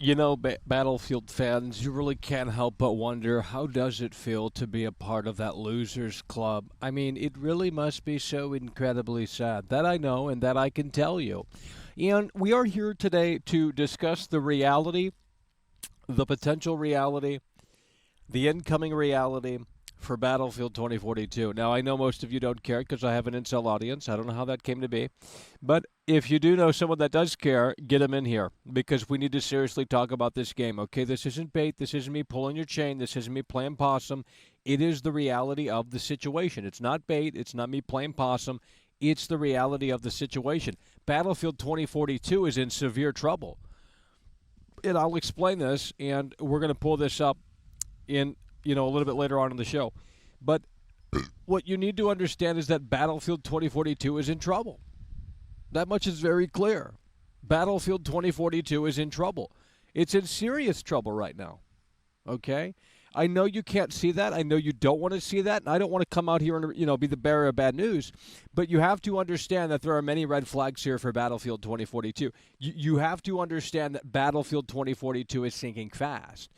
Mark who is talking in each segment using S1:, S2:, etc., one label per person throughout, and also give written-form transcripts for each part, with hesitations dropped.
S1: You know, Battlefield fans, you really can't help but wonder how does it feel to be a part of that losers club? I mean, it really must be so incredibly sad. That I know and that I can tell you. And we are here today to discuss the reality, the potential reality, the incoming reality for Battlefield 2042. Now, I know most of you don't care because I have an incel audience. I don't know how that came to be. But if you do know someone that does care, get them in here because we need to seriously talk about this game, okay? This isn't bait. This isn't me pulling your chain. This isn't me playing possum. It is the reality of the situation. It's not bait. It's not me playing possum. It's the reality of the situation. Battlefield 2042 is in severe trouble. And I'll explain this, and we're going to pull this up in a little bit later on in the show. But what you need to understand is that Battlefield 2042 is in trouble. That much is very clear. Battlefield 2042 is in trouble. It's in serious trouble right now. Okay? I know you can't see that. I know you don't want to see that. And I don't want to come out here and be the bearer of bad news. But you have to understand that there are many red flags here for Battlefield 2042. You have to understand that Battlefield 2042 is sinking fast.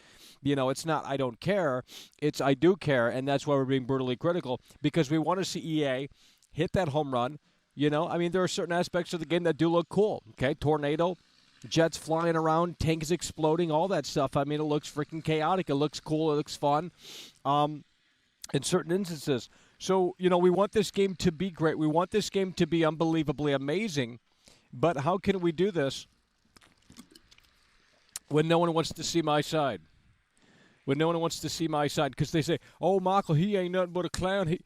S1: It's not I don't care. It's I do care. And that's why we're being brutally critical because we want to see EA hit that home run. There are certain aspects of the game that do look cool. Okay, tornado, jets flying around, tanks exploding, all that stuff. It looks freaking chaotic. It looks cool. It looks fun in certain instances. So, we want this game to be great. We want this game to be unbelievably amazing. But how can we do this when no one wants to see my side? When no one wants to see my side because they say, oh, Michael, he ain't nothing but a clown.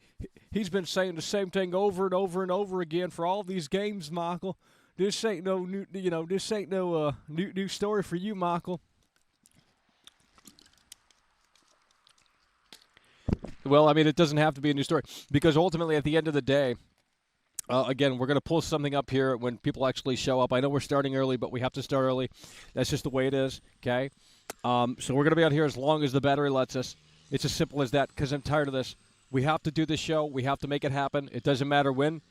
S1: He's been saying the same thing over and over and over again for all these games, Michael. This ain't no new, this ain't no new story for you, Michael. Well, it doesn't have to be a new story because ultimately, at the end of the day, again, we're going to pull something up here when people actually show up. I know we're starting early, but we have to start early. That's just the way it is, okay? So we're going to be out here as long as the battery lets us. It's as simple as that because I'm tired of this. We have to do this show. We have to make it happen. It doesn't matter when,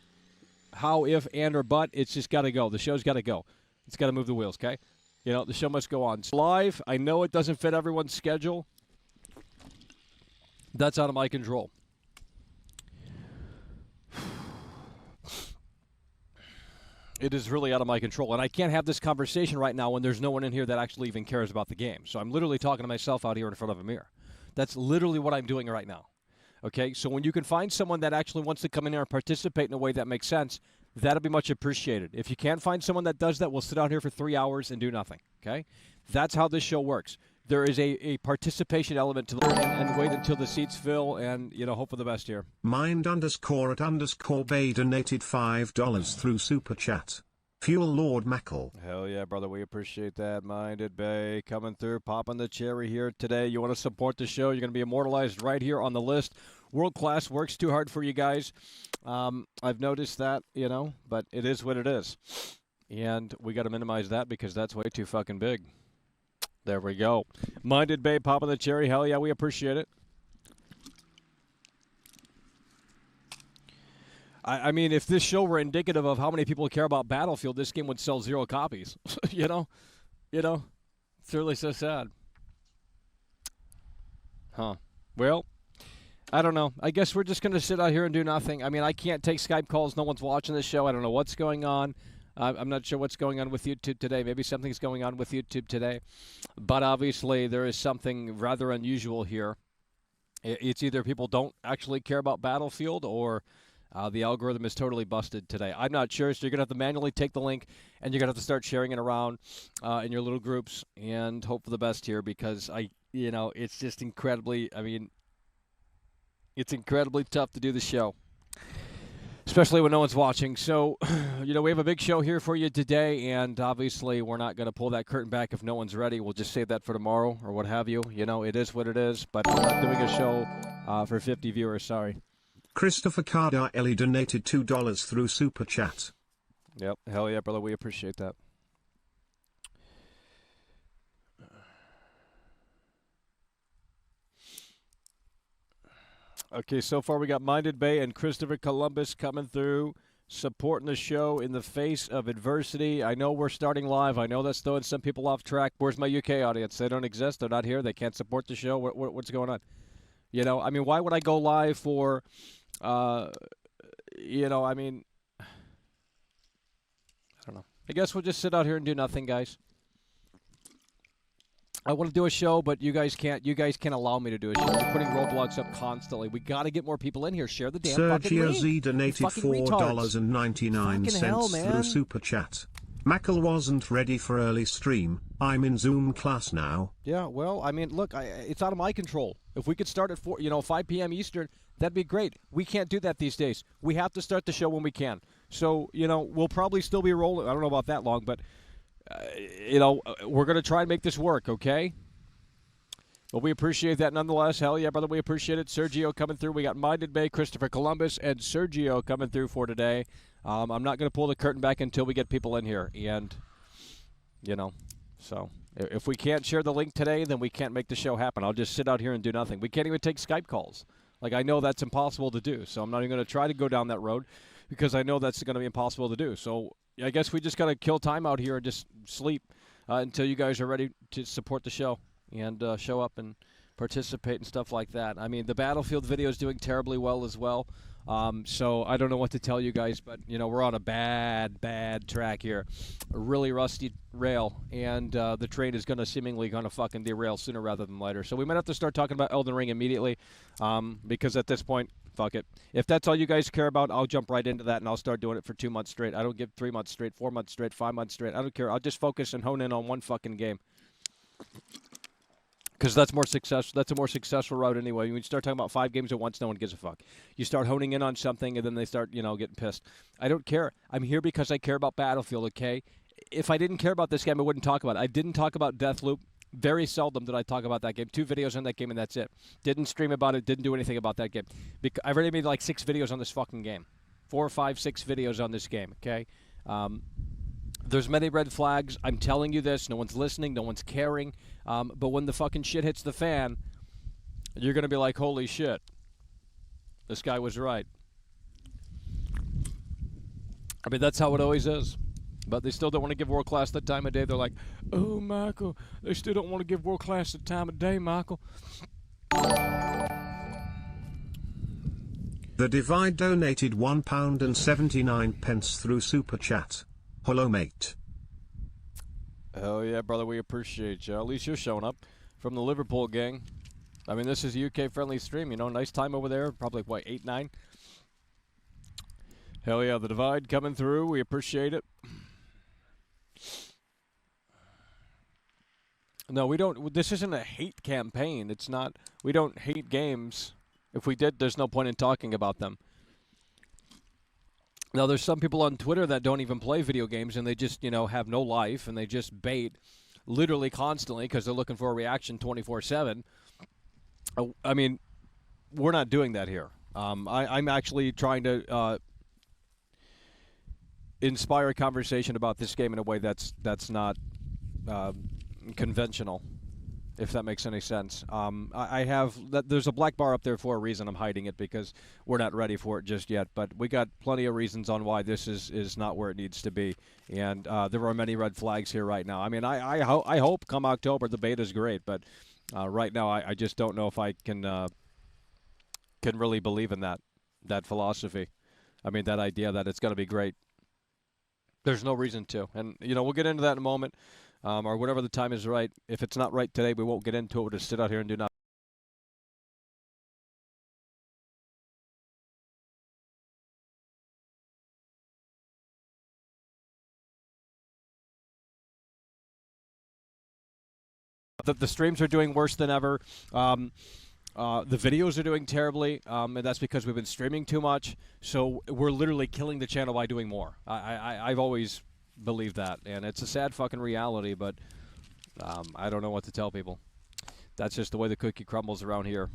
S1: how, if, and, or but. It's just got to go. The show's got to go. It's got to move the wheels, okay? The show must go on. It's live. I know it doesn't fit everyone's schedule. That's out of my control. It is really out of my control. And I can't have this conversation right now when there's no one in here that actually even cares about the game. So I'm literally talking to myself out here in front of a mirror. That's literally what I'm doing right now. Okay, so when you can find someone that actually wants to come in here and participate in a way that makes sense, that'll be much appreciated. If you can't find someone that does that, we'll sit out here for 3 hours and do nothing. Okay, that's how this show works. There is a participation element to the and wait until the seats fill and hope for the best here.
S2: Mind_at_Bay donated $5 through Super Chat. Fuel Lord Mackle.
S1: Hell yeah, brother. We appreciate that. Minded Bay coming through, popping the cherry here today. You want to support the show, you're going to be immortalized right here on the list. World Class works too hard for you guys. I've noticed that, but it is what it is. And we got to minimize that because that's way too fucking big. There we go. Minded Bay popping the cherry. Hell yeah, we appreciate it. If this show were indicative of how many people care about Battlefield, this game would sell 0 copies. It's really so sad. Huh. Well, I don't know. I guess we're just going to sit out here and do nothing. I can't take Skype calls. No one's watching this show. I don't know what's going on. I'm not sure what's going on with YouTube today. Maybe something's going on with YouTube today. But obviously, there is something rather unusual here. It's either people don't actually care about Battlefield or the algorithm is totally busted today. I'm not sure, so you're going to have to manually take the link, and you're going to have to start sharing it around in your little groups and hope for the best here because, it's just incredibly, it's incredibly tough to do the show, especially when no one's watching. So, we have a big show here for you today, and obviously we're not going to pull that curtain back if no one's ready. We'll just save that for tomorrow or what have you. It is what it is, but we're not doing a show for 50 viewers, sorry.
S2: Christopher Cardarelli donated $2 through Super Chat.
S1: Yep. Hell yeah, brother. We appreciate that. Okay, so far we got Minded Bay and Christopher Columbus coming through. supporting the show in the face of adversity. I know we're starting live. I know that's throwing some people off track. Where's my UK audience? They don't exist. They're not here. They can't support the show. What's going on? You know, I mean, why would I go live for, you know, I mean, I don't know. I guess we'll just sit out here and do nothing, guys. I want to do a show, but you guys can't. You guys can't allow me to do a show. You're putting roadblocks up constantly. We got to get more people in here. Share the damn fucking
S2: Sergio
S1: link.
S2: Z donated $4.99 through Super Chat. Mackle wasn't ready for early stream. I'm in Zoom class now.
S1: Yeah, well, I mean, look, it's out of my control. If we could start at 5 p.m. Eastern, that'd be great. We can't do that these days. We have to start the show when we can. So, we'll probably still be rolling. I don't know about that long, but, we're going to try and make this work, okay? But we appreciate that nonetheless. Hell yeah, brother, we appreciate it. Sergio coming through. We got Minded Bay, Christopher Columbus, and Sergio coming through for today. I'm not going to pull the curtain back until we get people in here. And, so if we can't share the link today, then we can't make the show happen. I'll just sit out here and do nothing. We can't even take Skype calls. Like, I know that's impossible to do. So I'm not even going to try to go down that road because I know that's going to be impossible to do. So I guess we just got to kill time out here and just sleep until you guys are ready to support the show and show up and participate and stuff like that. I mean, the Battlefield video is doing terribly well as well. So I don't know what to tell you guys, but, we're on a bad track here. A really rusty rail, and the train is seemingly going to fucking derail sooner rather than later. So we might have to start talking about Elden Ring immediately because at this point, fuck it. If that's all you guys care about, I'll jump right into that, and I'll start doing it for 2 months straight. I don't give 3 months straight, 4 months straight, 5 months straight. I don't care. I'll just focus and hone in on one fucking game. Because that's more successful. That's a more successful route anyway. When you start talking about 5 games at once, no one gives a fuck. You start honing in on something, and then they start, getting pissed. I don't care. I'm here because I care about Battlefield, okay? If I didn't care about this game, I wouldn't talk about it. I didn't talk about Deathloop. Very seldom did I talk about that game. 2 videos on that game, and that's it. Didn't stream about it. Didn't do anything about that game. I've already made like 6 videos on this fucking game. 4, 5, 6 videos on this game, okay? There's many red flags. I'm telling you this. No one's listening. No one's caring. But when the fucking shit hits the fan, you're going to be like, holy shit. This guy was right. I mean, that's how it always is. But they still don't want to give World Class the time of day. They're like, oh, Michael, they still don't want to give World Class the time of day, Michael.
S2: The Divide donated £1.79 through Super Chat. Hello, mate.
S1: Hell yeah, brother, we appreciate you. At least you're showing up from the Liverpool gang. I mean, this is a UK-friendly stream, nice time over there. Probably, 8, 9? Hell yeah, the Divide coming through. We appreciate it. No, we don't. This isn't a hate campaign. It's not. We don't hate games. If we did, there's no point in talking about them. Now, there's some people on Twitter that don't even play video games, and they just, have no life, and they just bait literally constantly because they're looking for a reaction 24/7. I mean, we're not doing that here. I'm actually trying to inspire a conversation about this game in a way that's not conventional, if that makes any sense. I have there's a black bar up there for a reason. I'm hiding it because we're not ready for it just yet. But we got plenty of reasons on why this is not where it needs to be. And there are many red flags here right now. I mean, I hope come October the beta's great. But right now, I just don't know if I can really believe in that philosophy. I mean, that idea that it's going to be great. There's no reason to. And, we'll get into that in a moment. Or whatever the time is right. If it's not right today, we won't get into it. We'll just sit out here and do nothing. The streams are doing worse than ever. The videos are doing terribly, and that's because we've been streaming too much. So we're literally killing the channel by doing more. I've always believe that, and it's a sad fucking reality, but I don't know what to tell people. That's just the way the cookie crumbles around here.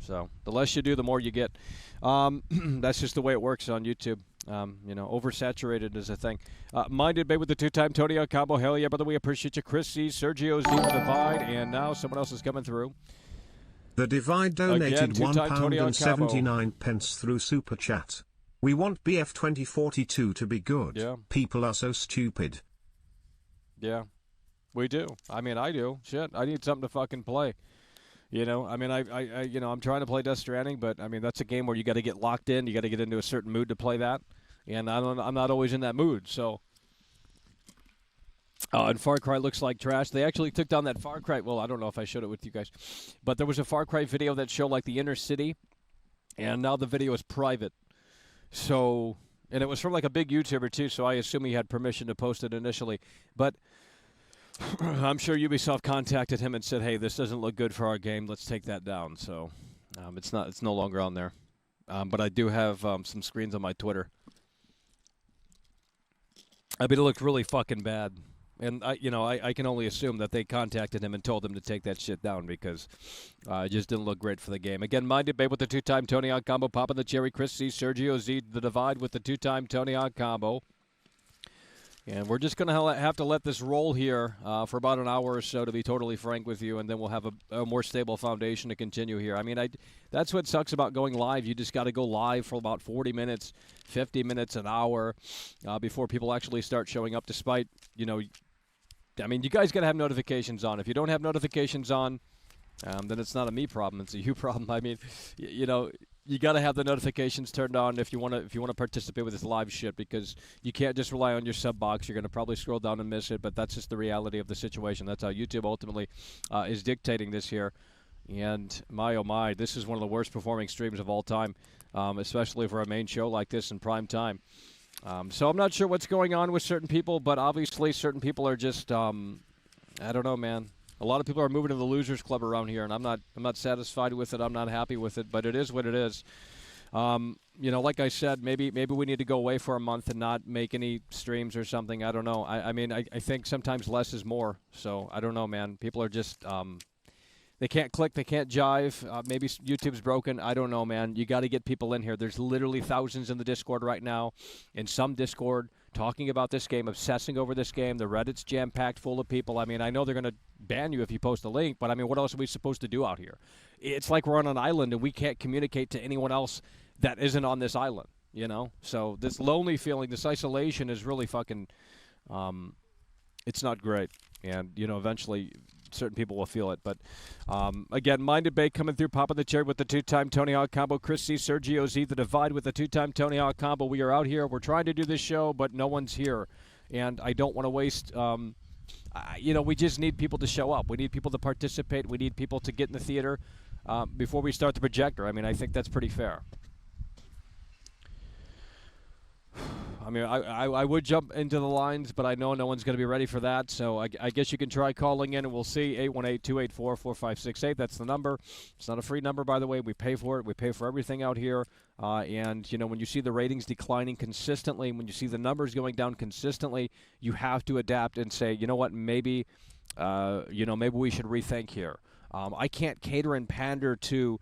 S1: So the less you do, the more you get. That's just the way it works on YouTube. Oversaturated is a thing. Minded Bay with the 2-time Tony on combo. Hell yeah, brother, we appreciate you. Chris C, Sergio's the Divide, and now someone else is coming through.
S2: The Divide donated £1.79 through Super Chat. We want BF 2042 to be good.
S1: Yeah.
S2: People are so stupid.
S1: Yeah, we do. I mean, I do. Shit, I need something to fucking play. I mean, I'm trying to play Death Stranding, but I mean, that's a game where you got to get locked in. You got to get into a certain mood to play that, and I'm not always in that mood. So, and Far Cry looks like trash. They actually took down that Far Cry. Well, I don't know if I showed it with you guys, but there was a Far Cry video that showed like the inner city, and now the video is private. So, and it was from like a big YouTuber too. So I assume he had permission to post it initially, but. I'm sure Ubisoft contacted him and said, "Hey, this doesn't look good for our game. Let's take that down." So, it's no longer on there. But I do have some screens on my Twitter. I mean, it looked really fucking bad, and I can only assume that they contacted him and told him to take that shit down because it just didn't look great for the game. Again, Mind Debate with the 2-time Tony Hawk combo, popping the cherry, Chris C, Sergio Z, the Divide with the 2-time Tony Hawk combo. And we're just going to have to let this roll here for about an hour or so, to be totally frank with you, and then we'll have a more stable foundation to continue here. I mean, that's what sucks about going live. You just got to go live for about 40 minutes, 50 minutes, an hour before people actually start showing up, despite, I mean, you guys got to have notifications on. If you don't have notifications on, then it's not a me problem. It's a you problem. I mean, you got to have the notifications turned on if you want to participate with this live shit, because you can't just rely on your sub box. You're going to probably scroll down and miss it, but that's just the reality of the situation. That's how YouTube ultimately is dictating this here. And my oh my, this is one of the worst performing streams of all time, especially for a main show like this in prime time. So I'm not sure what's going on with certain people, but obviously certain people are just I don't know, man. A lot of people are moving to the Losers Club around here, and I'm not satisfied with it. I'm not happy with it, but it is what it is. Like I said, maybe we need to go away for a month and not make any streams or something. I don't know. I mean, I think sometimes less is more. So I don't know, man. People are just they can't click, they can't jive. Maybe YouTube's broken. I don't know, man. You got to get people in here. There's literally thousands in the Discord right now, in some Discord, talking about this game, obsessing over this game. The Reddit's jam-packed full of people. I mean, I know they're going to ban you if you post a link, but I mean, what else are we supposed to do out here? It's like we're on an island and we can't communicate to anyone else that isn't on this island, So this lonely feeling, this isolation is really fucking, it's not great. And, eventually certain people will feel it. But, again, Mind Debate coming through, popping the cherry with the 2-time Tony Hawk combo. Chris C, Sergio Z, the Divide with the 2-time Tony Hawk combo. We are out here. We're trying to do this show, but no one's here. And I don't want to waste, we just need people to show up. We need people to participate. We need people to get in the theater before we start the projector. I mean, I think that's pretty fair. I mean, I would jump into the lines, but I know no one's going to be ready for that. So I guess you can try calling in, and we'll see. 818-284-4568. That's the number. It's not a free number, by the way. We pay for it. We pay for everything out here. And, when you see the ratings declining consistently, when you see the numbers going down consistently, you have to adapt and say, you know what, maybe we should rethink here. I can't cater and pander to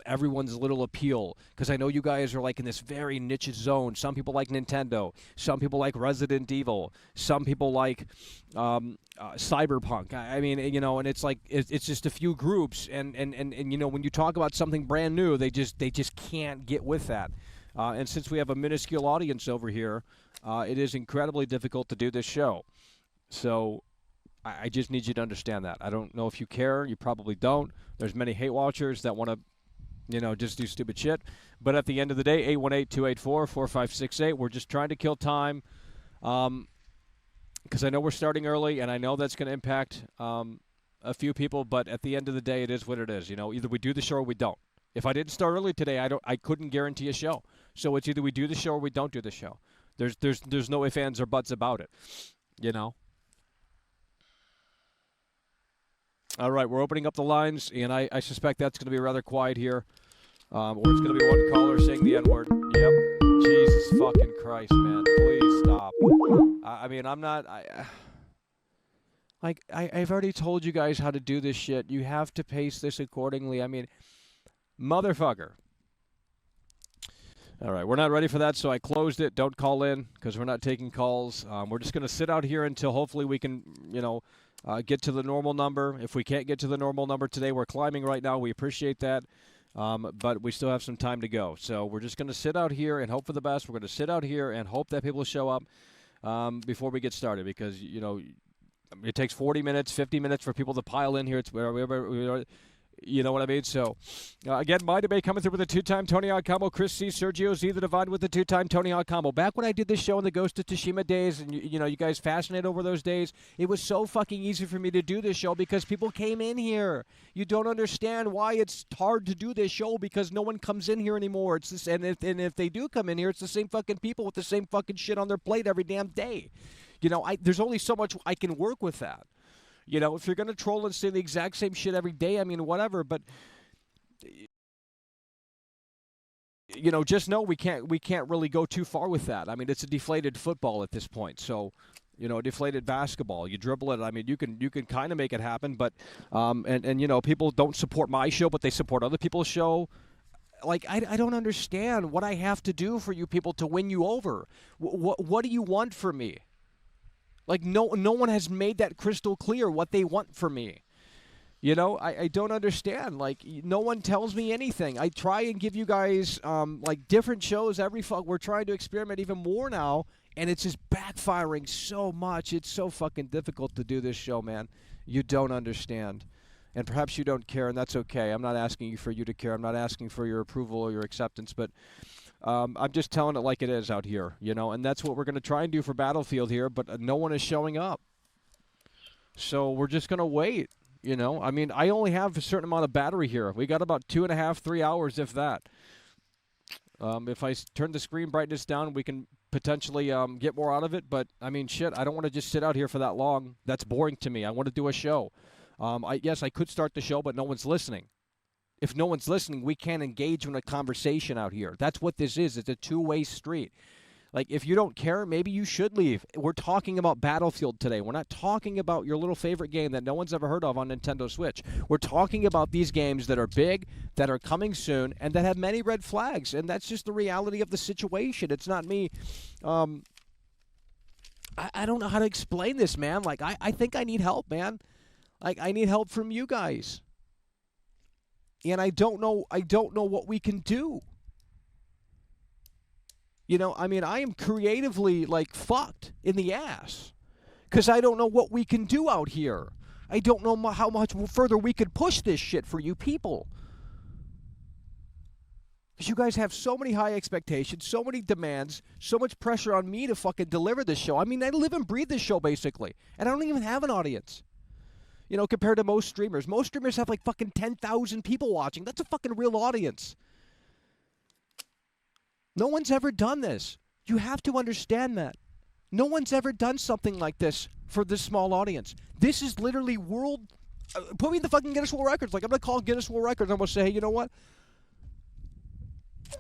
S1: everyone's little appeal, because I know you guys are like in this very niche zone. Some people like Nintendo, some people like Resident Evil, some people like Cyberpunk. I mean, and it's like it's just a few groups, and when you talk about something brand new, they just can't get with that. And since we have a minuscule audience over here, it is incredibly difficult to do this show. So I just need you to understand that. I don't know if you care. You probably don't. There's many hate watchers that want to just do stupid shit. But at the end of the day, 818-284-4568. We're just trying to kill time, because I know we're starting early, and I know that's going to impact a few people. But at the end of the day, it is what it is. Either we do the show or we don't. If I didn't start early today, I couldn't guarantee a show. So it's either we do the show or we don't do the show. There's no ifs, ands, or buts about it. All right, we're opening up the lines, and I suspect that's going to be rather quiet here. Or it's going to be one caller saying the N-word. Yep. Jesus fucking Christ, man. Please stop. I mean, I'm not... I've already told you guys how to do this shit. You have to pace this accordingly. I mean, motherfucker. All right, we're not ready for that, so I closed it. Don't call in, because we're not taking calls. We're just going to sit out here until hopefully we can, get to the normal number. If we can't get to the normal number today, we're climbing right now. We appreciate that. But we still have some time to go. So we're just going to sit out here and hope for the best. We're going to sit out here and hope that people show up before we get started because, it takes 40 minutes, 50 minutes for people to pile in here. It's you know what I mean? So, again, my debate coming through with a two-time Tony Hawk combo. Chris C. Sergio Z. The Divide with the two-time Tony Hawk combo. Back when I did this show in the Ghost of Tsushima days, and you guys fascinated over those days, it was so fucking easy for me to do this show because people came in here. You don't understand why it's hard to do this show because no one comes in here anymore. It's this, and if they do come in here, it's the same fucking people with the same fucking shit on their plate every damn day. There's only so much I can work with that. If you're going to troll and say the exact same shit every day, I mean, whatever. But, just know we can't really go too far with that. I mean, it's a deflated football at this point. So, deflated basketball. You dribble it. I mean, you can kind of make it happen. But, people don't support my show, but they support other people's show. Like, I don't understand what I have to do for you people to win you over. What do you want from me? Like, no one has made that crystal clear what they want from me. I don't understand. Like, no one tells me anything. I try and give you guys, different shows every we're trying to experiment even more now, and it's just backfiring so much. It's so fucking difficult to do this show, man. You don't understand. And perhaps you don't care, and that's okay. I'm not asking you for you to care. I'm not asking for your approval or your acceptance, but I'm just telling it like it is out here, and that's what we're going to try and do for Battlefield here, but no one is showing up. So we're just going to wait, I mean, I only have a certain amount of battery here. We got about 2.5, 3 hours, if that. If I turn the screen brightness down, we can potentially get more out of it, but, I mean, shit, I don't want to just sit out here for that long. That's boring to me. I want to do a show. Yes, I could start the show, but no one's listening. If no one's listening, we can't engage in a conversation out here. That's what this is. It's a two-way street. Like, if you don't care, maybe you should leave. We're talking about Battlefield today. We're not talking about your little favorite game that no one's ever heard of on Nintendo Switch. We're talking about these games that are big, that are coming soon, and that have many red flags. And that's just the reality of the situation. It's not me. I don't know how to explain this, man. Like, I think I need help, man. Like, I need help from you guys. And I don't know what we can do. I mean, I am creatively, fucked in the ass. Because I don't know what we can do out here. I don't know how much further we could push this shit for you people. Because you guys have so many high expectations, so many demands, so much pressure on me to fucking deliver this show. I mean, I live and breathe this show, basically. And I don't even have an audience. Compared to most streamers. Most streamers have fucking 10,000 people watching. That's a fucking real audience. No one's ever done this. You have to understand that. No one's ever done something like this for this small audience. This is literally world... put me in the fucking Guinness World Records. I'm going to call Guinness World Records. I'm going to say, hey, you know what?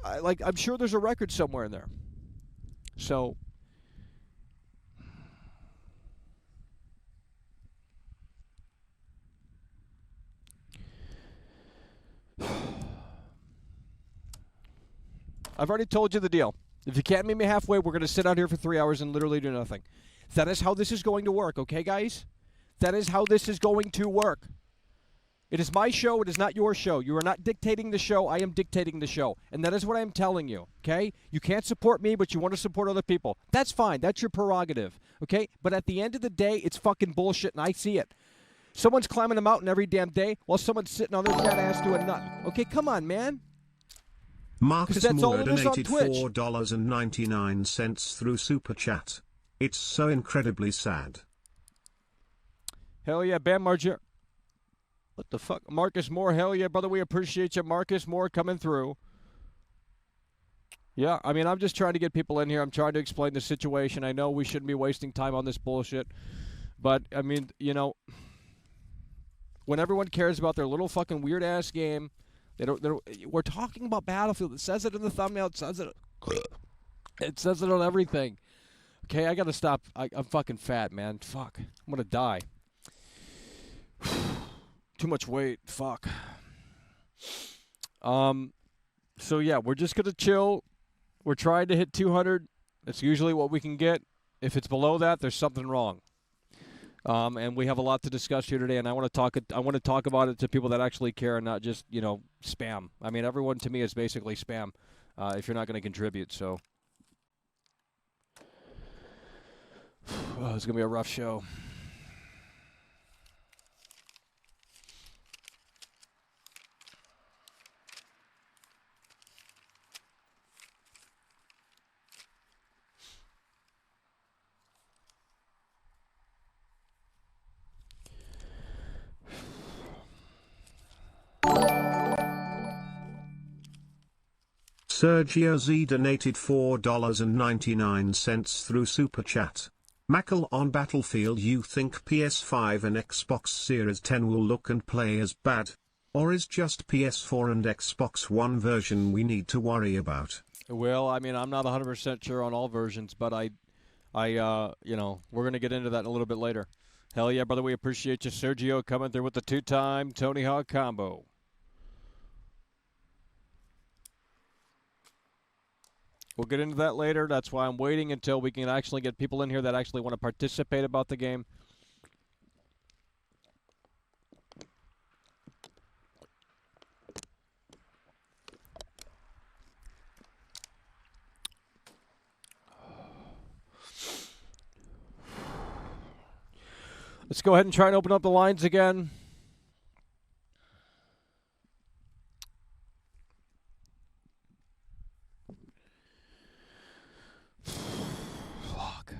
S1: I'm sure there's a record somewhere in there. So... I've already told you the deal. If you can't meet me halfway, we're going to sit out here for 3 hours and literally do nothing. That is how this is going to work, okay, guys? That is how this is going to work. It is my show. It is not your show. You are not dictating the show. I am dictating the show. And that is what I am telling you, okay? You can't support me, but you want to support other people. That's fine. That's your prerogative, okay? But at the end of the day, it's fucking bullshit, and I see it. Someone's climbing a mountain every damn day while someone's sitting on their fat ass doing nothing. Okay, come on, man.
S2: Marcus Moore donated $4.99 through Super Chat. It's so incredibly sad.
S1: Hell yeah, Bam Margera. What the fuck? Marcus Moore, hell yeah, brother. We appreciate you. Marcus Moore coming through. Yeah, I mean, I'm just trying to get people in here. I'm trying to explain the situation. I know we shouldn't be wasting time on this bullshit. But, I mean, when everyone cares about their little fucking weird-ass game... We're talking about Battlefield. It says it in the thumbnail. It says it on everything. Okay, I gotta stop. I'm fucking fat, man. Fuck. I'm gonna die. Too much weight. Fuck. So yeah, we're just gonna chill. We're trying to hit 200. That's usually what we can get. If it's below that, there's something wrong. And we have a lot to discuss here today, and I want to talk. I want to talk about it to people that actually care, and not just spam. I mean, everyone to me is basically spam if you're not going to contribute. So, it's going to be a rough show.
S2: Sergio Z donated $4.99 through Super Chat. Mackle on Battlefield, you think PS5 and Xbox Series 10 will look and play as bad? Or is just PS4 and Xbox One version we need to worry about?
S1: Well, I mean, I'm not 100% sure on all versions, but we're going to get into that a little bit later. Hell yeah, brother, we appreciate you, Sergio, coming through with the 2-time Tony Hawk combo. We'll get into that later. That's why I'm waiting until we can actually get people in here that actually want to participate about the game. Let's go ahead and try and open up the lines again. Fuck.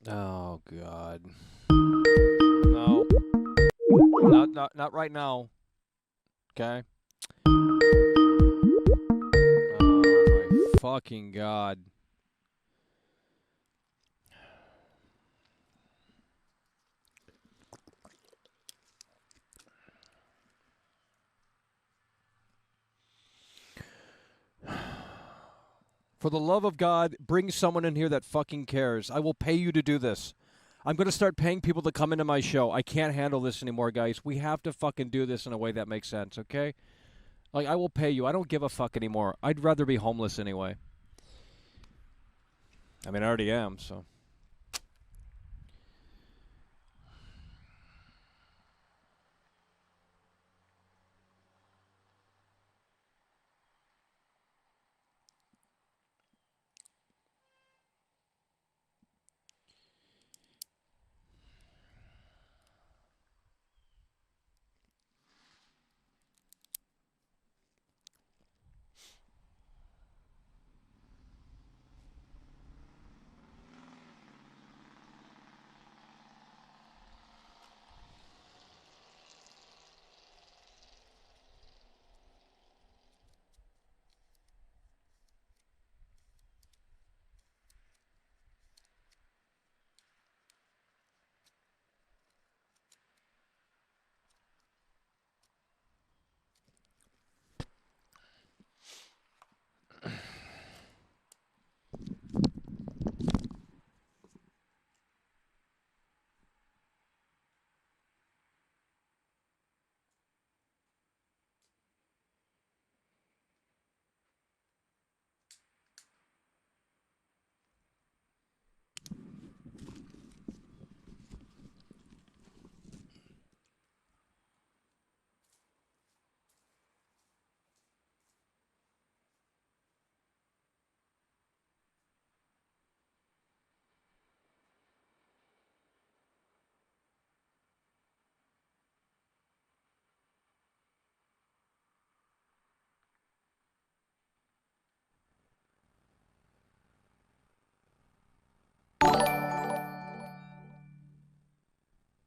S1: Oh God. No. Not right now. Okay. Oh my fucking God. For the love of God, bring someone in here that fucking cares. I will pay you to do this. I'm going to start paying people to come into my show. I can't handle this anymore, guys. We have to fucking do this in a way that makes sense, okay? Like, I will pay you. I don't give a fuck anymore. I'd rather be homeless anyway. I mean, I already am, so.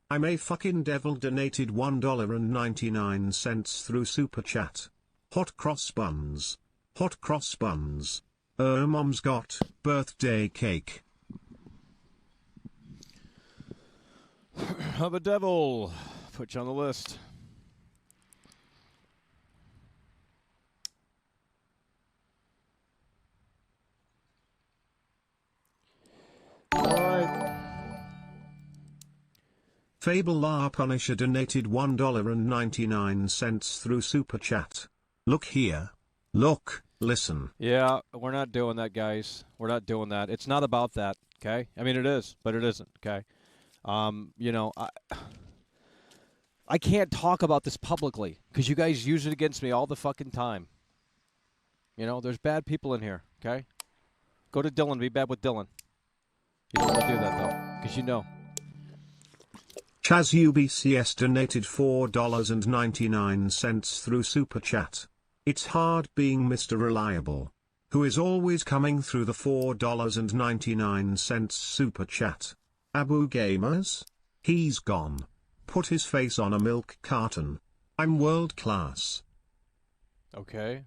S2: I'm a fucking devil donated $1.99 through Super Chat. Hot cross buns. Hot cross buns. Mom's got birthday cake.
S1: I'm a devil. Put you on the list. All right.
S2: Fable La Punisher donated $1.99 through Super Chat. Look here. Look, listen.
S1: Yeah, we're not doing that, guys. We're not doing that. It's not about that, okay? I mean, it is, but it isn't, okay? You know, I can't talk about this publicly because you guys use it against me all the fucking time. You know, there's bad people in here, okay? Go to Dylan, be bad with Dylan. You don't want to do that, though, because you know.
S2: Chaz UBCS donated $4.99 through Super Chat. It's hard being Mr. Reliable, who is always coming through the $4.99 Super Chat. Abu Gamers? He's gone. Put his face on a milk carton. I'm world class.
S1: Okay.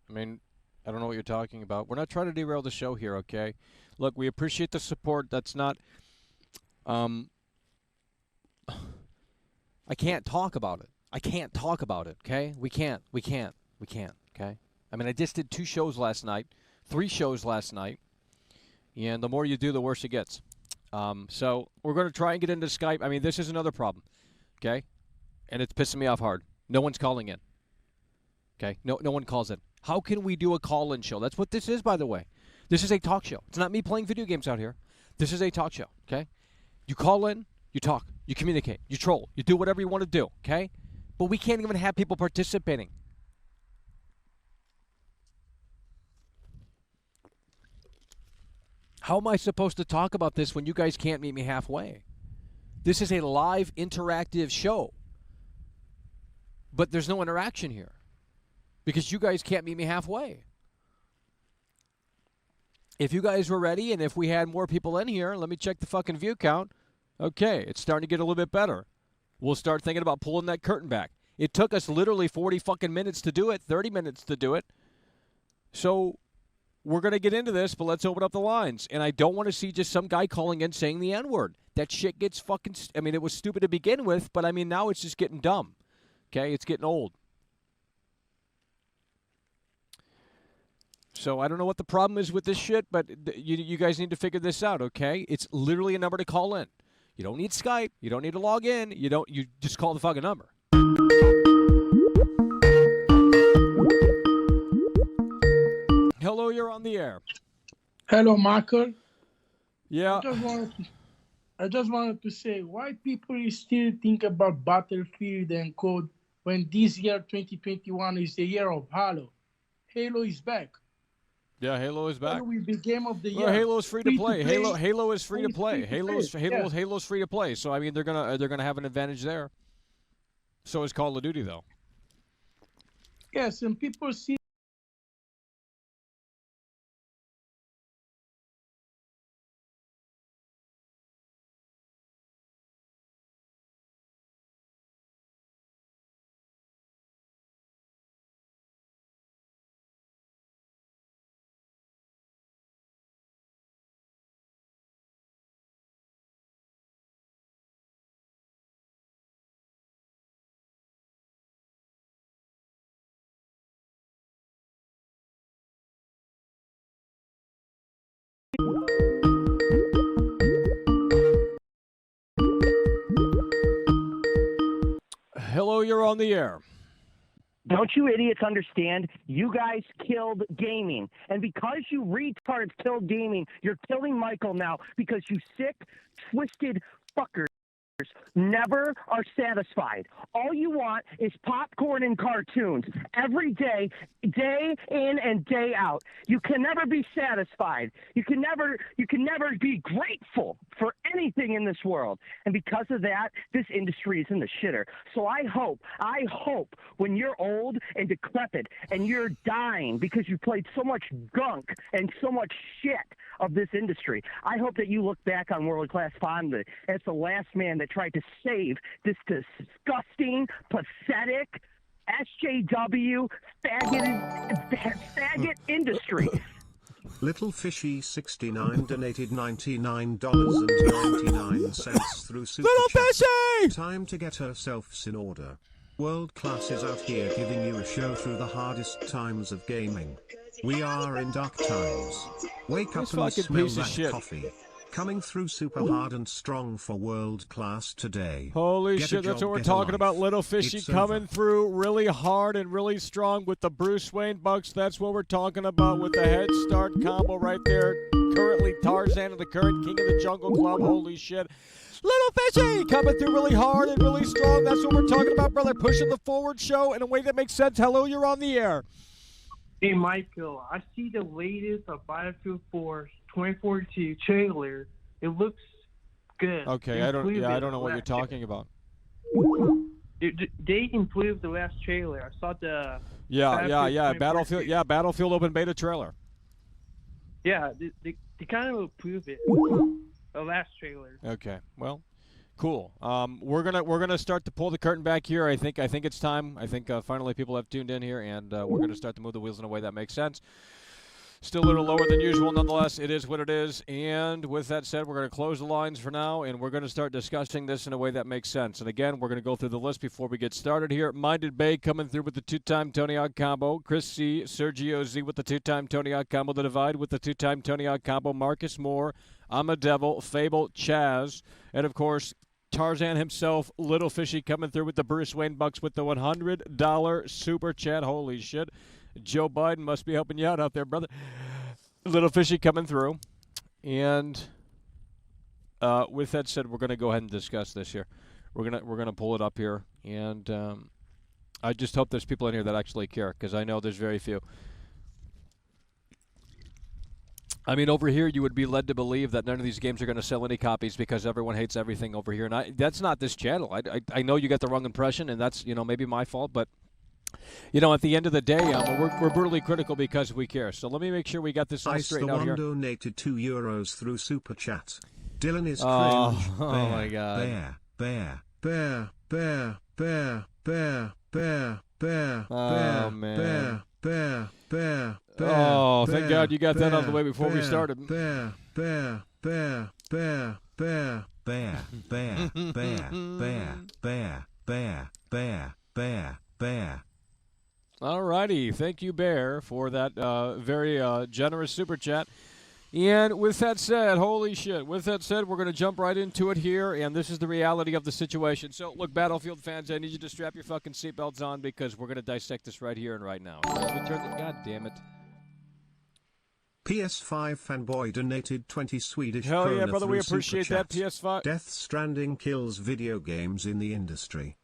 S1: I mean, I don't know what you're talking about. We're not trying to derail the show here, okay? Look, we appreciate the support. That's not... I can't talk about it. I can't talk about it, okay? We can't, okay? I mean, I just did 2 shows last night, 3 shows last night, and the more you do, the worse it gets. So we're going to try and get into Skype. I mean, this is another problem, okay? And it's pissing me off hard. No one's calling in, okay? No one calls in. How can we do a call-in show? That's what this is, by the way. This is a talk show. It's not me playing video games out here. This is a talk show, okay? You call in, you talk, you communicate, you troll, you do whatever you want to do, okay? But we can't even have people participating. How am I supposed to talk about this when you guys can't meet me halfway? This is a live, interactive show. But there's no interaction here. Because you guys can't meet me halfway. If you guys were ready and if we had more people in here, let me check the fucking view count. Okay, it's starting to get a little bit better. We'll start thinking about pulling that curtain back. It took us literally 40 fucking minutes to do it, 30 minutes to do it. So we're going to get into this, but let's open up the lines. And I don't want to see just some guy calling in saying the N-word. That shit gets fucking... I mean, it was stupid to begin with, but I mean, now it's just getting dumb. Okay, it's getting old. So I don't know what the problem is with this shit, but you guys need to figure this out, okay? It's literally a number to call in. You don't need Skype. You don't need to log in. You just call the fucking number. Hello, you're on the air.
S3: Hello, Michael.
S1: Yeah.
S3: I just wanted to say, why people still think about Battlefield and COD when this year, 2021, is the year of Halo? Halo is back.
S1: Yeah, Halo is back.
S3: Halo will be game of the year.
S1: Well, Halo is free to play. Halo is free to play. Halo's free to play. So I mean, they're gonna have an advantage there. So is Call of Duty, though.
S3: Yes, and people see.
S1: Hello, you're on the air.
S4: Don't you idiots understand? You guys killed gaming. And because you retards killed gaming, you're killing Michael now because you sick, twisted fuckers never are satisfied. All you want is popcorn and cartoons every day, day in and day out. You can never be satisfied. You can never be grateful for anything in this world. And because of that, this industry is in the shitter. So I hope when you're old and decrepit and you're dying because you played so much gunk and so much shit of this industry, I hope that you look back on World Class fondly as the last man that tried to save this disgusting, pathetic, SJW faggot industry.
S2: Little Fishy 69 donated $99.99 through Super
S1: Little
S2: Chat.
S1: Fishy!
S2: Time to get herself in order. World Class is out here giving you a show through the hardest times of gaming. We are in dark times. Wake up
S1: This
S2: and
S1: fucking
S2: smell
S1: piece of
S2: that
S1: shit.
S2: coffee. Coming through super hard and strong for world class today.
S1: Holy
S2: Get a
S1: shit, that's
S2: job,
S1: what we're
S2: get a
S1: talking
S2: life.
S1: about. Little Fishy
S2: It's
S1: coming
S2: over.
S1: through really hard and really strong with the Bruce Wayne Bucks. That's what we're talking about with the head start combo right there. Currently Tarzan of the current King of the Jungle Club. Holy shit. Little Fishy coming through really hard and really strong. That's what we're talking about, brother. Pushing the forward show in a way that makes sense. Hello, you're on the air.
S5: Hey, Michael, I see the latest of Battlefield 4 2042 trailer. It looks good.
S1: Okay,
S5: They
S1: I don't
S5: improved
S1: know what you're
S5: last
S1: talking about.
S5: They improved the last trailer. I saw the
S1: Battlefield Battlefield open beta trailer.
S5: yeah. They kind of improved it. The last trailer.
S1: Okay, well, cool. We're gonna start to pull the curtain back here. I think it's time. I think finally people have tuned in here, and we're gonna start to move the wheels in a way that makes sense. Still a little lower than usual, nonetheless. It is what it is. And with that said, we're going to close the lines for now, and we're going to start discussing this in a way that makes sense. And again, we're going to go through the list before we get started here. Minded Bay coming through with the two-time Tony Hawk combo. Chris C, Sergio Z with the two-time Tony Hawk combo. The Divide with the two-time Tony Hawk combo. Marcus Moore, I'm a Devil, Fable, Chaz, and of course, Tarzan himself, Little Fishy coming through with the Bruce Wayne Bucks with the $100 super chat. Holy shit. Joe Biden must be helping you out there, brother. Little Fishy coming through. And with that said, we're going to go ahead and discuss this here. We're gonna pull it up here. And I just hope there's people in here that actually care, because I know there's very few. I mean, over here, you would be led to believe that none of these games are going to sell any copies because everyone hates everything over here. And that's not this channel. I know you get the wrong impression, and that's, maybe my fault, but at the end of the day, we're brutally critical because we care. So let me make sure we got this all
S2: Ice the
S1: straightened out
S2: one
S1: here.
S2: donated €2 through super chat. Dylan is cringe.
S1: Oh,
S2: bear,
S1: oh my God.
S2: Bear, bear, bear, bear, bear, bear, bear, bear,
S1: Oh,
S2: bear,
S1: man.
S2: bear, bear, bear, bear.
S1: Oh, thank
S2: bear,
S1: God you got that out of the way
S2: bear,
S1: before we
S2: bear,
S1: started.
S2: Bear, bear, bear, bear, bear, bear, bear, bear, bear, bear, bear, bear, bear, bear.
S1: All righty. Thank you, Bear, for that very generous super chat. And with that said, holy shit, with that said, we're going to jump right into it here, and this is the reality of the situation. So, look, Battlefield fans, I need you to strap your fucking seatbelts on because we're going to dissect this right here and right now. God damn it.
S2: PS5 fanboy donated 20 Swedish
S1: Hell yeah,
S2: krona
S1: brother, we
S2: through
S1: appreciate
S2: Super
S1: that,
S2: Chat.
S1: PS5.
S2: Death Stranding kills video games in the industry.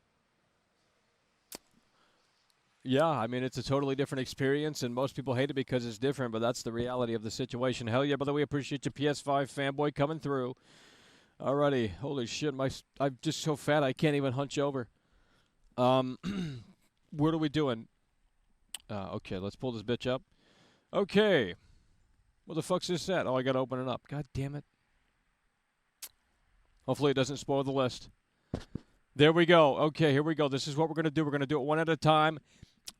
S1: Yeah, I mean, it's a totally different experience, and most people hate it because it's different, but that's the reality of the situation. Hell yeah, brother, we appreciate you, PS5 fanboy, coming through. Alrighty, holy shit, I'm just so fat I can't even hunch over. What are we doing? Okay, let's pull this bitch up. Okay. What the fuck's this at? Oh, I gotta open it up. God damn it. Hopefully it doesn't spoil the list. There we go. Okay, here we go. This is what we're going to do. We're going to do it one at a time.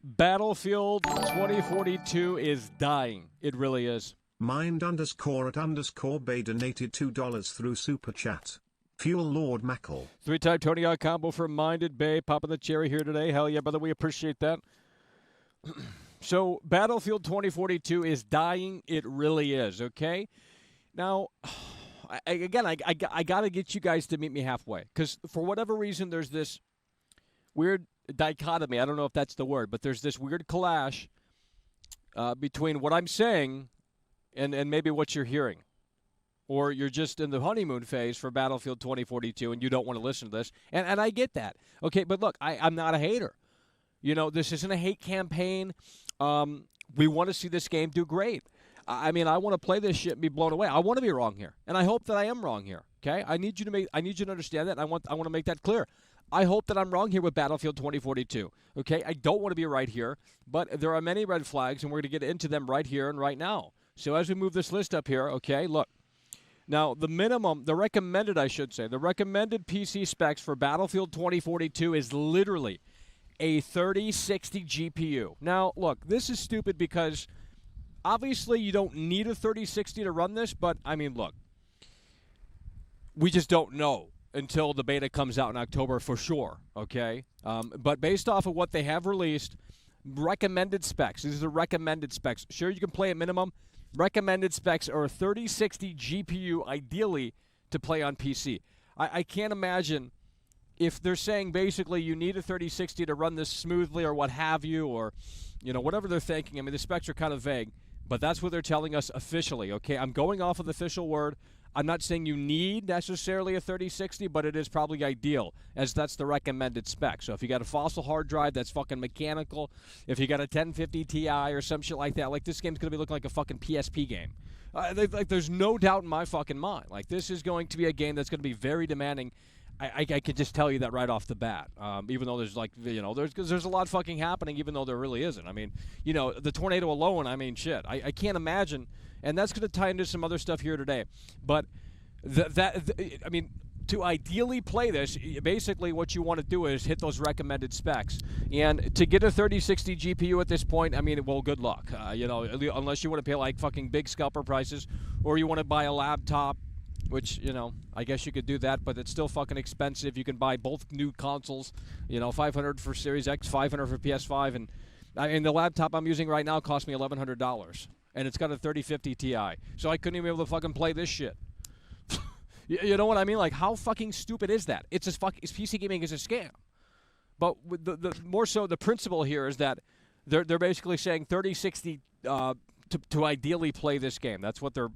S1: Battlefield 2042 is dying. It really is.
S2: Mind_@_Bay donated $2 through Super Chat. Fuel Lord Mackle.
S1: Three-time Tony Hawk combo for Minded Bay. Popping the cherry here today. Hell yeah, brother. We appreciate that. So, Battlefield 2042 is dying. It really is, okay? Now, I got to get you guys to meet me halfway. Because for whatever reason, there's this weird dichotomy. I don't know if that's the word, but there's this weird clash between what I'm saying and maybe what you're hearing. Or you're just in the honeymoon phase for Battlefield 2042 and you don't want to listen to this. And I get that. Okay, but look, I'm not a hater. This isn't a hate campaign. We want to see this game do great. I mean, I want to play this shit and be blown away. I want to be wrong here, and I hope that I am wrong here. Okay, I need you to understand that. And I want to make that clear. I hope that I'm wrong here with Battlefield 2042. Okay, I don't want to be right here, but there are many red flags, and we're going to get into them right here and right now. So as we move this list up here, okay, look. Now, the recommended PC specs for Battlefield 2042 is literally a 3060 GPU. Now, look, this is stupid because obviously you don't need a 3060 to run this, but, I mean, look, we just don't know until the beta comes out in October for sure, okay? But based off of what they have released, recommended specs, these are the recommended specs. Sure, you can play at minimum. recommended specs are a 3060 GPU, ideally to play on PC. I can't imagine if they're saying basically you need a 3060 to run this smoothly or what have you, or whatever they're thinking. I mean, the specs are kind of vague, but that's what they're telling us officially. Okay, I'm going off of the official word. I'm not saying you need necessarily a 3060, but it is probably ideal, as that's the recommended spec. So if you got a Fossil hard drive that's fucking mechanical, if you got a 1050 Ti or some shit like that, like this game's going to be looking like a fucking PSP game. There's no doubt in my fucking mind. Like, this is going to be a game that's going to be very demanding. I can just tell you that right off the bat. Even though there's there's a lot fucking happening, even though there really isn't. I mean, the tornado alone. I mean, shit. I can't imagine. And that's going to tie into some other stuff here today. But I mean, to ideally play this, basically what you want to do is hit those recommended specs. And to get a 3060 GPU at this point, I mean, well, good luck. Unless you want to pay like fucking big scalper prices, or you want to buy a laptop, which, I guess you could do that, but it's still fucking expensive. You can buy both new consoles, $500 for Series X, $500 for PS5, and the laptop I'm using right now cost me $1,100. And it's got a 3050 Ti. So I couldn't even be able to fucking play this shit. You know what I mean? Like, how fucking stupid is that? PC gaming is a scam. But the more so, the principle here is that they're basically saying 3060 to ideally play this game. That's what they're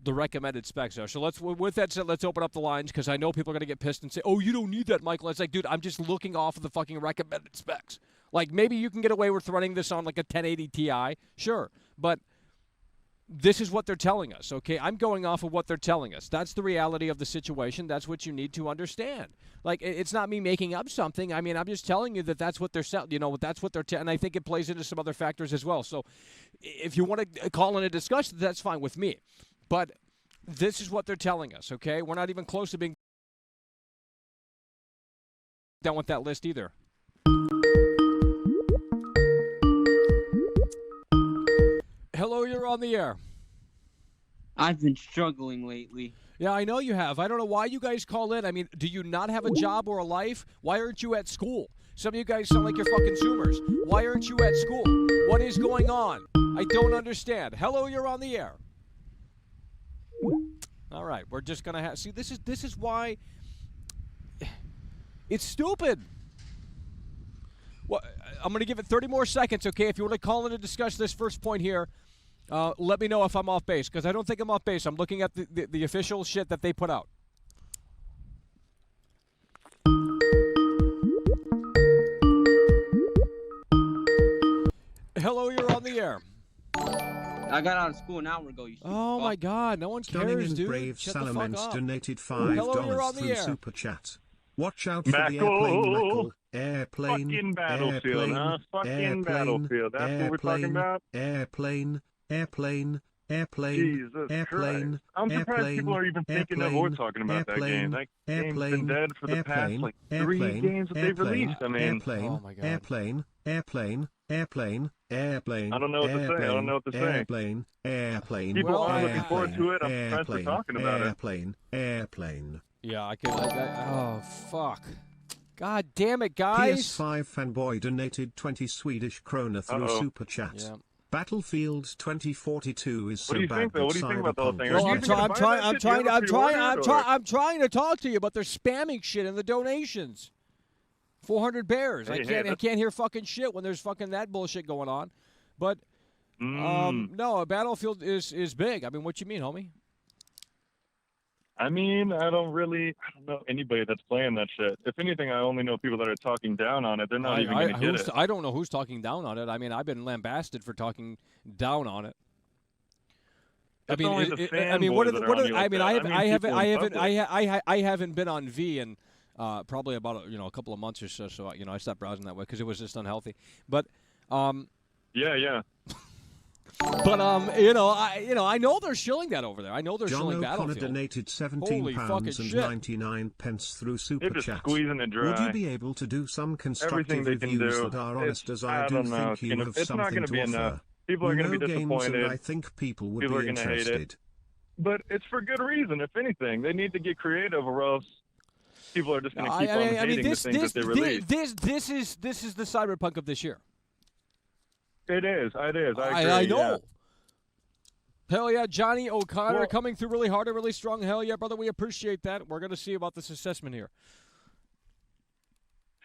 S1: the recommended specs are. So with that said, let's open up the lines, because I know people are going to get pissed and say, "Oh, you don't need that, Michael." It's like, dude, I'm just looking off of the fucking recommended specs. Like, maybe you can get away with running this on like a 1080 Ti, sure, but this is what they're telling us, okay? I'm going off of what they're telling us. That's the reality of the situation. That's what you need to understand. Like, it's not me making up something. I mean, I'm just telling you that that's what they're selling. That's what they're and I think it plays into some other factors as well. So if you want to call in a discussion, that's fine with me. But this is what they're telling us, okay? We're not even close to being done with that list either. Hello, you're on the air.
S6: I've been struggling lately.
S1: Yeah, I know you have. I don't know why you guys call in. I mean, do you not have a job or a life? Why aren't you at school? Some of you guys sound like you're fucking Zoomers. Why aren't you at school? What is going on? I don't understand. Hello, you're on the air. All right, we're just going to have... See, this is why... It's stupid. Well, I'm going to give it 30 more seconds, okay? If you want to call in and discuss this first point here, let me know if I'm off base, because I don't think I'm off base. I'm looking at the official shit that they put out. Hello, you're on the air.
S6: I got out of school an hour ago.
S1: Oh my God, no one cares, dude.
S2: Brave
S1: Shut the fuck
S2: Salamence
S1: up.
S2: donated
S1: Hello, you're on
S2: $5
S1: the
S2: through
S1: air.
S2: Super Chat. Watch out for the
S7: Mackle.
S2: airplane,
S7: Fucking Battlefield,
S2: airplane,
S7: huh? Fucking
S2: airplane,
S7: Battlefield. That's what we're talking about?
S2: Airplane,
S7: Jesus
S2: airplane,
S7: Christ. I'm surprised
S2: airplane,
S7: people are even thinking that we're
S2: airplane,
S7: talking about that game. That game's been
S2: airplane,
S7: dead for the past, like, 3 games that they've released. I mean,
S2: airplane,
S1: Oh my God.
S2: airplane, airplane, airplane, airplane.
S7: I don't know what to say. I don't know what to say.
S2: Airplane, airplane.
S7: People
S1: Well,
S7: are looking forward to it. I'm
S2: airplane,
S7: surprised we're talking about it.
S2: airplane, airplane.
S1: Yeah, I can. Oh, fuck. God damn it, guys.
S2: PS5 fanboy donated 20 Swedish krona through
S7: Uh-oh.
S2: Super Chat.
S1: Yeah.
S2: Battlefield 2042 is so
S7: What do you
S2: bad
S7: think, though?
S2: that
S7: What do you think about the whole
S2: Cyberpunk
S7: thing?
S2: is
S7: Are
S1: Well,
S7: you
S1: I'm,
S7: even
S1: try-
S7: gonna
S1: I'm
S7: buy
S1: trying.
S7: that
S1: I'm
S7: shit? Do you
S1: trying.
S7: have
S1: I'm
S7: it
S1: trying.
S7: pre-ordered,
S1: I'm
S7: or-
S1: trying. I'm trying to talk to you, but they're spamming shit in the donations. 400 bears.
S7: Hey,
S1: I
S7: hey,
S1: can't hear fucking shit when there's fucking that bullshit going on. But no, Battlefield is big. I mean, what you mean, homie?
S7: I mean, I don't know anybody that's playing that shit. If anything, I only know people that are talking down on it. They're not even going to get it.
S1: I don't know who's talking down on it. I mean, I've been lambasted for talking down on it.
S7: It's only the
S1: I mean, what
S7: fanboys
S1: are,
S7: that are
S1: what
S7: on
S1: are,
S7: you
S1: I
S7: like
S1: mean,
S7: that.
S1: I haven't,
S7: people in public.
S1: I haven't been on V in probably about a couple of months or so. So I stopped browsing that way because it was just unhealthy. But
S7: Yeah.
S1: But I know they're shilling that over there. I know they're
S2: John
S1: shilling
S2: O'Connor
S1: Battlefield.
S2: donated
S1: Holy fucking
S2: £17 and
S1: shit.
S2: 99 pence through Super
S7: They're just
S2: Chat.
S7: squeezing it dry.
S2: Would you be able to do some constructive
S7: Everything they can
S2: reviews
S7: do.
S2: that are honest, as I do
S7: don't know.
S2: think you have
S7: It's not
S2: something
S7: going
S2: to
S7: to be
S2: offer?
S7: enough. People are going to be
S2: games, and
S7: disappointed.
S2: I think people would
S7: People are
S2: be
S7: gonna hate it.
S2: interested.
S7: But it's for good reason, if anything. They need to get creative, or else people are just going to keep on hating the things that they release.
S1: This is the Cyberpunk of this year.
S7: It is. It is. I agree.
S1: I know.
S7: Yeah.
S1: Hell yeah, Johnny O'Connor
S7: Well-
S1: coming through really hard and really strong. Hell yeah, brother, we appreciate that. We're going to see about this assessment here.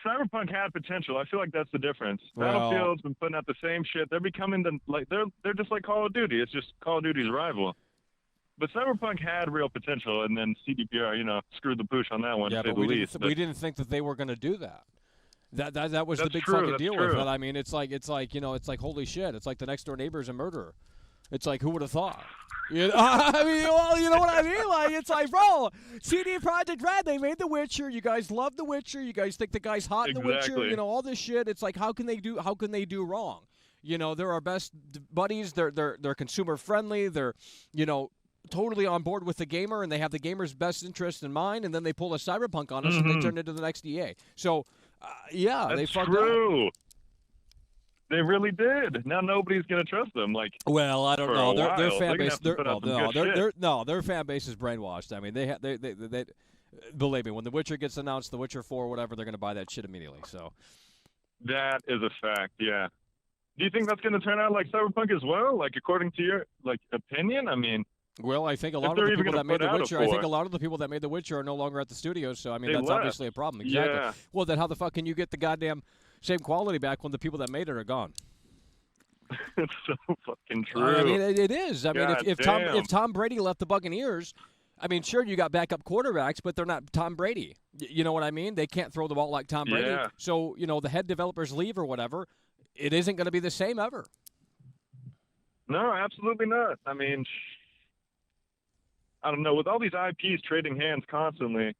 S7: Cyberpunk had potential. I feel like that's the difference.
S1: Well-
S7: Battlefield's been putting out the same shit. They're becoming they're just like Call of Duty. It's just Call of Duty's rival. But Cyberpunk had real potential, and then CDPR, screwed the pooch on that one.
S1: Yeah,
S7: to say
S1: but
S7: the
S1: we
S7: least.
S1: didn't, we didn't think that they were going to do that. That was the
S7: That's
S1: big
S7: true,
S1: fucking
S7: that's
S1: deal with
S7: true.
S1: it. I mean, it's like holy shit. It's like the next door neighbor's a murderer. It's like, who would have thought? I mean, well, you know what I mean? Like, it's like, bro, CD Projekt Red, they made The Witcher. You guys love The Witcher. You guys think the guy's hot in The Witcher.
S7: Exactly.
S1: All this shit. It's like, how can they do wrong? They're our best buddies. They're consumer friendly. They're, totally on board with the gamer, and they have the gamer's best interest in mind, and then they pull a Cyberpunk on us, and they turn into the next EA. So, yeah, they
S7: That's
S1: fucked up.
S7: true. They really did. Now nobody's gonna trust them. Like,
S1: Well, I don't
S7: for
S1: know.
S7: a
S1: Their
S7: while.
S1: fan
S7: They're gonna
S1: base,
S7: have to put out some good shit.
S1: their fan base is brainwashed. I mean, they believe me, when The Witcher gets announced, The Witcher 4, whatever, they're gonna buy that shit immediately. So,
S7: that is a fact. Yeah. Do you think that's gonna turn out like Cyberpunk as well? Like, according to your opinion? I mean,
S1: well, I think a
S7: If
S1: lot of
S7: they're
S1: the
S7: even
S1: people
S7: gonna
S1: that made
S7: put
S1: The
S7: out a
S1: Witcher, I think
S7: four.
S1: a lot of the people that made The Witcher are no longer at the studios. So, I mean,
S7: They
S1: that's
S7: left.
S1: obviously a problem. Exactly.
S7: Yeah.
S1: Well, then how the fuck can you get the goddamn same quality back when the people that made it are gone?
S7: it's so fucking true.
S1: I mean, it is. I mean,
S7: God
S1: if
S7: damn.
S1: Tom Brady left the Buccaneers, I mean, sure, you got backup quarterbacks, but they're not Tom Brady. You know what I mean? They can't throw the ball like Tom Brady.
S7: Yeah.
S1: So, the head developers leave or whatever. It isn't going to be the same ever.
S7: No, absolutely not. I mean, I don't know. With all these IPs trading hands constantly,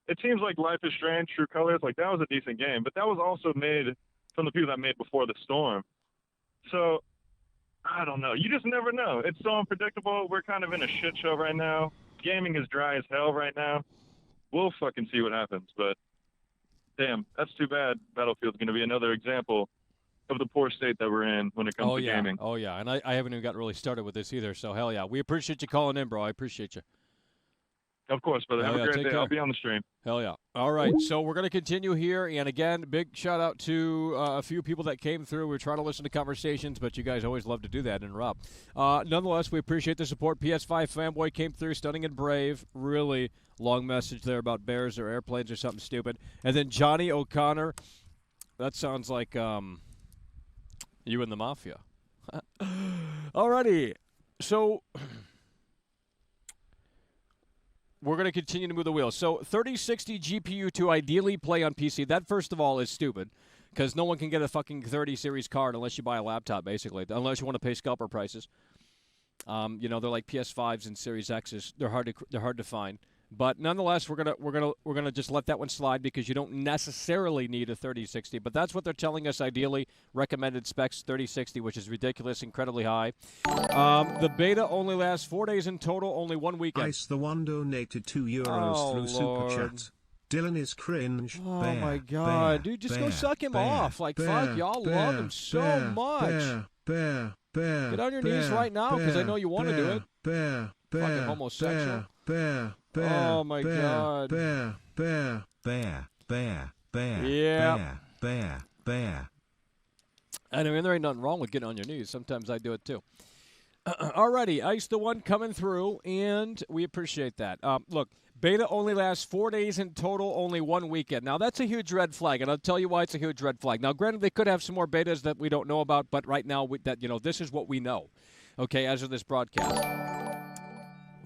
S7: it seems like Life is Strange, True Colors, like that was a decent game, but that was also made from the people that made Before the Storm. So, I don't know. You just never know. It's so unpredictable. We're kind of in a shit show right now. Gaming is dry as hell right now. We'll fucking see what happens, but damn, that's too bad. Battlefield's going to be another example of the poor state that we're in when it comes to gaming.
S1: Oh, yeah. And I haven't even gotten really started with this either, so hell yeah. We appreciate you calling in, bro. I appreciate you.
S7: Of course, brother.
S1: Hell
S7: Have
S1: yeah,
S7: a great
S1: take
S7: day.
S1: care.
S7: I'll be on the stream.
S1: Hell yeah. All right, so we're going to continue here. And again, big shout out to a few people that came through. We're trying to listen to conversations, but you guys always love to do that, and Rob. Nonetheless, we appreciate the support. PS5 fanboy came through, stunning and brave. Really long message there about bears or airplanes or something stupid. And then Johnny O'Connor. That sounds like you and the Mafia. Alrighty. So we're going to continue to move the wheel. So 3060 GPU to ideally play on PC. That, first of all, is stupid because no one can get a fucking 30 series card unless you buy a laptop, basically, unless you want to pay scalper prices. They're like PS5s and Series X's. They're hard to find. But nonetheless, we're gonna just let that one slide because you don't necessarily need a 3060. But that's what they're telling us. Ideally, recommended specs 3060, which is ridiculous, incredibly high. The beta only lasts 4 days in total, only 1 weekend.
S2: Ice the One donated €2
S1: Oh,
S2: through
S1: Lord.
S2: Super Chat. Dylan is cringe.
S1: Oh
S2: bear,
S1: my God,
S2: bear,
S1: dude, just
S2: bear,
S1: go suck him
S2: bear,
S1: off. Like,
S2: bear,
S1: fuck, y'all
S2: bear,
S1: love him so
S2: bear,
S1: much.
S2: Bear,
S1: Get on your knees right now, 'cause I know you wanna do it.
S2: Bear,
S1: Fucking homosexual.
S2: Bear,
S1: Oh my God.
S2: Bear, bear, bear, bear, bear,
S1: Yeah.
S2: bear.
S1: And I mean, there ain't nothing wrong with getting on your knees. Sometimes I do it too. Alrighty, Ice the One coming through, and we appreciate that. Look, beta only lasts 4 days in total, only 1 weekend. Now, that's a huge red flag, and I'll tell you why it's a huge red flag. Now, granted, they could have some more betas that we don't know about, but right now, this is what we know, okay, as of this broadcast.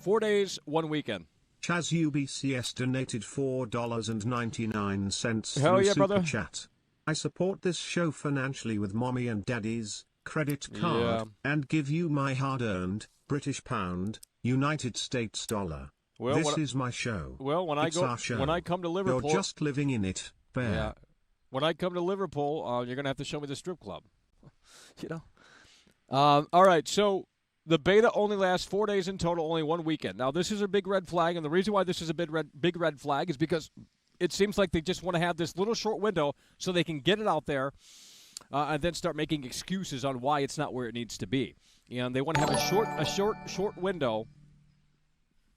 S1: 4 days, 1 weekend.
S2: Chaz UBCS donated $4.99
S1: Hell
S2: through
S1: yeah,
S2: Super
S1: brother.
S2: Chat. I support this show financially with mommy and daddy's credit card and give you my hard-earned British pound, United States dollar.
S1: Well,
S2: This is my show.
S1: Well, when
S2: It's our show.
S1: when I come to Liverpool,
S2: You're just living in it, bear.
S1: yeah, when I come to Liverpool, you're gonna have to show me the strip club. All right, so the beta only lasts 4 days in total, only 1 weekend. Now, this is a big red flag, and the reason why this is a big red flag is because it seems like they just want to have this little short window so they can get it out there and then start making excuses on why it's not where it needs to be. And they want to have a short window.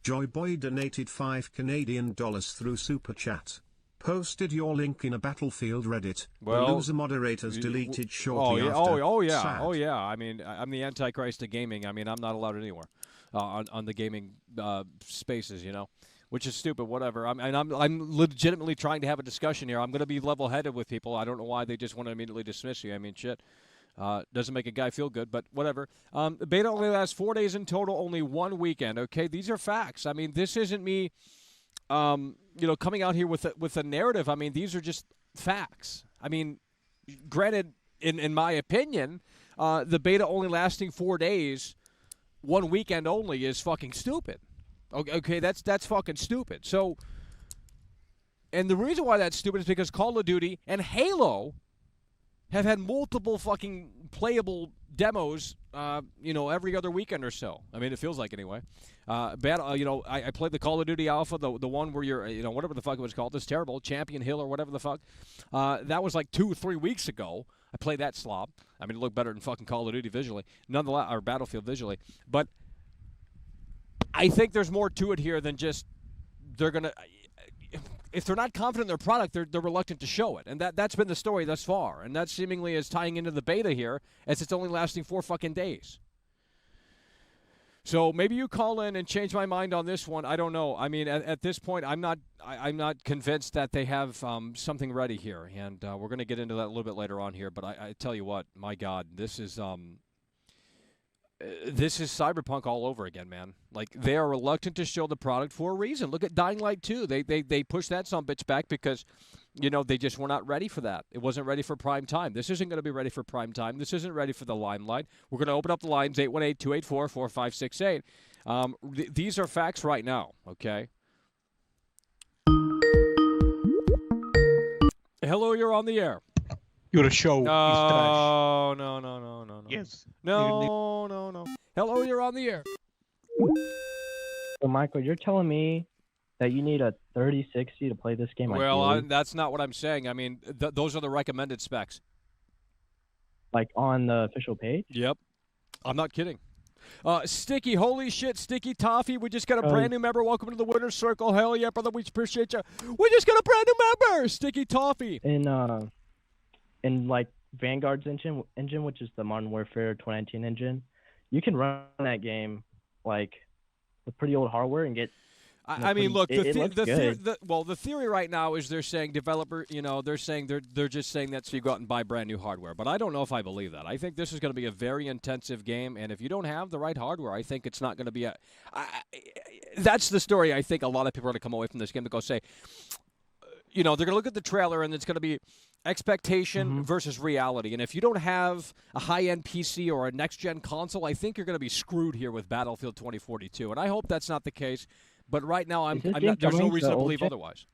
S2: Joy Boy donated $5 Canadian through Super Chat. posted your link in a Battlefield Reddit.
S1: Well,
S2: the loser moderators deleted
S1: Oh
S2: shortly
S1: yeah,
S2: after.
S1: oh yeah,
S2: Sad.
S1: oh yeah. I mean, I'm the Antichrist of gaming. I mean, I'm not allowed anywhere on the gaming spaces, you know, which is stupid. Whatever. I'm legitimately trying to have a discussion here. I'm going to be level-headed with people. I don't know why they just want to immediately dismiss you. I mean, shit. Doesn't make a guy feel good, but whatever. The beta only lasts 4 days in total, only 1 weekend. Okay, these are facts. I mean, this isn't me, coming out here with a narrative. I mean, these are just facts. I mean, granted, in my opinion, the beta only lasting 4 days, 1 weekend only is fucking stupid. Okay, that's fucking stupid. So, and the reason why that's stupid is because Call of Duty and Halo have had multiple fucking playable demos, every other weekend or so. I mean, it feels like anyway. I played the Call of Duty Alpha, the one where you're, whatever the fuck it was called. It's terrible. Champion Hill or whatever the fuck. That was like 2 or 3 weeks ago. I played that slob. I mean, it looked better than fucking Call of Duty visually. Nonetheless, or Battlefield visually. But I think there's more to it here than just they're going to... If they're not confident in their product, they're reluctant to show it. And that's been the story thus far. And that seemingly is tying into the beta here, as it's only lasting 4 fucking days. So maybe you call in and change my mind on this one. I don't know. I mean, at this point, I'm not convinced that they have something ready here. And we're going to get into that a little bit later on here. But I tell you what, my God, this is Cyberpunk all over again, man. Like, they are reluctant to show the product for a reason. Look at Dying Light 2. They pushed that sumbitch back because, they just were not ready for that. It wasn't ready for prime time. This isn't going to be ready for prime time. This isn't ready for the limelight. We're going to open up the lines, 818-284-4568. These are facts right now, okay? Hello, you're on the air.
S8: You're a show.
S1: No.
S8: Yes.
S1: No. Hello, you're on the air.
S9: So, Michael, you're telling me that you need a 3060 to play this game?
S1: Well, that's not what I'm saying. I mean, those are the recommended specs.
S9: Like on the official page?
S1: Yep. I'm not kidding. Sticky, holy shit, Sticky Toffee. We just got a brand new member. Welcome to the winner's circle. Hell yeah, brother. We appreciate you. We just got a brand new member, Sticky Toffee.
S9: In like Vanguard's engine, which is the Modern Warfare 2019 engine, you can run that game like with pretty old hardware and get.
S1: I mean, look,
S9: the
S1: theory right now is they're saying they're saying they're just saying that so you go out and buy brand new hardware. But I don't know if I believe that. I think this is going to be a very intensive game, and if you don't have the right hardware, I think it's not going to be that's the story. I think a lot of people are going to come away from this game to go say, they're going to look at the trailer and it's going to be expectation versus reality. And if you don't have a high-end PC or a next-gen console, I think you're going to be screwed here with Battlefield 2042. And I hope that's not the case. But right now, there's no reason to believe otherwise.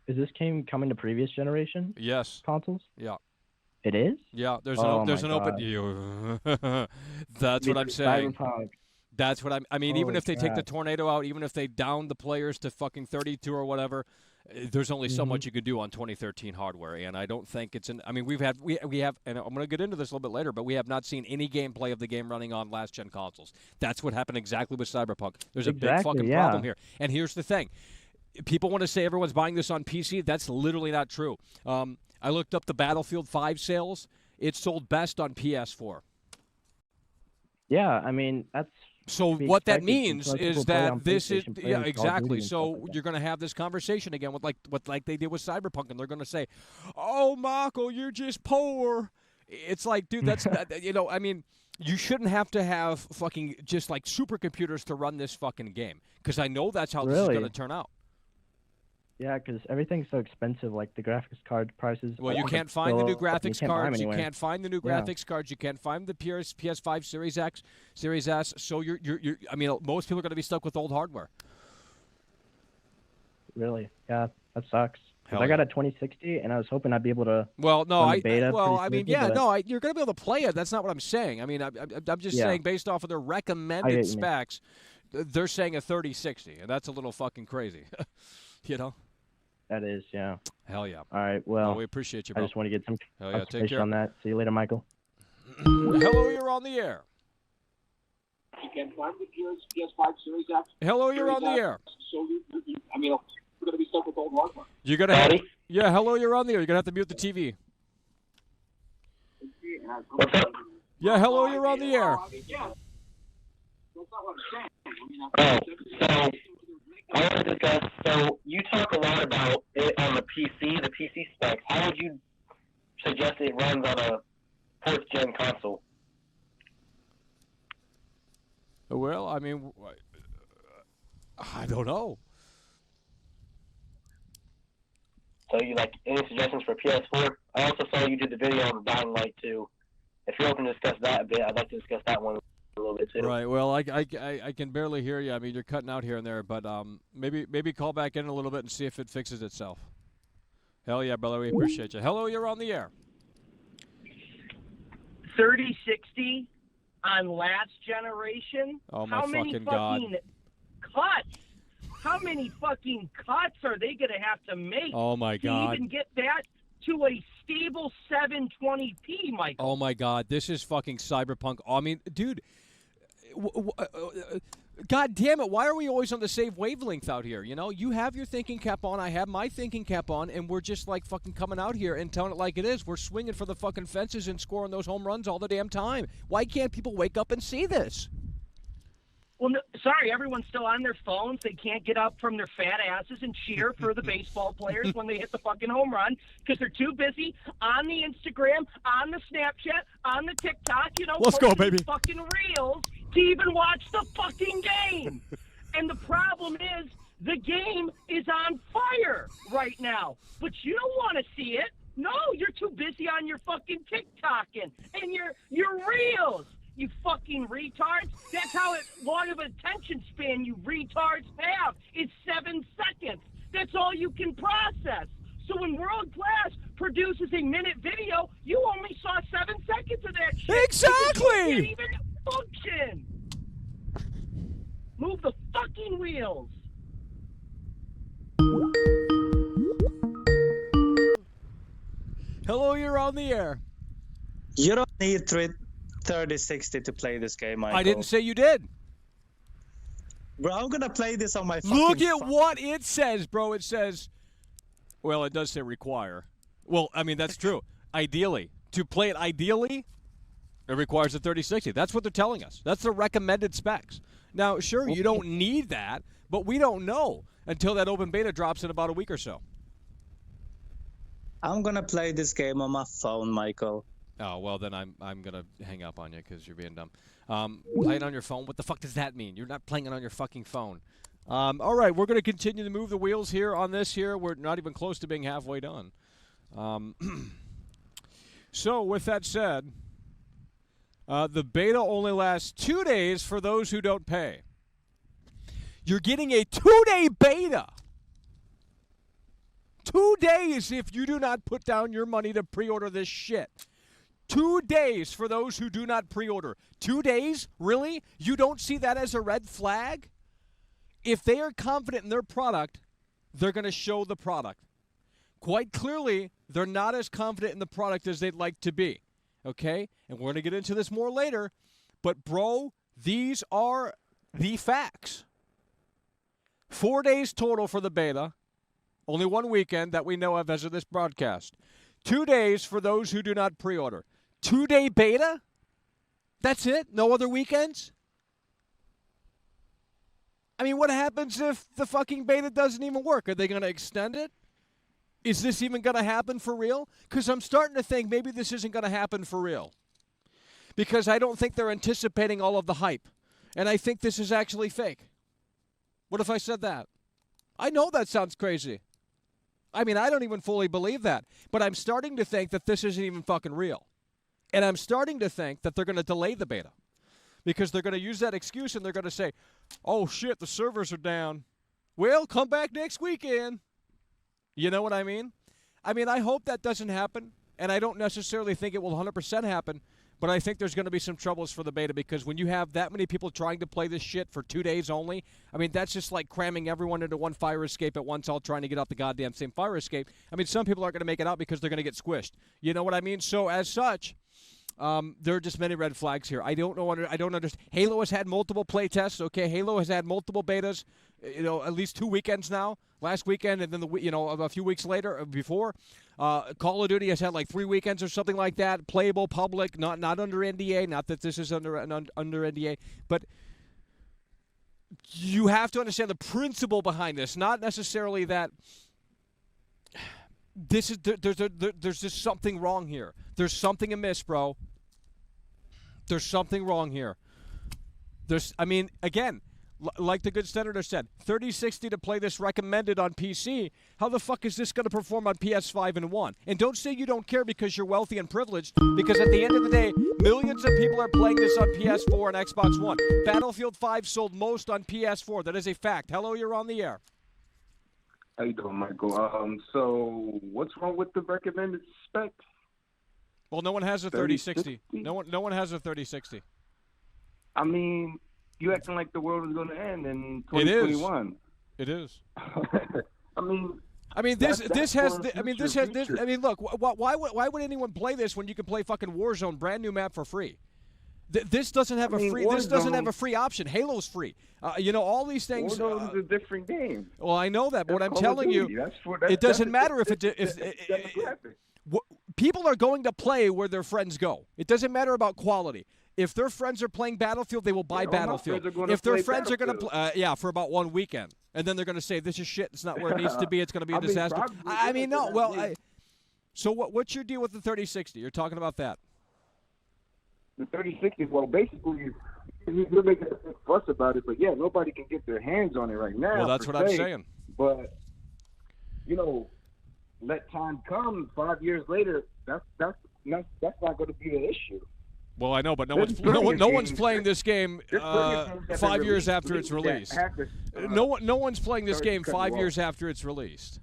S9: Is this game coming to previous generation?
S1: Yes.
S9: Consoles?
S1: Yeah.
S9: It is?
S1: Yeah. There's an open. That's what I'm saying.
S9: Cyberpunk.
S1: That's what I mean, even if they take the
S9: God.
S1: Tornado out, even if they down the players to fucking 32 or whatever, there's only so much you could do on 2013 hardware, and I don't think it's I mean, we have, and I'm going to get into this a little bit later, but we have not seen any gameplay of the game running on last-gen consoles. That's what happened exactly with Cyberpunk. There's a big fucking problem here. And here's the thing. People want to say everyone's buying this on PC. That's literally not true. I looked up the Battlefield 5 sales. It sold best on PS4.
S9: Yeah, I mean, that's...
S1: So what that means is that this is exactly. So you're going to have this conversation again with like they did with Cyberpunk, and they're going to say, "Oh, Michael, you're just poor." It's like, dude, that's I mean, you shouldn't have to have fucking just like supercomputers to run this fucking game, because I know that's how this is going to turn out.
S9: Yeah, because everything's so expensive, like the graphics card prices.
S1: Well, you can't find the new graphics cards. You can't find the new graphics cards. You can't find the PS5, Series X, Series S. So you're I mean, most people are going to be stuck with old hardware.
S9: Really? Yeah, that sucks.
S1: Hell
S9: I got a 2060, and I was hoping I'd be able to.
S1: Well, no,
S9: run the beta
S1: you're going to be able to play it. That's not what I'm saying. I mean, I'm just saying based off of their recommended specs, they're saying a 3060, and that's a little fucking crazy.
S9: That is, yeah.
S1: Hell yeah.
S9: All right, well,
S1: we appreciate you, bro.
S9: I just want to get some
S1: take care
S9: on that. See you later, Michael.
S1: Hello, you're on the air.
S10: You can find the PS5 Series X.
S1: Hello, you're on the air.
S10: So
S1: You're gonna have, yeah, hello, you're on the air. You're gonna have to mute the TV.
S10: What's up?
S1: Yeah, hello, you're on the air.
S10: Oh, so I want to discuss. So you talk a lot about it on the PC specs. How would you suggest it runs on a fourth gen console?
S1: Well, I mean, I don't know.
S10: So you like any suggestions for PS4? I also saw you did the video on Dying Light 2. If you're open to discuss that a bit, I'd like to discuss that one a little bit too.
S1: Right. Well, I can barely hear you. I mean, you're cutting out here and there, but maybe call back in a little bit and see if it fixes itself. Hell yeah, brother. We appreciate you. Hello, you're on the air.
S4: 3060 on last generation.
S1: Oh my
S4: How many
S1: fucking God.
S4: cuts? How many fucking cuts are they going to have to make
S1: Oh my God.
S4: to even get that to a stable 720p, Michael?
S1: Oh my God, this is fucking cyberpunk. I mean, dude, God damn it, why are we always on the same wavelength out here? You know, you have your thinking cap on, I have my thinking cap on, and we're just like fucking coming out here and telling it like it is. We're swinging for the fucking fences and scoring those home runs all the damn time. Why can't people wake up and see this?
S4: Well, no, sorry, everyone's still on their phones. They can't get up from their fat asses and cheer for the baseball players when they hit the fucking home run because they're too busy on the Instagram, on the Snapchat, on the TikTok, you know,
S1: Let's go,
S4: posting
S1: baby.
S4: fucking reels to even watch the fucking game. And the problem is the game is on fire right now, but you don't want to see it. No, you're too busy on your fucking TikToking and your reels. You fucking retards. That's how long of attention span you retards have. It's 7 seconds. That's all you can process. So when World Class produces a minute video, you only saw 7 seconds of that shit.
S1: Exactly.
S4: You can't even function. Move the fucking wheels.
S1: Hello, you're on the air.
S11: You don't need 3060 to play this game, Michael.
S1: I didn't say you did.
S11: Bro, I'm gonna play this on my fucking
S1: Look at
S11: phone.
S1: what it says, bro. It says, well, it does say require. Well, I mean, that's true. Ideally. To play it ideally, it requires a 3060. That's what they're telling us. That's the recommended specs. Now, sure, you don't need that, but we don't know until that open beta drops in about a week or so.
S11: I'm gonna play this game on my phone, Michael.
S1: Oh, well, then I'm going to hang up on you because you're being dumb. Play it on your phone? What the fuck does that mean? You're not playing it on your fucking phone. All right, we're going to continue to move the wheels here on this here. We're not even close to being halfway done. So, with that said, the beta only lasts 2 days for those who don't pay. You're getting a 2-day beta. 2 days if you do not put down your money to pre-order this shit. 2 days for those who do not pre-order. 2 days? Really? You don't see that as a red flag? If they are confident in their product, they're going to show the product. Quite clearly, they're not as confident in the product as they'd like to be. Okay? And we're going to get into this more later. But, bro, these are the facts. 4 days total for the beta. Only one weekend that we know of as of this broadcast. 2 days for those who do not pre-order. 2-day beta? That's it? No other weekends? I mean, what happens if the fucking beta doesn't even work? Are they going to extend it? Is this even going to happen for real? Because I'm starting to think maybe this isn't going to happen for real. Because I don't think they're anticipating all of the hype. And I think this is actually fake. What if I said that? I know that sounds crazy. I mean, I don't even fully believe that. But I'm starting to think that this isn't even fucking real. And I'm starting to think that they're going to delay the beta. Because they're going to use that excuse and they're going to say, oh, shit, the servers are down. Well, come back next weekend. You know what I mean? I mean, I hope that doesn't happen. And I don't necessarily think it will 100% happen. But I think there's going to be some troubles for the beta because when you have that many people trying to play this shit for 2 days only, I mean, that's just like cramming everyone into one fire escape at once, all trying to get out the goddamn same fire escape. I mean, some people aren't going to make it out because they're going to get squished. You know what I mean? So as such, there are just many red flags here. I don't know. I don't understand. Halo has had multiple play tests. Okay, Halo has had multiple betas. at least 2 weekends now. Last weekend and then a few weeks later before. Call of Duty has had like 3 weekends or something like that. Playable, public, not under NDA. Not that this is under NDA, but you have to understand the principle behind this. Not necessarily that this is there's just something wrong here. There's something amiss, bro. There's something wrong here. Again, like the good senator said, 3060 to play this recommended on PC. How the fuck is this going to perform on PS5 and 1? And don't say you don't care because you're wealthy and privileged, because at the end of the day, millions of people are playing this on PS4 and Xbox One. Battlefield 5 sold most on PS4. That is a fact. Hello, you're on the air.
S12: How you doing, Michael? So what's wrong with the recommended spec?
S1: Well, no one has a 3060. No one has a 3060.
S12: I mean, you acting like the world is going to end in 2021.
S1: It is.
S12: I mean,
S1: look, why would anyone play this when you can play fucking Warzone, brand new map for free? This doesn't have This doesn't have a free option. Halo's free. All these things.
S12: Warzone's a different game.
S1: Well, I know that, but what I'm telling you, it doesn't matter if people are going to play where their friends go. It doesn't matter about quality. If their friends are playing Battlefield, they will buy Battlefield. If their friends are going to play, for about one weekend, and then they're going to say, "This is shit. It's not where it needs to be. It's going to be a disaster." So what's your deal with the 3060? You're talking about that?
S12: The 3060. Well, basically, you're making a big fuss about it, but yeah, nobody can get their hands on it right now.
S1: Well, that's what I'm saying.
S12: But let time come. 5 years later, that's not going to be an issue.
S1: Well, I know, but no one's playing this game 5 years after it's released. No one's playing this game 5 years after it's released.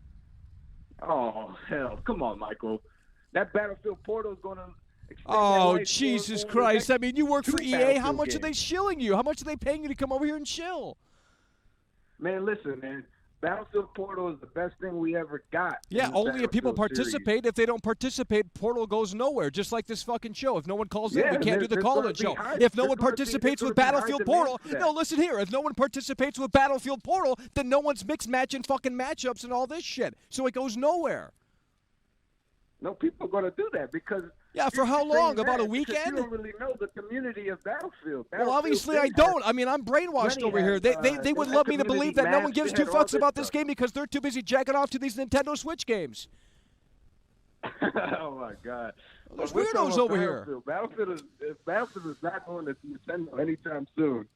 S12: Oh hell! Come on, Michael. That Battlefield Portal is going to.
S1: Oh Jesus Christ! I mean, you work for EA. How much are they shilling you? How much are they paying you to come over here and chill?
S12: Man, listen, man. Battlefield Portal is the best thing we ever got.
S1: Yeah, only if people participate. If they don't participate, Portal goes nowhere. Just like this fucking show. If no one calls in, we can't do the call-in show. If no one participates with Battlefield Portal, no, listen here. If no one participates with Battlefield Portal, then no one's mixed matching fucking matchups and all this shit. So it goes nowhere.
S12: No, people are going to do that because.
S1: Yeah, for how long? About a weekend?
S12: You don't really know the community of Battlefield.
S1: Well, obviously I don't. I mean, I'm brainwashed over here. They would love me to believe that no one gives two fucks about this game because they're too busy jacking off to these Nintendo Switch games.
S12: Oh my God!
S1: There's weirdos over here.
S12: Battlefield is not going to Nintendo anytime soon.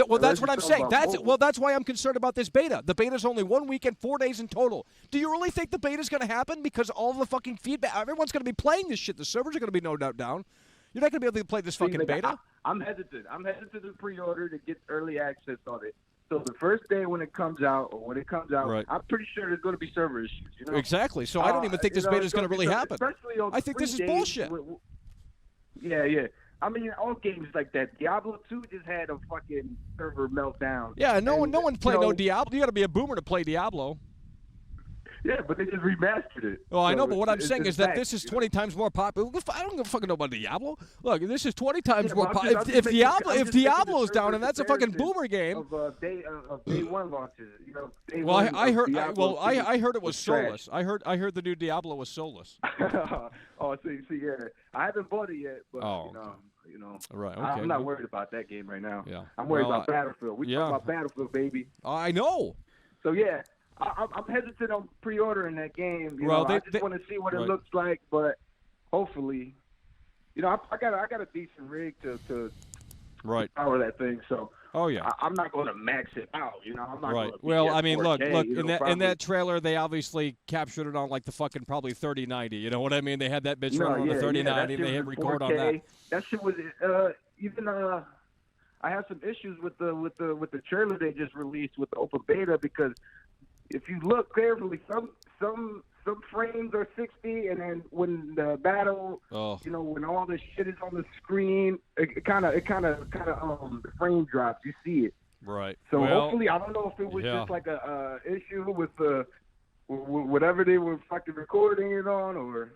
S1: Well, that's what I'm saying. That's why I'm concerned about this beta. The beta's only 1 weekend, 4 days in total. Do you really think the beta's going to happen? Because all the fucking feedback, everyone's going to be playing this shit. The servers are going to be no doubt down. You're not going to be able to play this fucking beta.
S12: I'm hesitant. I'm hesitant to pre-order to get early access on it. So the first day when it comes out,
S1: right.
S12: I'm pretty sure there's going to be server issues.
S1: Exactly. So I don't even think this beta is going to really happen. I think this is bullshit.
S12: Yeah. I mean, all games like that. Diablo 2 just had a fucking server meltdown.
S1: Yeah, no one's playing no Diablo. You got to be a boomer to play Diablo.
S12: Yeah, but they just remastered it.
S1: Well, I know, but what I'm saying is that this is 20 times more popular. I don't fucking know about Diablo. Look, this is 20 times more popular. If Diablo's down, and that's a fucking boomer game.
S12: Of day one launches,
S1: I heard it was soulless. I heard the new Diablo was soulless.
S12: Oh, see, yeah, I haven't bought it yet, but
S1: right. Okay.
S12: I'm not worried about that game right now.
S1: Yeah,
S12: I'm worried about Battlefield. We talking about Battlefield, baby.
S1: I know.
S12: So yeah. I'm hesitant on pre-ordering that game. I just want to see what it looks like, but hopefully, I got a decent rig to power that thing. So I'm not going to max it out. I'm not
S1: right. Well, I mean, look. In that trailer, they obviously captured it on like the fucking probably 3090. You know what I mean? They had that bitch running on the 3090. They hit record 4K. On that.
S12: That shit was even. I have some issues with the trailer they just released with the open beta because. If you look carefully, some frames are 60, and then when the battle, when all the shit is on the screen, it kind of the frame drops. You see it.
S1: Right.
S12: So hopefully, I don't know if it was just like a issue with whatever they were fucking recording it on, or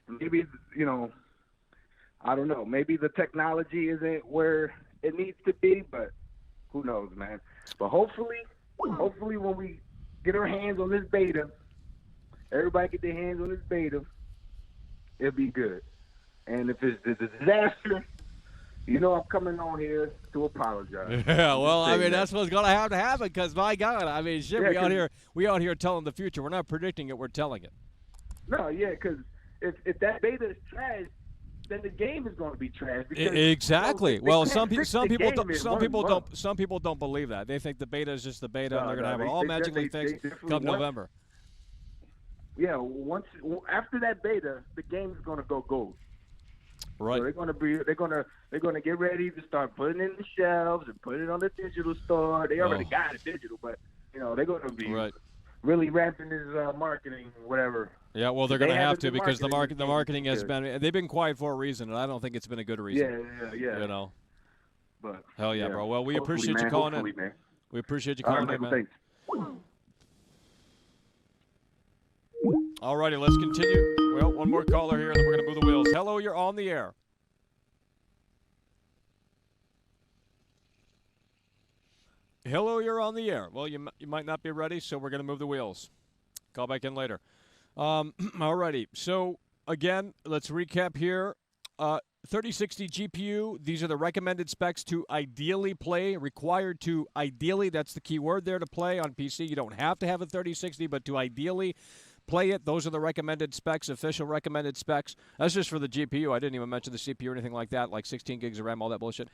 S12: maybe I don't know. Maybe the technology isn't where it needs to be, but who knows, man. But hopefully when we get our hands on this beta, everybody get their hands on this beta, it'll be good. And if it's a disaster, you know I'm coming on here to apologize.
S1: Yeah, well, I mean,
S12: that.
S1: that's what's going to have to happen because, my God, I mean, shit,
S12: Yeah,
S1: we out here telling the future. We're not predicting it, we're telling it.
S12: No, yeah, because if that beta is trash, then the game is going to be trash. Because,
S1: Exactly.
S12: they
S1: well,
S12: can't
S1: some
S12: fix the
S1: people
S12: game
S1: don't
S12: in
S1: some
S12: 1
S1: people
S12: month.
S1: don't believe that. They think the beta is just the beta and they're going to have it
S12: they-
S1: all
S12: they-
S1: magically
S12: they
S1: fixed
S12: definitely
S1: come
S12: want-
S1: November.
S12: Yeah, after that beta, the game is going to go gold.
S1: Right.
S12: So they're gonna get ready to start putting it in the shelves and put it on the digital store. They already got it digital, but they're gonna be really ramping this marketing, whatever.
S1: Yeah, well, they're
S12: They
S1: going to have
S12: haven't
S1: to
S12: been
S1: because the
S12: marketing
S1: marketing has
S12: good.
S1: been they've been quiet for a reason, and I don't think it's been a good reason.
S12: Yeah.
S1: You know.
S12: But
S1: Hell yeah, bro. Well, we
S12: Hopefully,
S1: appreciate you
S12: man.
S1: calling
S12: Hopefully,
S1: in.
S12: man.
S1: We appreciate you
S12: All right,
S1: calling in,
S12: Michael,
S1: man.
S12: thanks.
S1: All righty, let's continue. Well, one more caller here, and then we're going to move the wheels. Hello, you're on the air. Hello, you're on the air. Well, you might not be ready, so we're going to move the wheels. Call back in later. All righty. So, again, let's recap here. 3060 GPU, these are the recommended specs to ideally play, required to ideally, that's the key word there, to play on PC. You don't have to have a 3060, but to ideally play it, those are the recommended specs, official recommended specs. That's just for the GPU. I didn't even mention the CPU or anything like that, like 16 gigs of RAM, all that bullshit.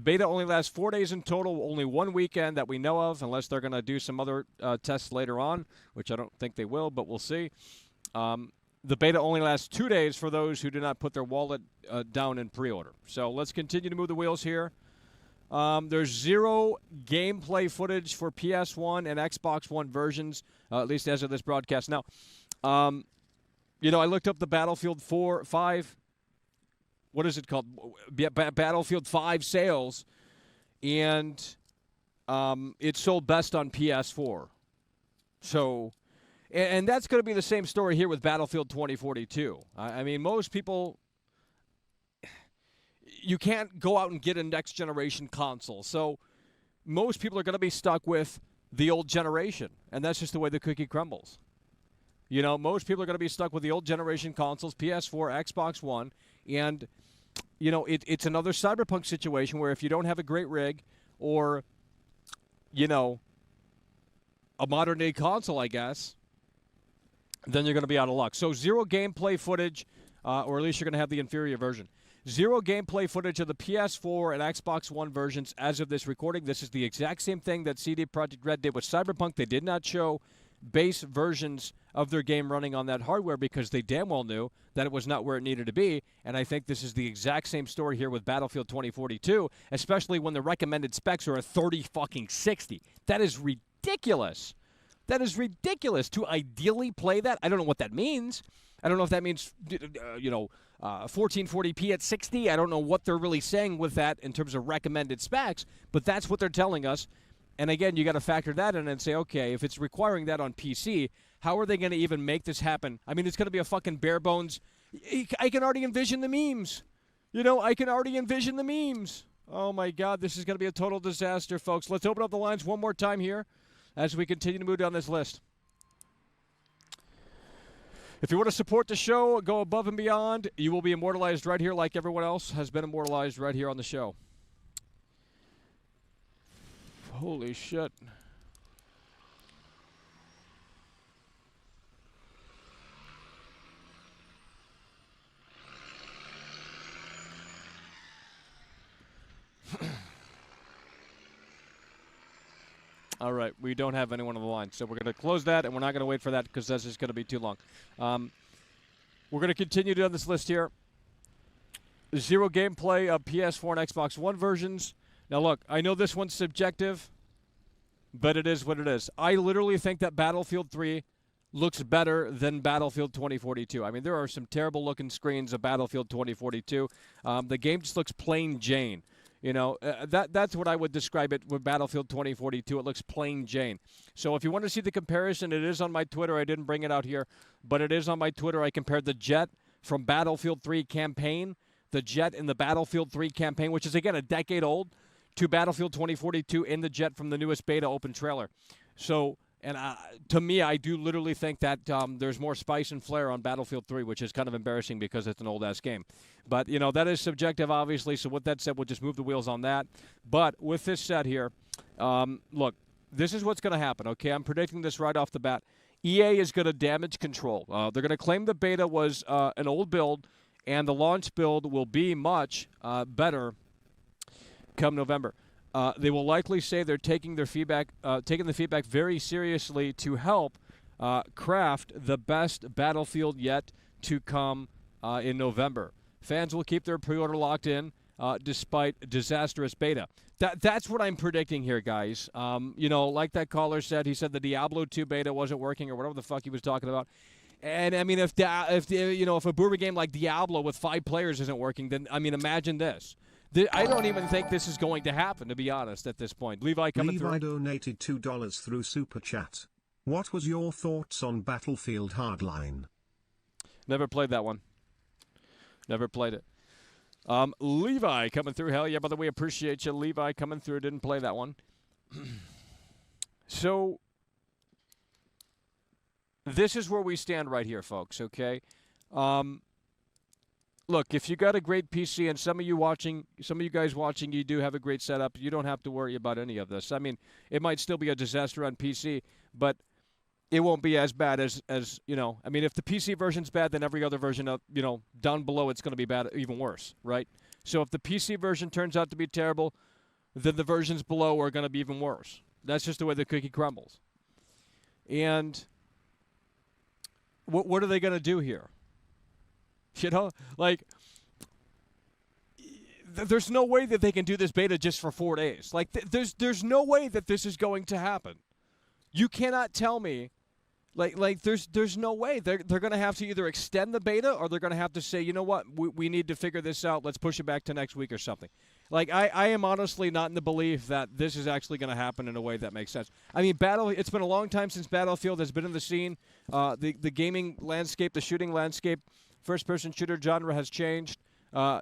S1: Beta only lasts 4 days in total, only 1 weekend that we know of, unless they're going to do some other tests later on, which I don't think they will, but we'll see. The beta only lasts 2 days for those who do not put their wallet down in pre-order. So let's continue to move the wheels here. There's zero gameplay footage for PS1 and Xbox One versions, at least as of this broadcast. Now, I looked up the Battlefield 5. What is it called? Battlefield 5 sales, and it sold best on PS4. So, and that's going to be the same story here with Battlefield 2042. I mean, most people, you can't go out and get a next-generation console. So most people are going to be stuck with the old generation, and that's just the way the cookie crumbles. Most people are going to be stuck with the old generation consoles, PS4, Xbox One, and it's another Cyberpunk situation where if you don't have a great rig or, a modern-day console, I guess, then you're going to be out of luck. So zero gameplay footage, or at least you're going to have the inferior version. Zero gameplay footage of the PS4 and Xbox One versions as of this recording. This is the exact same thing that CD Projekt Red did with Cyberpunk. They did not show base versions of their game running on that hardware because they damn well knew that it was not where it needed to be. And I think this is the exact same story here with Battlefield 2042, especially when the recommended specs are a 30-fucking-60. That is ridiculous. That is ridiculous to ideally play that. I don't know what that means. I don't know if that means, 1440p at 60. I don't know what they're really saying with that in terms of recommended specs, but that's what they're telling us. And again, you got to factor that in and say, okay, if it's requiring that on PC, how are they going to even make this happen? I mean, it's going to be a fucking bare bones. I can already envision the memes. I can already envision the memes. Oh, my God, this is going to be a total disaster, folks. Let's open up the lines one more time here as we continue to move down this list. If you want to support the show, go above and beyond, you will be immortalized right here like everyone else has been immortalized right here on the show. Holy shit. All right, we don't have anyone on the line, so we're going to close that, and we're not going to wait for that because that's just going to be too long. We're going to continue down this list here. Zero gameplay of PS4 and Xbox One versions. Now, look, I know this one's subjective, but it is what it is. I literally think that Battlefield 3 looks better than Battlefield 2042. I mean, there are some terrible-looking screens of Battlefield 2042. The game just looks plain Jane. That's what I would describe it with Battlefield 2042. It looks plain Jane. So if you want to see the comparison, it is on my Twitter. I didn't bring it out here, but it is on my Twitter. I compared the jet from Battlefield 3 campaign, the jet in the Battlefield 3 campaign, which is, again, a decade old, to Battlefield 2042 in the jet from the newest beta open trailer. So, and to me, I do literally think that there's more spice and flair on Battlefield 3, which is kind of embarrassing because it's an old-ass game. But, that is subjective, obviously, so with that said, we'll just move the wheels on that. But with this said here, look, this is what's going to happen, okay? I'm predicting this right off the bat. EA is going to damage control. They're going to claim the beta was an old build, and the launch build will be much better come November. They will likely say they're taking the feedback very seriously to help craft the best Battlefield yet to come in November. Fans will keep their pre-order locked in despite disastrous beta. That's what I'm predicting here, guys. Like that caller said, he said the Diablo 2 beta wasn't working or whatever the fuck he was talking about. And I mean, if a boomer game like Diablo with 5 players isn't working, then I mean, imagine this. I don't even think this is going to happen, to be honest, at this point. Levi coming through.
S2: Levi donated $2 through Super Chat. What was your thoughts on Battlefield Hardline?
S1: Never played that one. Never played it. Levi coming through. Hell yeah, by the way, appreciate you. Levi coming through. Didn't play that one. So, this is where we stand right here, folks, okay? Look, if you got a great PC and some of you guys watching, you do have a great setup, you don't have to worry about any of this. I mean, it might still be a disaster on PC, but it won't be as bad as I mean, if the PC version's bad, then every other version of, down below it's going to be bad, even worse, right? So if the PC version turns out to be terrible, then the versions below are going to be even worse. That's just the way the cookie crumbles. And what are they going to do here? There's no way that they can do this beta just for 4 days. There's no way that this is going to happen. You cannot tell me, there's no way. They're going to have to either extend the beta or they're going to have to say, you know what, we need to figure this out. Let's push it back to next week or something. I am honestly not in the belief that this is actually going to happen in a way that makes sense. I mean, it's been a long time since Battlefield has been in the scene. The gaming landscape, the shooting landscape, first-person shooter genre has changed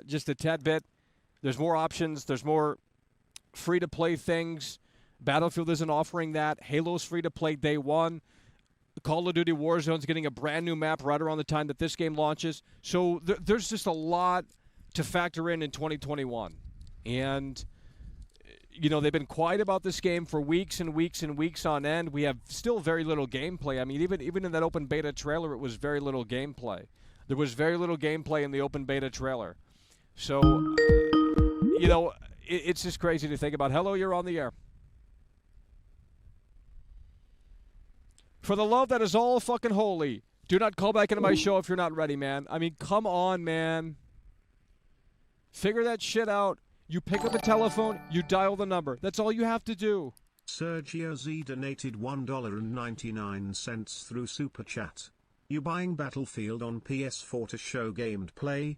S1: just a tad bit. There's more options. There's more free-to-play things. Battlefield isn't offering that. Halo's free-to-play day one. Call of Duty Warzone's getting a brand-new map right around the time that this game launches. So there's just a lot to factor in 2021. And, they've been quiet about this game for weeks and weeks and weeks on end. We have still very little gameplay. I mean, even in that open beta trailer, it was very little gameplay. There was very little gameplay in the open beta trailer. So, it's just crazy to think about. Hello, you're on the air. For the love that is all fucking holy, do not call back into my show if you're not ready, man. I mean, come on, man. Figure that shit out. You pick up the telephone, you dial the number. That's all you have to do.
S2: Sergio Z donated $1.99 through Super Chat. You buying Battlefield on PS4 to show gameplay?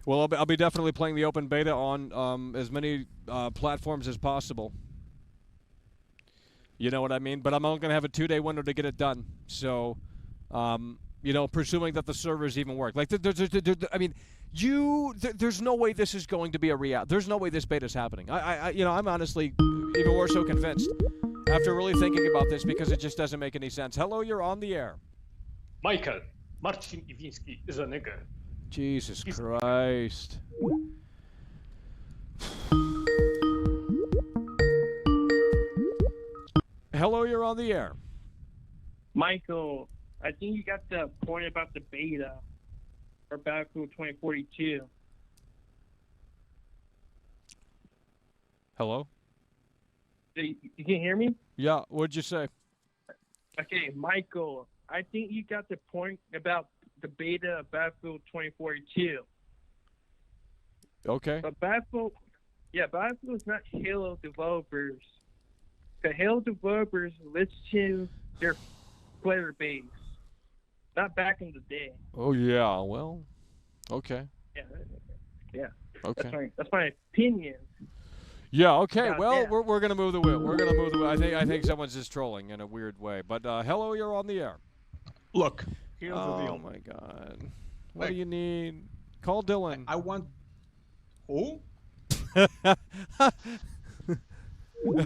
S1: Well, I'll be definitely playing the open beta on as many platforms as possible. You know what I mean? But I'm only going to have a 2-day window to get it done. So, presuming that the servers even work. There's no way this is going to be a reality. There's no way this beta is happening. I'm honestly even more so convinced after really thinking about this because it just doesn't make any sense. Hello, you're on the air.
S8: Michael, Marcin Iwiński is a nigger.
S1: Jesus Christ. Hello, you're on the air.
S5: Michael, I think you got the point about the beta for Battlefield 2042.
S1: Hello?
S5: You can hear me?
S1: Yeah, what'd you say?
S5: Okay, Michael, I think you got the point about the beta of Battlefield 2042.
S1: Okay.
S5: But Battlefield is not Halo developers. The Halo developers listen to their player base, not back in the day.
S1: Oh yeah, well, okay.
S5: Yeah.
S1: Okay.
S5: That's my opinion.
S1: Yeah. Okay.
S5: God
S1: well,
S5: damn.
S1: we're gonna move the wheel. We're gonna move the wheel. I think someone's just trolling in a weird way. But hello, you're on the air.
S8: Look, here's the
S1: Oh
S8: deal.
S1: my God. What do you need? Call Dylan.
S13: I want
S8: Oh.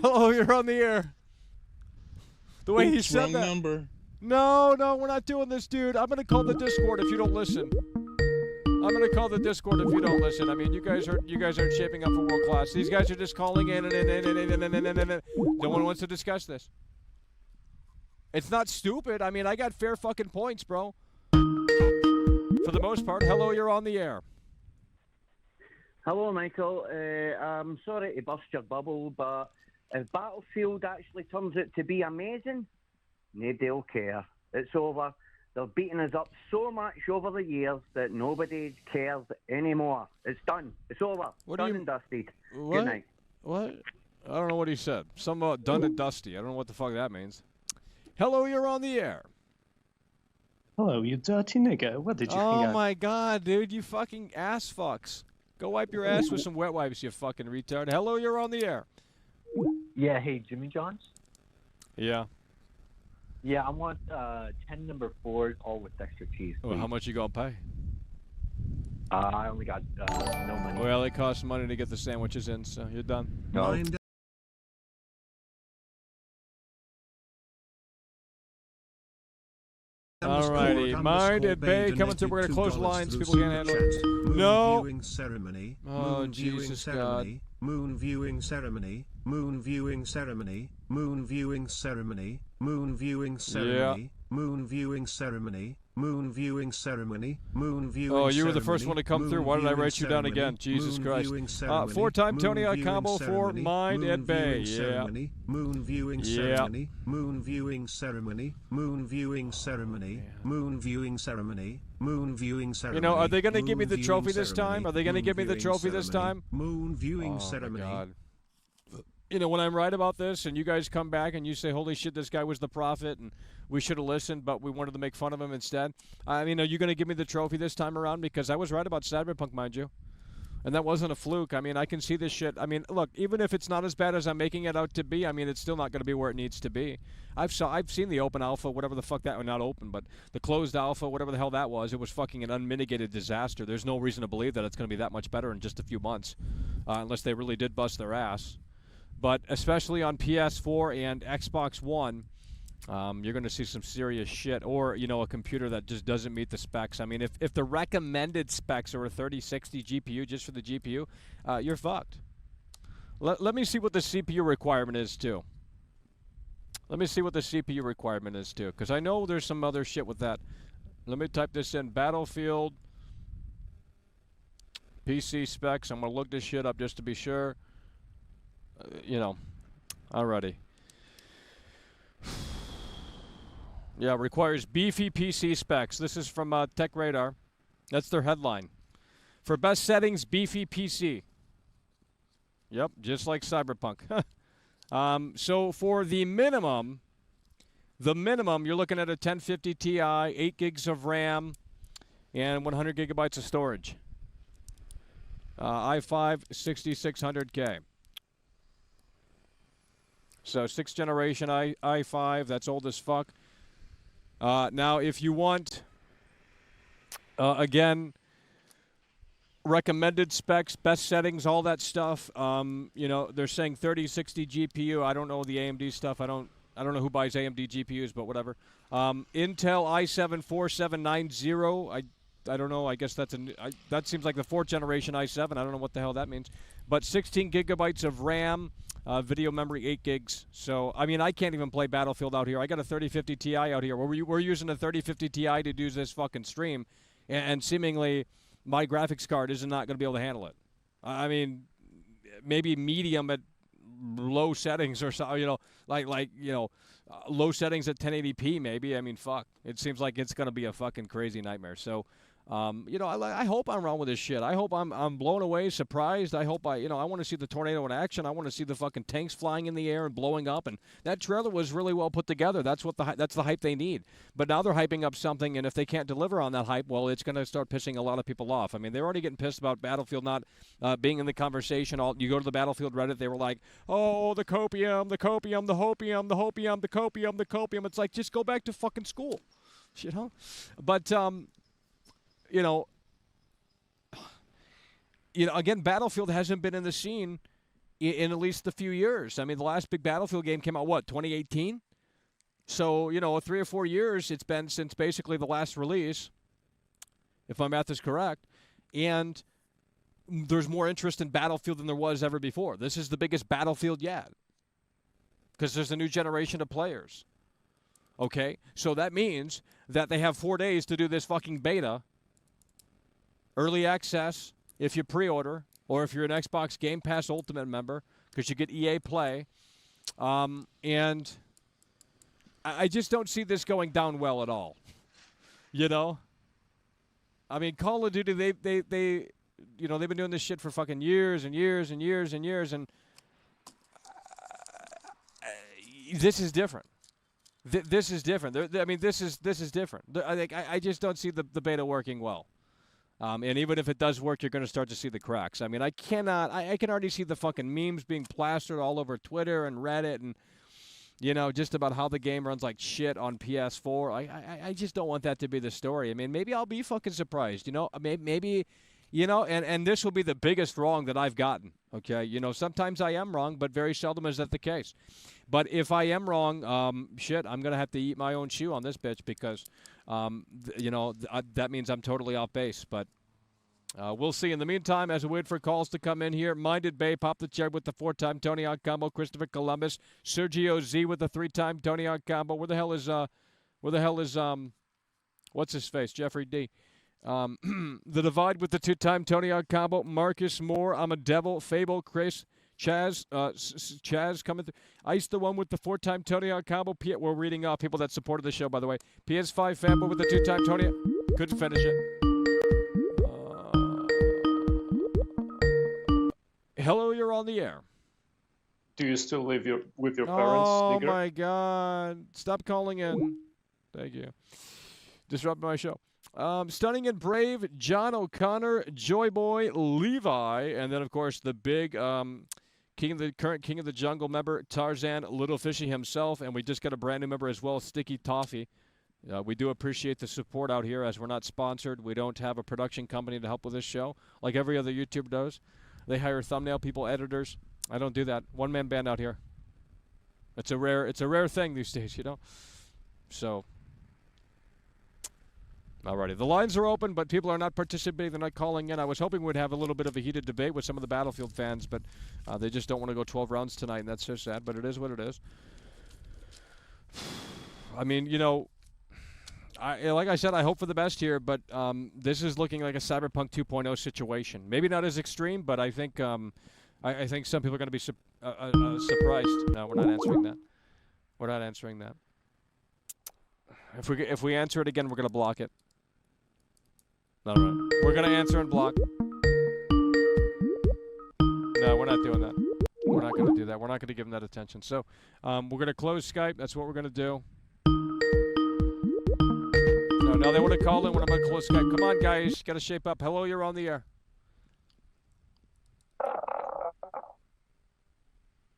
S1: Hello, you're on the air. The way he
S13: Oops,
S1: said
S13: wrong
S1: that.
S13: number.
S1: No, we're not doing this, dude. I'm gonna call the Discord if you don't listen. I'm gonna call the Discord if you don't listen. I mean, you guys aren't shaping up for world class. These guys are just calling in and no one wants to discuss this. It's not stupid. I mean, I got fair fucking points, bro. For the most part. Hello, you're on the air.
S14: Hello, Michael. I'm sorry to burst your bubble, but if Battlefield actually turns out to be amazing, nobody will care. It's over. They're beating us up so much over the years that nobody cares anymore. It's done. It's over. Done and dusted.
S1: What?
S14: Good night.
S1: What? I don't know what he said. Some done and dusty. I don't know what the fuck that means. Hello, you're on the air.
S8: Hello, you dirty nigger. What did you think?
S1: Oh my god, dude, you fucking ass fucks. Go wipe your ass with some wet wipes, you fucking retard. Hello, you're on the air.
S15: Yeah, hey, Jimmy Johns?
S1: Yeah.
S15: Yeah, I want 10 number 4s, all with extra cheese.
S1: Well, how much you gonna pay?
S15: I only got no money.
S1: Well, it costs money to get the sandwiches in, so you're done.
S2: Mind
S1: Alrighty, Mind at Bay coming through. We're gonna close the lines. People can't handle it. No.
S2: Viewing ceremony.
S1: Oh,
S2: Moon viewing
S1: Jesus
S2: ceremony. Moon viewing ceremony. Moon viewing ceremony. Moon viewing ceremony. Moon viewing ceremony. Moon viewing ceremony. Moon viewing ceremony. Moon viewing ceremony.
S1: Oh, you were the first one to come through. Why did I write you down again? Jesus Christ. Four-time Tony combo for Mind at Bay. Yeah.
S2: Moon viewing ceremony. Moon viewing ceremony. Moon viewing ceremony. Moon viewing ceremony. Moon viewing ceremony.
S1: You know, are they going to give me the trophy this time? Are they going to give me the trophy this time?
S2: Moon viewing ceremony.
S1: God. You know, when I'm right about this and you guys come back and you say, holy shit, this guy was the prophet and we should have listened, but we wanted to make fun of him instead. I mean, are you going to give me the trophy this time around? Because I was right about Cyberpunk, mind you. And that wasn't a fluke. I mean, I can see this shit. I mean, look, even if it's not as bad as I'm making it out to be, I mean, it's still not going to be where it needs to be. I've seen the open alpha, whatever the fuck that, not open, but the closed alpha, whatever the hell that was. It was fucking an unmitigated disaster. There's no reason to believe that it's going to be that much better in just a few months, unless they really did bust their ass. But especially on PS4 and Xbox One, you're going to see some serious shit. Or, you know, a computer that just doesn't meet the specs. I mean, if the recommended specs are a 3060 GPU just for the GPU, you're fucked. Let me see what the CPU requirement is, too. Let me see what the CPU requirement is, too. Because I know there's some other shit with that. Let me type this in. Battlefield PC specs. I'm going to look this shit up just to be sure. You know, alrighty. Yeah, requires beefy PC specs. This is from Tech Radar. That's their headline. For best settings, beefy PC. Yep, just like Cyberpunk. So for the minimum, you're looking at a 1050 Ti, 8 gigs of RAM, and 100 gigabytes of storage. i5 6600K. So 6th generation i5, that's old as fuck. Now, if you want, again, recommended specs, best settings, all that stuff, you know, they're saying 3060 GPU. I don't know the AMD stuff. I don't know who buys AMD GPUs, but whatever. Intel i7 4790. I don't know. I guess that's that seems like the 4th generation i7. I don't know what the hell that means. But 16 gigabytes of RAM. Video memory, 8 gigs. So, I mean, I can't even play Battlefield out here. I got a 3050 Ti out here. We're using a 3050 Ti to do this fucking stream, and seemingly my graphics card is not going to be able to handle it. I mean, maybe medium at low settings or so, you know, like you know, low settings at 1080p maybe. I mean, fuck. It seems like it's going to be a fucking crazy nightmare. So, you know, I hope I'm wrong with this shit. I hope I'm blown away, surprised. I hope I want to see the tornado in action. I want to see the fucking tanks flying in the air and blowing up. And that trailer was really well put together. That's the hype they need. But now they're hyping up something, and if they can't deliver on that hype, well, it's going to start pissing a lot of people off. I mean, they're already getting pissed about Battlefield not being in the conversation. You go to the Battlefield Reddit, they were like, oh, the copium, the copium, the hopium, the hopium, the copium, the copium. It's like, just go back to fucking school. Shit, huh? But, you know, again, Battlefield hasn't been in the scene in at least a few years. I mean, the last big Battlefield game came out, 2018? So, 3 or 4 years it's been since basically the last release, if my math is correct. And there's more interest in Battlefield than there was ever before. This is the biggest Battlefield yet because there's a new generation of players. Okay? So that means that they have 4 days to do this fucking beta, early access if you pre-order, or if you're an Xbox Game Pass Ultimate member, because you get EA Play. And I just don't see this going down well at all. I mean, Call of Duty, they've been doing this shit for fucking years and years and years and years, and this is different. This is different. This is different. I just don't see the beta working well. And even if it does work, you're going to start to see the cracks. I mean, I can already see the fucking memes being plastered all over Twitter and Reddit and, just about how the game runs like shit on PS4. I just don't want that to be the story. I mean, maybe I'll be fucking surprised, maybe, and this will be the biggest wrong that I've gotten, okay? Sometimes I am wrong, but very seldom is that the case. But if I am wrong, I'm going to have to eat my own shoe on this bitch because, that means I'm totally off base. But we'll see. In the meantime, as we wait for calls to come in here, Minded Bay, pop the cherry with the 4-time Tony Hawk combo. Christopher Columbus, Sergio Z with the 3-time Tony Hawk combo. Where the hell is what's his face? Jeffrey D. The Divide with the 2-time Tony Hawk combo. Marcus Moore, I'm a Devil, Fable, Chris, Chaz, Chaz coming through. Ice the One with the 4-time Tony Hawk combo. We're reading off people that supported the show, by the way. PS5 Fanboy with the 2-time Tony. Couldn't finish it. Hello, you're on the air.
S8: Do you still live with your parents?
S1: Oh,
S8: nigger?
S1: my God. Stop calling in. Thank you. Disrupting my show. Stunning and Brave, John O'Connor, Joy Boy, Levi, and then, of course, the big current King of the Jungle member, Tarzan Little Fishy himself, and we just got a brand new member as well, Sticky Toffee. We do appreciate the support out here as we're not sponsored. We don't have a production company to help with this show like every other YouTuber does. They hire thumbnail people, editors. I don't do that. One-man band out here. It's a rare thing these days, So, alrighty. The lines are open, but people are not participating. They're not calling in. I was hoping we'd have a little bit of a heated debate with some of the Battlefield fans, but they just don't want to go 12 rounds tonight, and that's so sad, but it is what it is. I mean, like I said, I hope for the best here, but this is looking like a Cyberpunk 2.0 situation. Maybe not as extreme, but I think I think some people are going to be surprised. No, we're not answering that. We're not answering that. If we answer it again, we're going to block it. All right. We're going to answer and block. No, we're not doing that. We're not going to do that. We're not going to give them that attention. So we're going to close Skype. That's what we're going to do. No, they want to call in when I'm going to close Skype. Come on, guys. Got to shape up. Hello, you're on the air.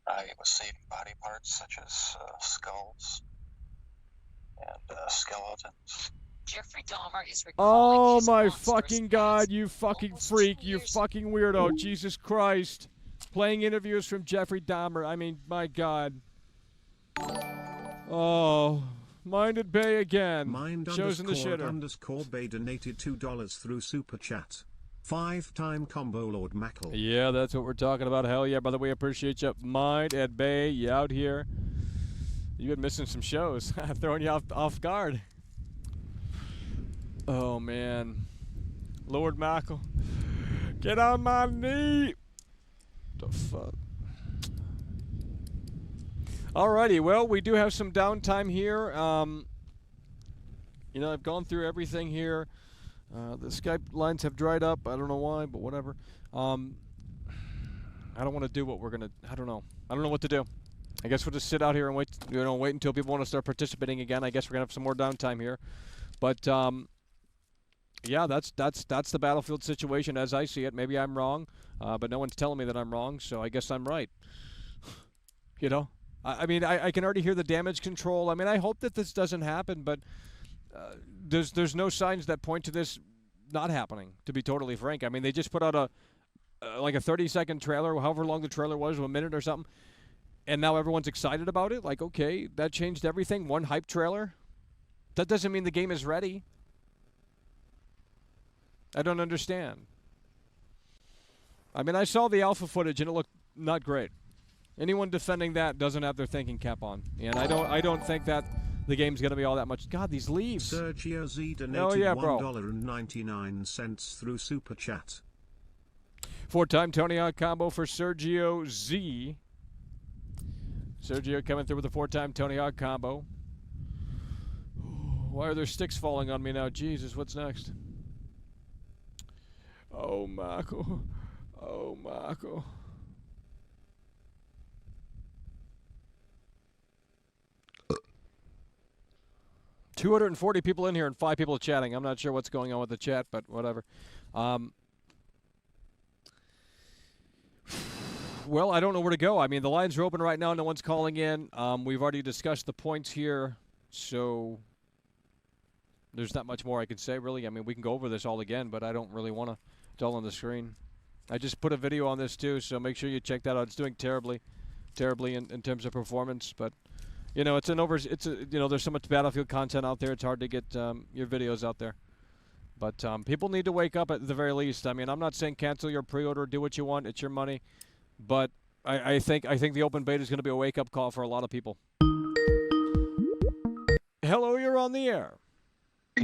S13: I was saving body parts such as skulls and skeletons.
S16: Jeffrey Dahmer is
S1: Oh my fucking God, you fucking freak, you fucking weirdo. Jesus Christ. Playing interviews from Jeffrey Dahmer. I mean, my God. Oh, Minded Bay again. Shows in the shitter.
S2: _Bay donated $2 through Super Chat. 5-time combo Lord Mackle.
S1: Yeah, that's what we're talking about. Hell yeah. By the way, appreciate you. Mind at Bay, you out here. You've been missing some shows. Throwing you off guard. Oh, man. Lord Mackle. Get on my knee. The fuck? Alrighty, well, we do have some downtime here. I've gone through everything here. The Skype lines have dried up. I don't know why, but whatever. I don't want to do what we're going to... I don't know. I don't know what to do. I guess we'll just sit out here and wait until people want to start participating again. I guess we're going to have some more downtime here. But, yeah, that's the Battlefield situation as I see it. Maybe I'm wrong, but no one's telling me that I'm wrong, so I guess I'm right. I mean, I can already hear the damage control. I mean, I hope that this doesn't happen, but there's no signs that point to this not happening, to be totally frank. I mean, they just put out like a 30-second trailer, however long the trailer was, a minute or something, and now everyone's excited about it. Like, okay, that changed everything. One hype trailer. That doesn't mean the game is ready. I don't understand. I mean, I saw the alpha footage and it looked not great. Anyone defending that doesn't have their thinking cap on, and I don't think that the game's gonna be all that much. God, these leaves.
S2: Sergio Z donated
S1: Oh yeah, bro.
S2: $1.99 through Super Chat.
S1: 4-time Tony Hawk combo for Sergio Z. Sergio coming through with a 4-time Tony Hawk combo. Why are there sticks falling on me now? Jesus, what's next? Oh, Marco. Oh, Marco. $240 people in here and 5 people chatting. I'm not sure what's going on with the chat, but whatever. Well, I don't know where to go. I mean, the lines are open right now. No one's calling in. We've already discussed the points here, so there's not much more I can say, really. I mean, we can go over this all again, but I don't really want to. It's all on the screen. I just put a video on this, too, so make sure you check that out. It's doing terribly in terms of performance, but, you know, there's so much Battlefield content out there. It's hard to get your videos out there. But people need to wake up at the very least. I mean, I'm not saying cancel your pre-order, do what you want. It's your money. But I think the open beta is going to be a wake-up call for a lot of people. Hello, you're on the air.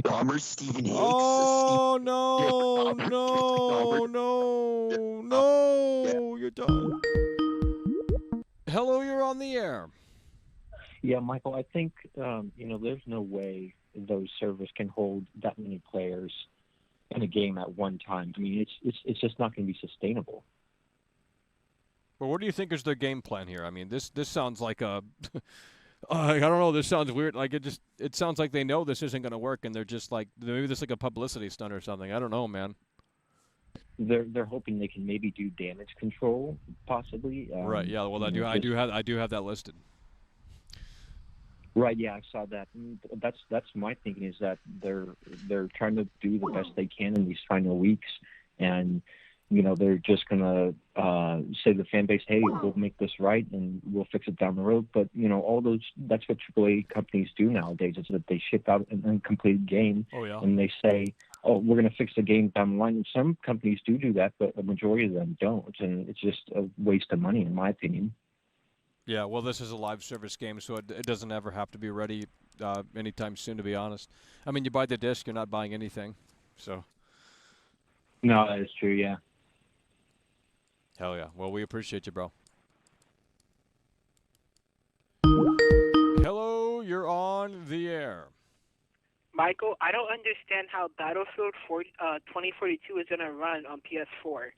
S16: Bomber Stephen Hicks.
S1: Oh, no, you're done. Hello, you're on the air.
S15: Yeah, Michael, I think, there's no way those servers can hold that many players in a game at one time. I mean, it's just not going to be sustainable.
S1: Well, what do you think is their game plan here? I mean, this sounds like a I don't know. This sounds weird. Like it sounds like they know this isn't going to work, and they're just like maybe this is like a publicity stunt or something. I don't know, man.
S15: They're hoping they can maybe do damage control, possibly.
S1: Right. Yeah. Well, I do have that listed.
S15: Right. Yeah, I saw that. That's my thinking is that they're trying to do the best they can in these final weeks, and they're just gonna say to the fan base, hey, we'll make this right and we'll fix it down the road. But that's what AAA companies do nowadays, is that they ship out an incomplete game.
S1: Oh, yeah.
S15: And they say, oh, we're gonna fix the game down the line. And some companies do that, but a majority of them don't, and it's just a waste of money, in my opinion.
S1: Yeah, well, this is a live service game, so it doesn't ever have to be ready anytime soon, to be honest. I mean, you buy the disc, you're not buying anything, so.
S15: No, that is true, yeah.
S1: Hell yeah. Well, we appreciate you, bro. Hello, you're on the air.
S17: Michael, I don't understand how Battlefield 2042 is going to run on PS4.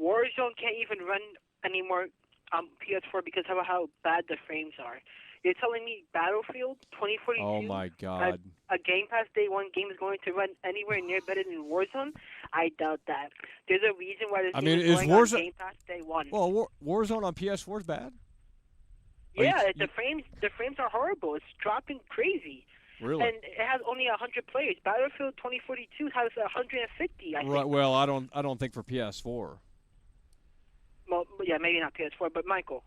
S17: Warzone can't even run anymore on PS4 because of how bad the frames are. You're telling me Battlefield 2042,
S1: oh my God,
S17: a Game Pass Day 1 game is going to run anywhere near better than Warzone? I doubt that. There's a reason why this game is going on Game Pass Day 1.
S1: Well, Warzone on PS4 is bad?
S17: Yeah, the frames are horrible. It's dropping crazy.
S1: Really?
S17: And it has only 100 players. Battlefield 2042 has 150, I think.
S1: Right, well, I don't think for PS4.
S17: Well, yeah, maybe not PS4, but Michael,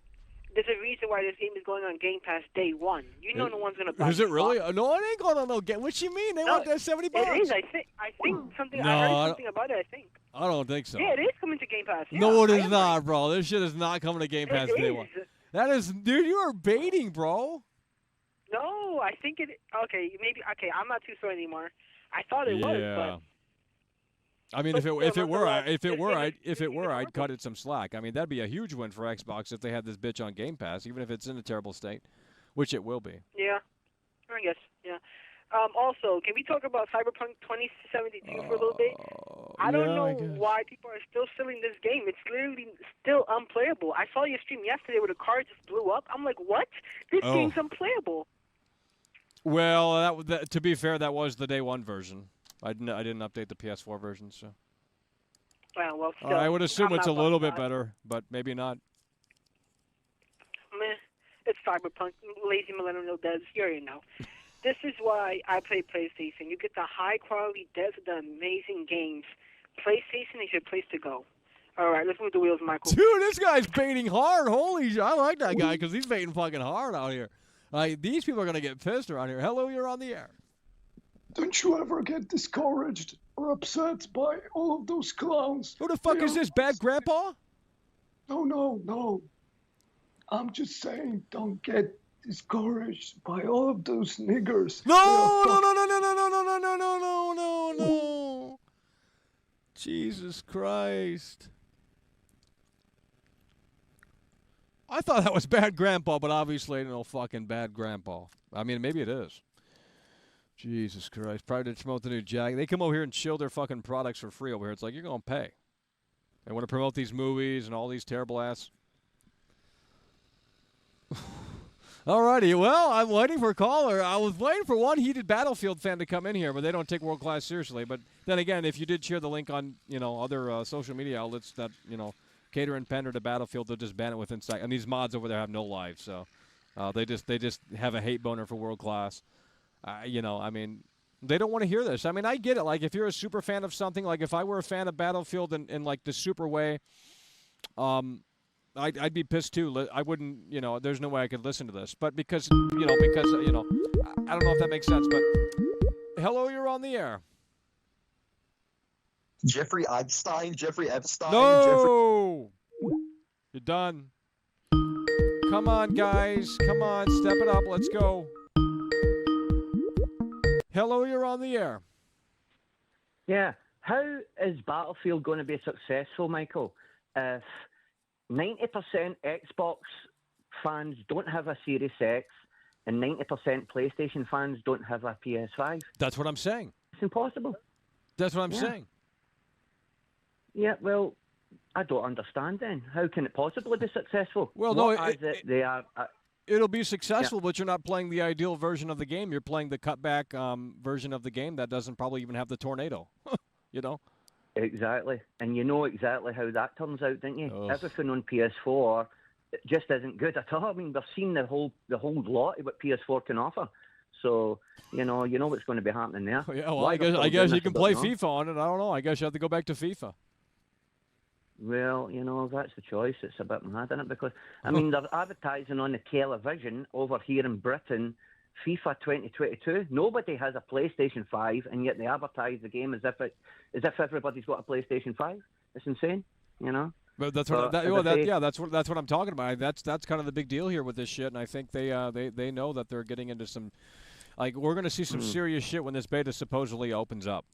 S17: there's a reason why this game is going on Game Pass Day 1. You know no one's going to buy it.
S1: Is it really? No, it ain't going on no game. What you mean? They want that $70.
S17: It is. I think something.
S1: No,
S17: I heard something about it. I think.
S1: I don't think so.
S17: Yeah, it is coming to Game Pass. Yeah,
S1: no, it is not, bro. This shit is not coming to Game Pass Day 1.
S17: Is.
S1: That is, dude. You are baiting, bro.
S17: No, I think it. Okay, maybe. Okay, I'm not too sure anymore. I thought it was, but.
S1: I mean, if it were, I'd cut it some slack. I mean, that'd be a huge win for Xbox if they had this bitch on Game Pass, even if it's in a terrible state, which it will be.
S17: Yeah, I guess. Yeah. Also, can we talk about Cyberpunk 2072 for a little bit? I don't know why people are still selling this game. It's literally still unplayable. I saw your stream yesterday where the car just blew up. I'm like, what? This game's unplayable.
S1: Well, to be fair, that was the Day 1 version. I didn't update the PS4 version, so.
S17: Well, still,
S1: I would assume it's a little bit better, but maybe not.
S17: Meh, it's Cyberpunk, lazy millennial devs. You already know. This is why I play PlayStation. You get the high quality devs, the amazing games. PlayStation is your place to go. All right, let's move the wheels, Michael.
S1: Dude, this guy's baiting hard. Holy shit. I like that guy because he's baiting fucking hard out here. Like, these people are going to get pissed around here. Hello, you're on the air.
S18: Don't you ever get discouraged or upset by all of those clowns?
S1: Who the fuck is this, Bad Grandpa?
S18: No. I'm just saying, don't get discouraged by all of those niggers.
S1: No. Jesus Christ. I thought that was Bad Grandpa, but obviously no fucking Bad Grandpa. I mean, maybe it is. Jesus Christ. Probably to promote the new Jag. They come over here and show their fucking products for free over here. It's like, you're going to pay. They want to promote these movies and all these terrible ass. Alrighty, well, I'm waiting for a caller. I was waiting for one heated Battlefield fan to come in here, but they don't take World Class seriously. But then again, if you did share the link on, other social media outlets that, cater and pander to Battlefield, they'll just ban it within seconds. And these mods over there have no life, so they just have a hate boner for World Class. I mean, they don't want to hear this. I mean, I get it. Like, if you're a super fan of something, like if I were a fan of Battlefield in like the super way, I'd be pissed too. I wouldn't, there's no way I could listen to this. But because I don't know if that makes sense. But hello, you're on the air.
S16: Jeffrey Epstein.
S1: No! You're done. Come on, guys. Come on, step it up. Let's go. Hello, you're on the air.
S14: Yeah. How is Battlefield going to be successful, Michael, if 90% Xbox fans don't have a Series X and 90% PlayStation fans don't have a PS5?
S1: That's what I'm saying.
S14: It's impossible.
S1: That's what I'm saying.
S14: Yeah, well, I don't understand then. How can it possibly be successful?
S1: Well,
S14: they are.
S1: It'll be successful, but you're not playing the ideal version of the game. You're playing the cutback version of the game that doesn't probably even have the tornado.
S14: Exactly. And you know exactly how that turns out, don't you?
S1: Ugh.
S14: Everything on PS4 just isn't good at all. I mean, we've seen the whole lot of what PS4 can offer. So, you know what's going to be happening there.
S1: Yeah, well, I guess you can play FIFA on it. I don't know. I guess you have to go back to FIFA.
S14: Well, that's the choice. It's a bit mad, isn't it? Because, I mean, they're advertising on the television over here in Britain, FIFA 2022. Nobody has a PlayStation 5, and yet they advertise the game as if everybody's got a PlayStation 5. It's insane,
S1: But that's what that's what I'm talking about. That's kind of the big deal here with this shit, and I think they know that they're getting into some, like, we're going to see some serious shit when this beta supposedly opens up.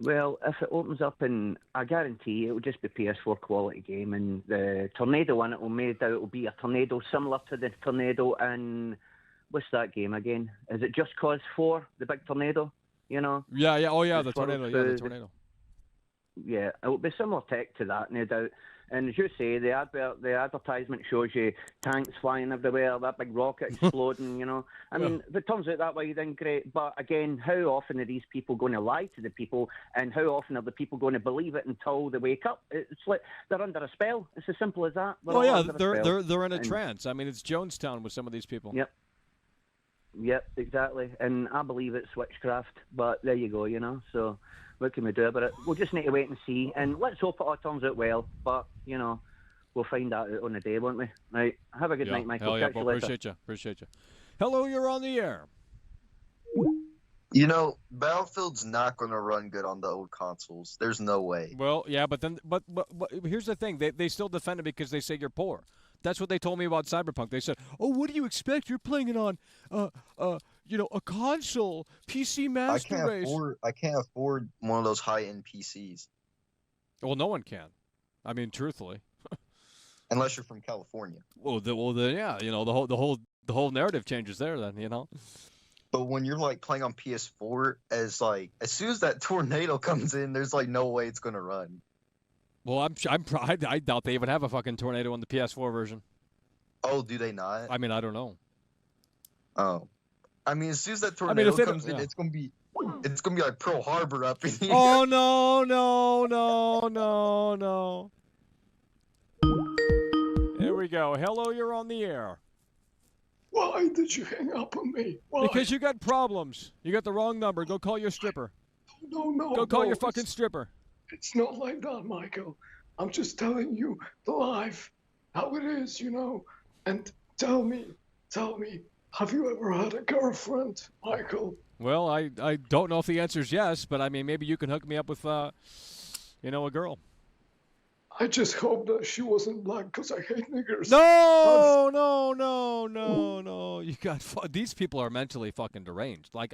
S14: Well, if it opens up, and I guarantee it will just be PS4 quality game, and the tornado in it will be a tornado similar to the tornado in, what's that game again? Is it Just Cause 4, the big tornado?
S1: Yeah. Oh yeah, the tornado. Yeah, the tornado.
S14: Yeah, it will be similar tech to that, no doubt. And as you say, the advertisement shows you tanks flying everywhere, that big rocket exploding, I mean, if it turns out that way, then great. But again, how often are these people going to lie to the people, and how often are the people going to believe it until they wake up? It's like they're under a spell. It's as simple as that.
S1: They're in a trance. I mean, it's Jonestown with some of these people.
S14: Yep, exactly. And I believe it's witchcraft, but there you go, so what can we do about it? We'll just need to wait and see, and let's hope it all turns out well, but, we'll find out on the day, won't we? Right, have a good night, Michael.
S1: Hell yeah, appreciate you. Hello, you're on the air.
S16: Battlefield's not going to run good on the old consoles. There's no way.
S1: Well, yeah, but here's the thing. They still defend it because they say you're poor. That's what they told me about Cyberpunk. They said, "Oh, what do you expect? You're playing it on, a console, PC Master Race."
S16: I can't afford one of those high-end PCs.
S1: Well, no one can. I mean, truthfully.
S16: Unless you're from California.
S1: Well, then, yeah, the whole narrative changes there. Then,
S16: But when you're like playing on PS4, as soon as that tornado comes in, there's like no way it's gonna run.
S1: Well, I doubt they even have a fucking tornado on the PS4 version.
S16: Oh, do they not?
S1: I mean, I don't know.
S16: Oh, I mean, as soon as that tornado comes in, it's gonna be like Pearl Harbor up in here.
S1: Oh no! Here we go. Hello, you're on the air.
S18: Why did you hang up on me? Why?
S1: Because you got problems. You got the wrong number. Go call your stripper.
S18: No.
S1: Go call your fucking stripper.
S18: It's not like that, Michael. I'm just telling you the life, how it is, you know. And tell me, have you ever had a girlfriend, Michael?
S1: Well, I don't know if the answer is yes, but I mean, maybe you can hook me up with, a girl.
S18: I just hope that she wasn't black because I hate niggers.
S1: No. You got these people are mentally fucking deranged. Like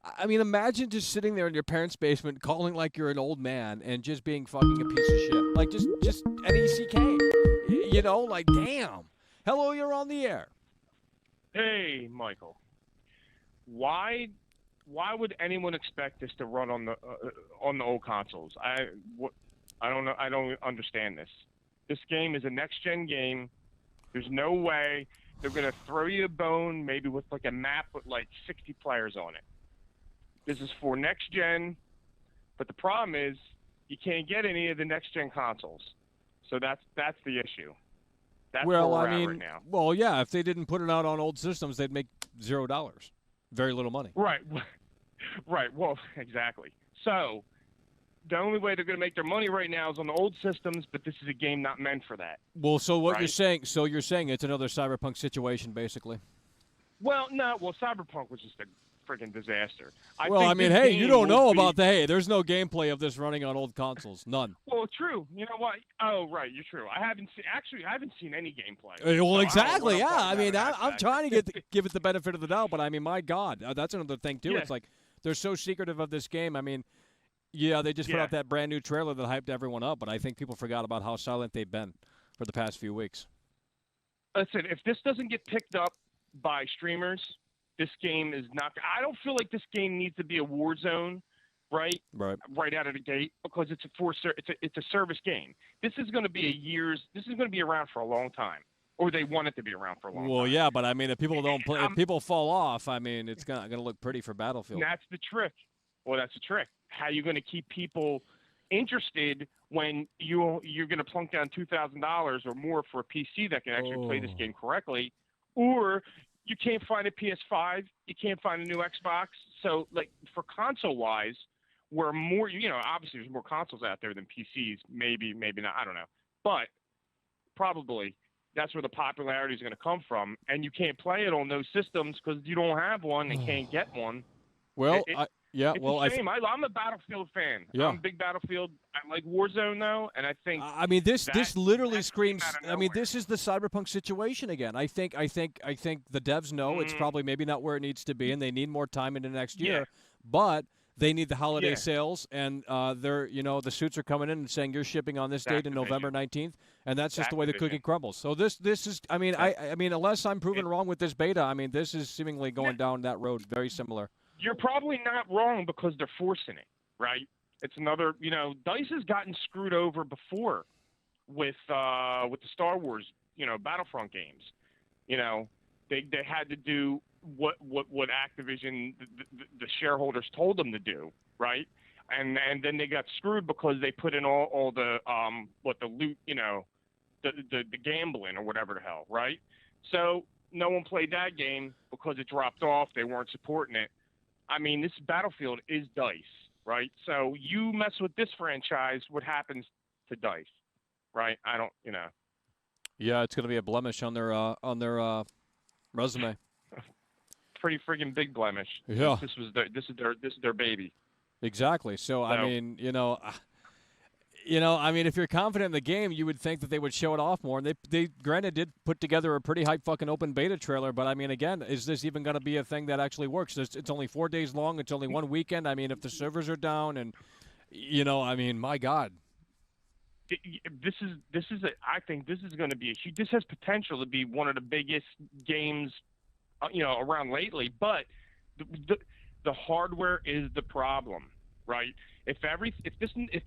S1: I mean, imagine just sitting there in your parents' basement, calling like you're an old man, and just being fucking a piece of shit. Like just NECK. You know, like damn. Hello, you're on the air.
S19: Hey, Michael. Why would anyone expect this to run on the old consoles? I don't know. I don't understand this. This game is a next-gen game. There's no way they're gonna throw you a bone, maybe with like a map with like 60 players on it. This is for next-gen, but the problem is you can't get any of the next-gen consoles. So that's the issue. That's
S1: Well,
S19: where we're
S1: I
S19: at
S1: mean,
S19: right now.
S1: well, yeah. If they didn't put it out on old systems, they'd make $0. Very little money.
S19: Right. Right. Well, exactly. So the only way they're going to make their money right now is on the old systems, but this is a game not meant for that.
S1: Well, so what
S19: Right.
S1: you're saying it's another Cyberpunk situation, basically.
S19: Well, no. Well, Cyberpunk was just a freaking disaster.
S1: Well,
S19: think
S1: I mean,
S19: this
S1: hey,
S19: game
S1: you don't
S19: will
S1: know
S19: be-
S1: about there's no gameplay of this running on old consoles. None.
S19: Well, true. You know what? Oh, right. You're true. I haven't seen any gameplay.
S1: Well,
S19: So I don't know
S1: exactly.
S19: what I'm
S1: Yeah.
S19: talking
S1: I mean,
S19: about in
S1: I'm
S19: that
S1: trying to give it the benefit of the doubt, but I mean, my God, that's another thing too.
S19: Yeah.
S1: It's like they're so secretive of this game. I mean, yeah, they just put
S19: Yeah.
S1: out that brand new trailer that hyped everyone up, but I think people forgot about how silent they've been for the past few weeks.
S19: Listen, if this doesn't get picked up by streamers, this game is not. I don't feel like this game needs to be a war zone, right?
S1: Right
S19: out of the gate, because it's a service game. This is going to be This is going to be around for a long time, or they want it to be around for a long time.
S1: Well, yeah, but I mean, if people don't play, if people fall off, I mean, it's gonna look pretty for Battlefield.
S19: And that's the trick. Well, that's the trick. How are you going to keep people interested when you're going to plunk down $2,000 or more for a PC that can actually play this game correctly, or you can't find a PS5, you can't find a new Xbox. So, like, for console-wise, where more, obviously there's more consoles out there than PCs, maybe not, I don't know. But probably that's where the popularity is going to come from, and you can't play it on those systems because you don't have one and can't get one.
S1: Well,
S19: It's a shame. I'm a Battlefield fan.
S1: Yeah.
S19: I'm a big Battlefield. I like Warzone though, and I think.
S1: I mean, this literally
S19: that
S1: screams.
S19: came out of
S1: I mean, this is the Cyberpunk situation again. I think the devs know it's probably maybe not where it needs to be, and they need more time into next year.
S19: Yeah.
S1: But they need the holiday
S19: Yeah.
S1: sales, and the suits are coming in and saying you're shipping on this date in November 19th, and that's just the way the cookie crumbles. So this is. I mean, I mean, unless I'm proven wrong with this beta, I mean, this is seemingly going down that road very similar.
S19: You're probably not wrong because they're forcing it, right? It's another. DICE has gotten screwed over before with the Star Wars, Battlefront games. They had to do what Activision, the shareholders told them to do, right? And then they got screwed because they put in all the the loot, the gambling or whatever the hell, right? So no one played that game because it dropped off. They weren't supporting it. I mean, this Battlefield is DICE, right? So you mess with this franchise, what happens to DICE, right? I don't.
S1: Yeah, it's going to be a blemish on their resume.
S19: Pretty friggin' big blemish.
S1: Yeah.
S19: This is their baby.
S1: Exactly. So I mean, I mean, if you're confident in the game, you would think that they would show it off more. And they granted did put together a pretty hype fucking open beta trailer. But I mean, again, is this even going to be a thing that actually works? It's only 4 days long. It's only one weekend. I mean, if the servers are down, and I mean, my God.
S19: I think this is going to be this has potential to be one of the biggest games, around lately. But the hardware is the problem, right? If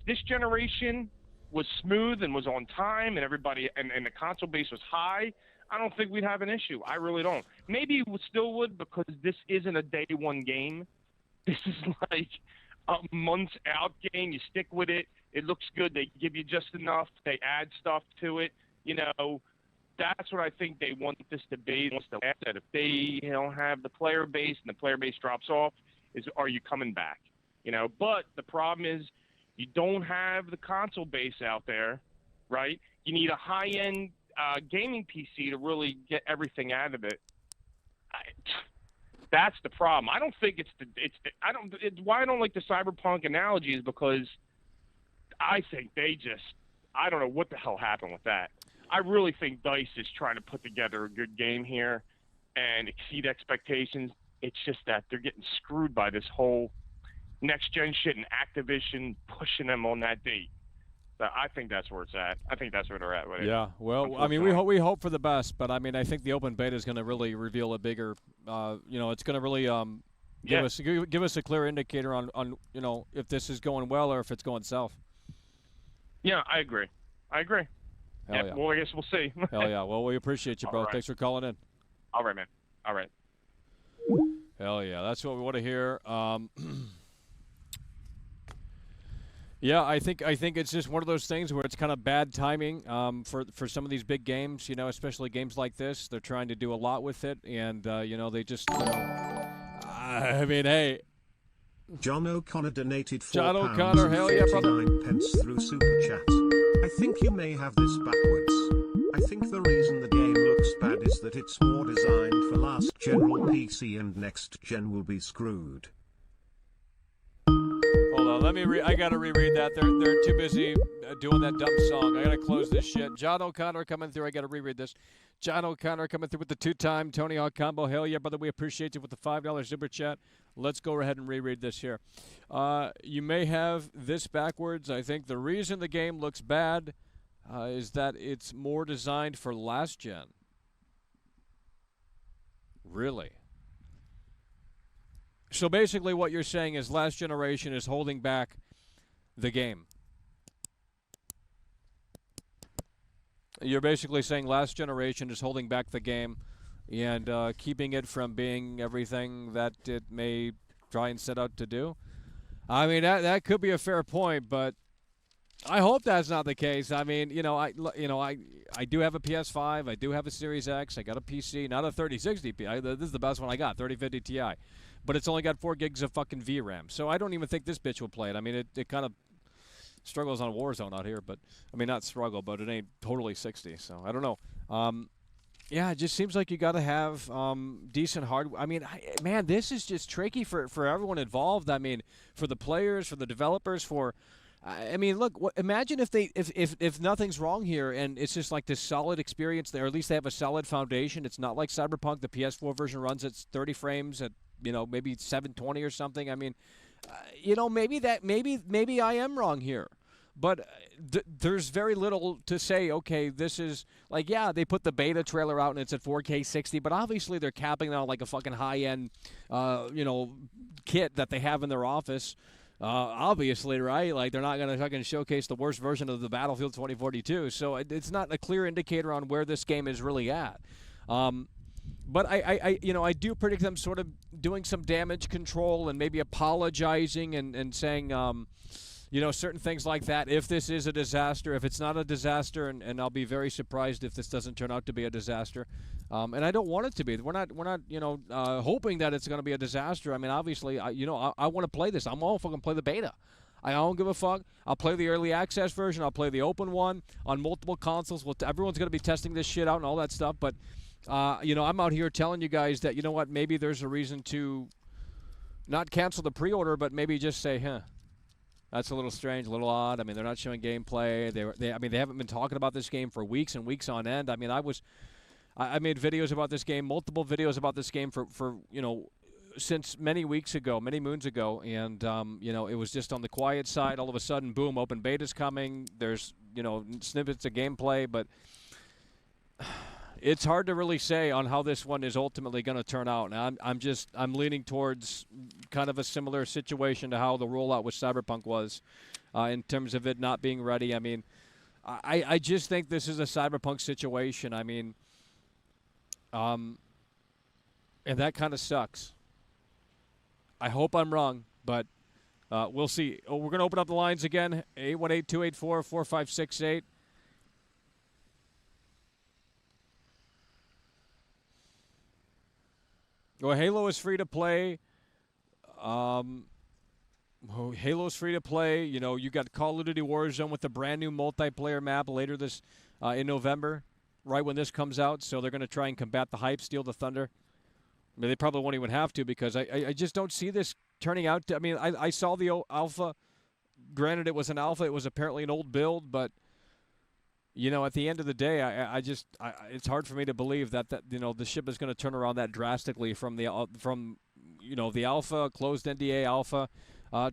S19: this generation was smooth and was on time and everybody and the console base was high, I don't think we'd have an issue. I really don't. Maybe we still would, because this isn't a day one game. This is like a months out game. You stick with it. It looks good. They give you just enough. They add stuff to it. That's what I think they want this to be. That if they don't have the player base and the player base drops off, are you coming back? But the problem is You don't have the console base out there, right? You need a high-end gaming PC to really get everything out of it. That's the problem. I don't think why I don't like the Cyberpunk analogy is because I think I don't know what the hell happened with that. I really think DICE is trying to put together a good game here and exceed expectations. It's just that they're getting screwed by this whole next-gen shit and Activision pushing them on that date. So I think that's where it's at. I think that's where they're at with it.
S1: Yeah, well, I mean, we hope for the best, but I mean, I think the open beta is going to really reveal a bigger, it's going to really give us a clear indicator on if this is going well or if it's going south.
S19: Yeah, I agree.
S1: Hell yeah.
S19: Well, I guess we'll see.
S1: Hell yeah. Well, we appreciate you, bro.
S19: All right.
S1: Thanks for calling in.
S19: All right, man. All right.
S1: Hell yeah. That's what we want to hear. Yeah, I think it's just one of those things where it's kind of bad timing for some of these big games, especially games like this. They're trying to do a lot with it, and, they just, I mean, hey.
S2: John O'Connor donated £4
S1: John O'Connor, hell yeah, brother.
S2: through Super Chat. I think you may have this backwards. I think the reason the game looks bad is that it's more designed for last general PC and next gen will be screwed.
S1: Hold on, I gotta reread that. They're too busy doing that dumb song. I gotta close this shit. John O'Connor coming through. I gotta reread this. John O'Connor coming through with the 2-time Tony Hawk combo. Hell yeah, brother. We appreciate you with the $5 super chat. Let's go ahead and reread this here. You may have this backwards. I think the reason the game looks bad is that it's more designed for last gen. Really? So basically what you're saying is last generation is holding back the game. You're basically saying last generation is holding back the game and keeping it from being everything that it may try and set out to do. I mean, that could be a fair point, but I hope that's not the case. I mean, I do have a PS5, I do have a Series X, I got a PC, not a 3060 Ti. This is the best one I got, 3050 Ti. But it's only got 4 gigs of fucking VRAM. So I don't even think this bitch will play it. I mean, it kind of struggles on Warzone out here, but I mean, not struggle, but it ain't totally 60. So I don't know. Yeah, it just seems like you got to have decent hardware. I mean, man, this is just tricky for everyone involved. I mean, for the players, for the developers, for I mean, look, imagine if nothing's wrong here and it's just like this solid experience there, or at least they have a solid foundation. It's not like Cyberpunk. The PS4 version runs at 30 frames at maybe 720 or something. I mean, maybe I am wrong here, but there's very little to say. Okay, this is like, yeah, they put the beta trailer out and it's at 4K 60, but obviously they're capping it on like a fucking high end, kit that they have in their office. Obviously, right? Like they're not gonna fucking showcase the worst version of the Battlefield 2042, so it's not a clear indicator on where this game is really at. But I do predict them sort of doing some damage control and maybe apologizing and saying, certain things like that. If this is a disaster, if it's not a disaster, and I'll be very surprised if this doesn't turn out to be a disaster. And I don't want it to be. We're not hoping that it's going to be a disaster. I mean, obviously, I want to play this. I'm all fucking play the beta. I don't give a fuck. I'll play the early access version. I'll play the open one on multiple consoles. Everyone's going to be testing this shit out and all that stuff. But I'm out here telling you guys that, you know what, maybe there's a reason to not cancel the pre-order, but maybe just say, that's a little strange, a little odd. I mean, they're not showing gameplay. They haven't been talking about this game for weeks and weeks on end. I mean, I made videos about this game, multiple videos about this game for since many weeks ago, many moons ago, and it was just on the quiet side. All of a sudden, boom, open beta's coming. There's snippets of gameplay, but it's hard to really say on how this one is ultimately going to turn out. And I'm leaning towards kind of a similar situation to how the rollout with Cyberpunk was, in terms of it not being ready. I mean, I just think this is a Cyberpunk situation. I mean, and that kind of sucks. I hope I'm wrong, but we'll see. We're going to open up the lines again, 818-284-4568. Well, Halo is free to play. Halo's free to play. You know, you got Call of Duty Warzone with the brand new multiplayer map later this in November, right when this comes out. So they're going to try and combat the hype, steal the thunder. I mean, they probably won't even have to because I just don't see this turning out to. I mean, I saw the alpha. Granted, it was an alpha. It was apparently an old build, but you know, at the end of the day, it's hard for me to believe that you know the ship is going to turn around that drastically from the alpha closed NDA alpha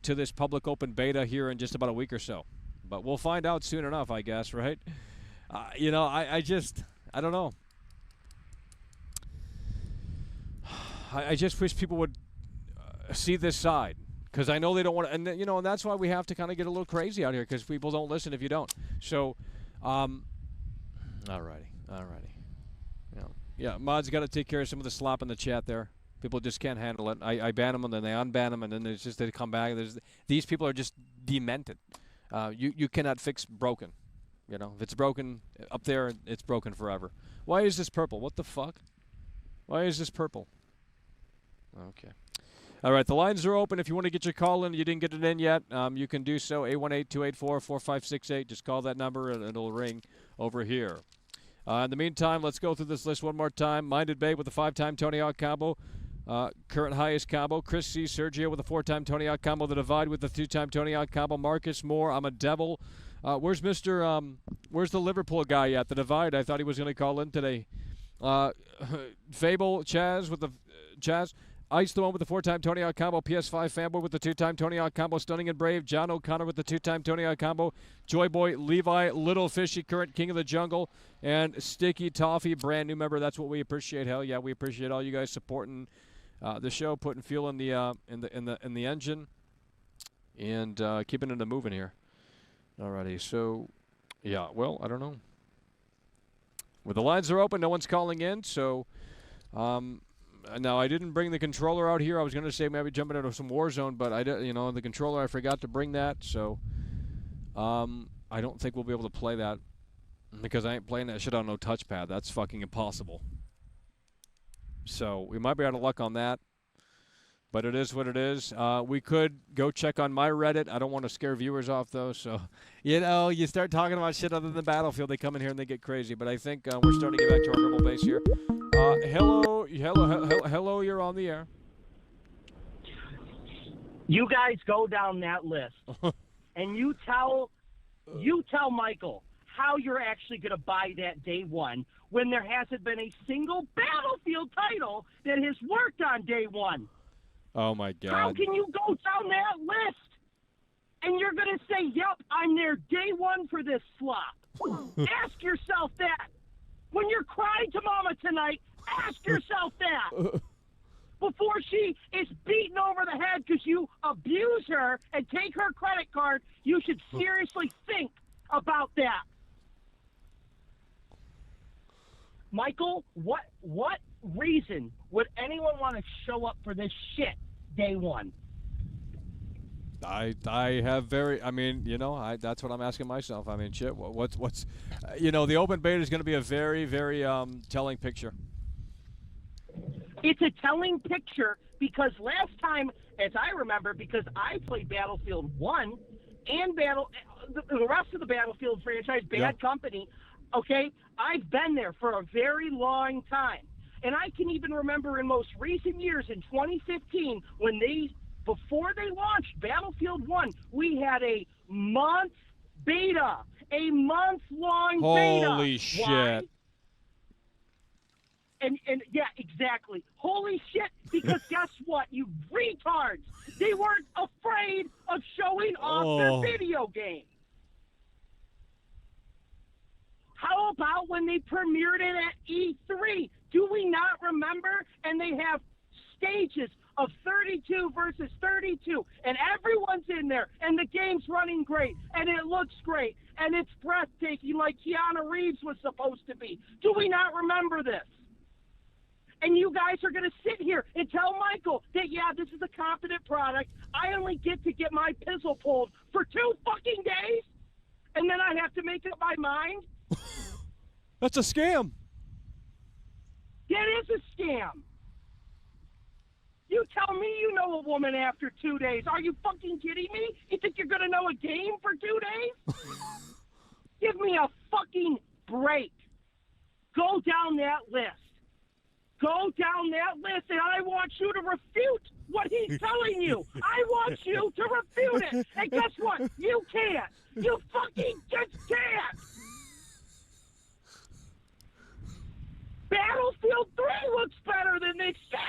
S1: to this public open beta here in just about a week or so. But we'll find out soon enough, I guess, right? You know, I don't know. I just wish people would see this side because I know they don't want to, and you know, and that's why we have to kind of get a little crazy out here because people don't listen if you don't. So, alrighty. Yeah, Mod's got to take care of some of the slop in the chat there. People just can't handle it. I ban them and then they unban them and then it's just they come back. These people are just demented. You cannot fix broken. You know, if it's broken up there, it's broken forever. Why is this purple? What the fuck? Why is this purple? Okay. All right, the lines are open. If you want to get your call in, you didn't get it in yet, you can do so. 818-284-4568. Just call that number and it'll ring over here. In the meantime, let's go through this list one more time. Minded Bay with a 5-time Tony Hawk combo. Current highest combo. Chris C. Sergio with a 4-time Tony Hawk combo. The Divide with the 2-time Tony Hawk combo. Marcus Moore, I'm a devil. Where's Mr. Where's the Liverpool guy at? The Divide. I thought he was going to call in today. Fable Chaz with the Chaz. Ice the one with the 4-time Tony Hawk combo. PS5 Fanboy with the 2-time Tony Hawk combo. Stunning and Brave. John O'Connor with the 2-time Tony Hawk combo. Joy Boy Levi, Little Fishy, current King of the Jungle, and Sticky Toffee, brand new member. That's what we appreciate. Hell yeah, we appreciate all you guys supporting the show, putting fuel in the engine, and keeping it moving here. Alrighty, so yeah, well, I don't know. Well, the lines are open. No one's calling in, so. Now, I didn't bring the controller out here. I was going to say maybe jumping into some Warzone, but the controller, I forgot to bring that. So I don't think we'll be able to play that because I ain't playing that shit on no touchpad. That's fucking impossible. So we might be out of luck on that, but it is what it is. We could go check on my Reddit. I don't want to scare viewers off, though. So, you start talking about shit other than Battlefield, they come in here and they get crazy. But I think we're starting to get back to our normal base here. Hello, you're on the air.
S4: You guys go down that list, and you tell Michael how you're actually going to buy that day one when there hasn't been a single Battlefield title that has worked on day one.
S1: Oh, my God.
S4: How can you go down that list and you're going to say, yep, I'm there day one for this slop? Ask yourself that. When you're crying to Mama tonight, ask yourself that. Before she is beaten over the head because you abuse her and take her credit card, you should seriously think about that. Michael, what reason would anyone want to show up for this shit day one?
S1: I have very, that's what I'm asking myself. I mean, shit, what's the open beta is going to be a very, very telling picture.
S4: It's a telling picture because last time, as I remember, because I played Battlefield 1 and the rest of the Battlefield franchise, Bad Company, okay, I've been there for a very long time. And I can even remember in most recent years, in 2015, before they launched Battlefield 1, we had a month beta, a month-long beta.
S1: Holy shit.
S4: Why? And yeah, exactly. Holy shit, because guess what, you retards? They weren't afraid of showing off their video game. How about when they premiered it at E3? Do we not remember? And they have stages of 32 versus 32, and everyone's in there, and the game's running great, and it looks great, and it's breathtaking like Keanu Reeves was supposed to be. Do we not remember this? And you guys are going to sit here and tell Michael that, yeah, this is a competent product. I only get to get my pizzle pulled for 2 fucking days, and then I have to make up my mind?
S1: That's a scam.
S4: It is a scam.
S20: You tell me you know a woman after 2 days. Are you fucking kidding me? You think you're going to know a game for 2 days? Give me a fucking break. Go down that list. Go down that list, and I want you to refute what he's telling you. I want you to refute it. And guess what? You can't. You fucking just can't. Battlefield 3 looks better than this shit.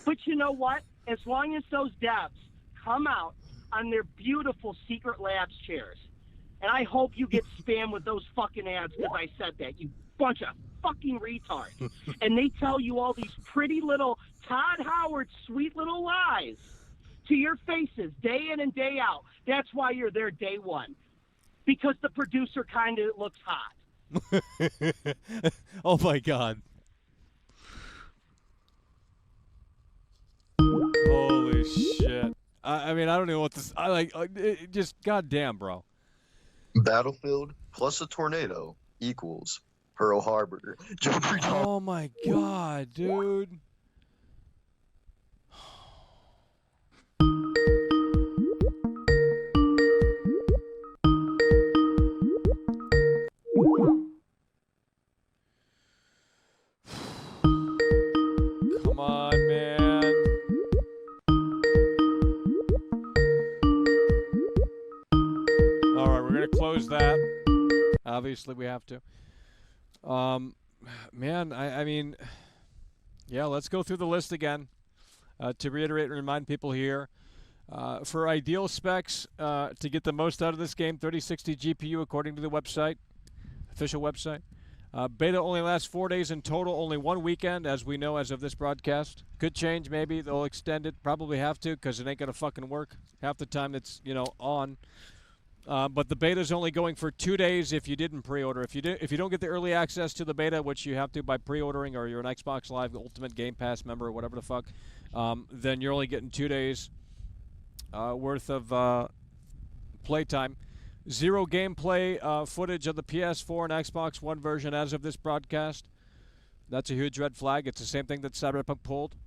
S20: But you know what? As long as those devs come out on their beautiful Secret Labs chairs, and I hope you get spammed with those fucking ads because I said that, you bunch of fucking retards. And they tell you all these pretty little Todd Howard sweet little lies to your faces day in and day out. That's why you're there day one. Because the producer kind of looks hot.
S1: Oh, my God. Holy shit. I mean, I don't know what this... just goddamn, bro.
S16: Battlefield plus a tornado equals Pearl Harbor.
S1: Oh, my God, dude. Come on, man. All right, we're going to close that. Obviously, we have to. Man, I mean, yeah, let's go through the list again. To reiterate and remind people here, for ideal specs, to get the most out of this game, 3060 GPU according to the website, official website. Beta only lasts 4 days in total, only 1 weekend, as we know as of this broadcast. Could change, maybe. They'll extend it. Probably have to, because it ain't going to fucking work half the time it's, on. But the beta is only going for 2 days if you didn't pre-order. If you don't get the early access to the beta, which you have to by pre-ordering, or you're an Xbox Live Ultimate Game Pass member or whatever the fuck, then you're only getting 2 days worth of playtime. Zero gameplay footage of the PS4 and Xbox One version as of this broadcast. That's a huge red flag. It's the same thing that Cyberpunk pulled.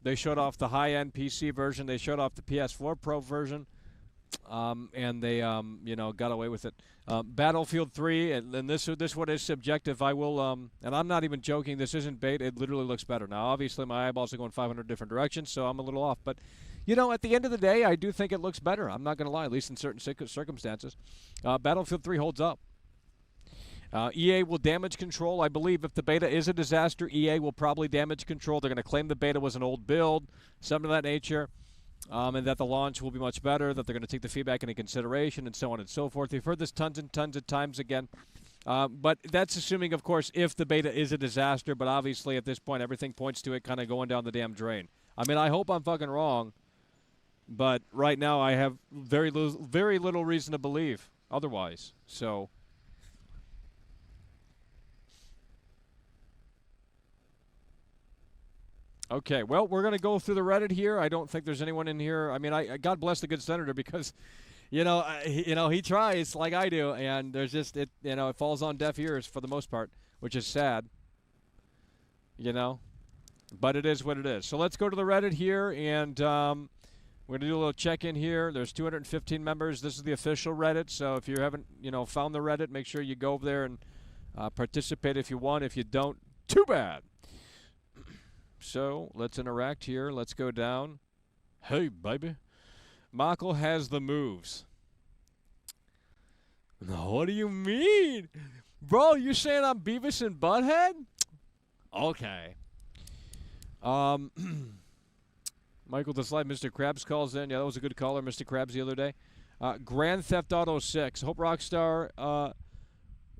S1: They showed off the high-end PC version. They showed off the PS4 Pro version. And they, got away with it. Battlefield 3, and this one is subjective. I will, and I'm not even joking. This isn't bait. It literally looks better. Now, obviously, my eyeballs are going 500 different directions, so I'm a little off. But, at the end of the day, I do think it looks better. I'm not going to lie, at least in certain circumstances. Battlefield 3 holds up. EA will damage control. I believe if the beta is a disaster, EA will probably damage control. They're going to claim the beta was an old build, something of that nature. And that the launch will be much better, that they're going to take the feedback into consideration, and so on and so forth. We've heard this tons and tons of times again. But that's assuming, of course, if the beta is a disaster. But obviously, at this point, everything points to it kind of going down the damn drain. I mean, I hope I'm fucking wrong. But right now, I have very little reason to believe otherwise. So... Okay, well, we're going to go through the Reddit here. I don't think there's anyone in here. I mean, God bless the good senator because, he tries like I do, and there's just it falls on deaf ears for the most part, which is sad. But it is what it is. So let's go to the Reddit here, and we're going to do a little check-in here. There's 215 members. This is the official Reddit, so if you haven't, found the Reddit, make sure you go over there and participate if you want. If you don't, too bad. So, let's interact here. Let's go down. Hey, baby. Michael has the moves. What do you mean? Bro, you saying I'm Beavis and Butthead? Okay. Michael Dislike, Mr. Krabs calls in. Yeah, that was a good caller, Mr. Krabs, the other day. Grand Theft Auto 6. Hope Rockstar,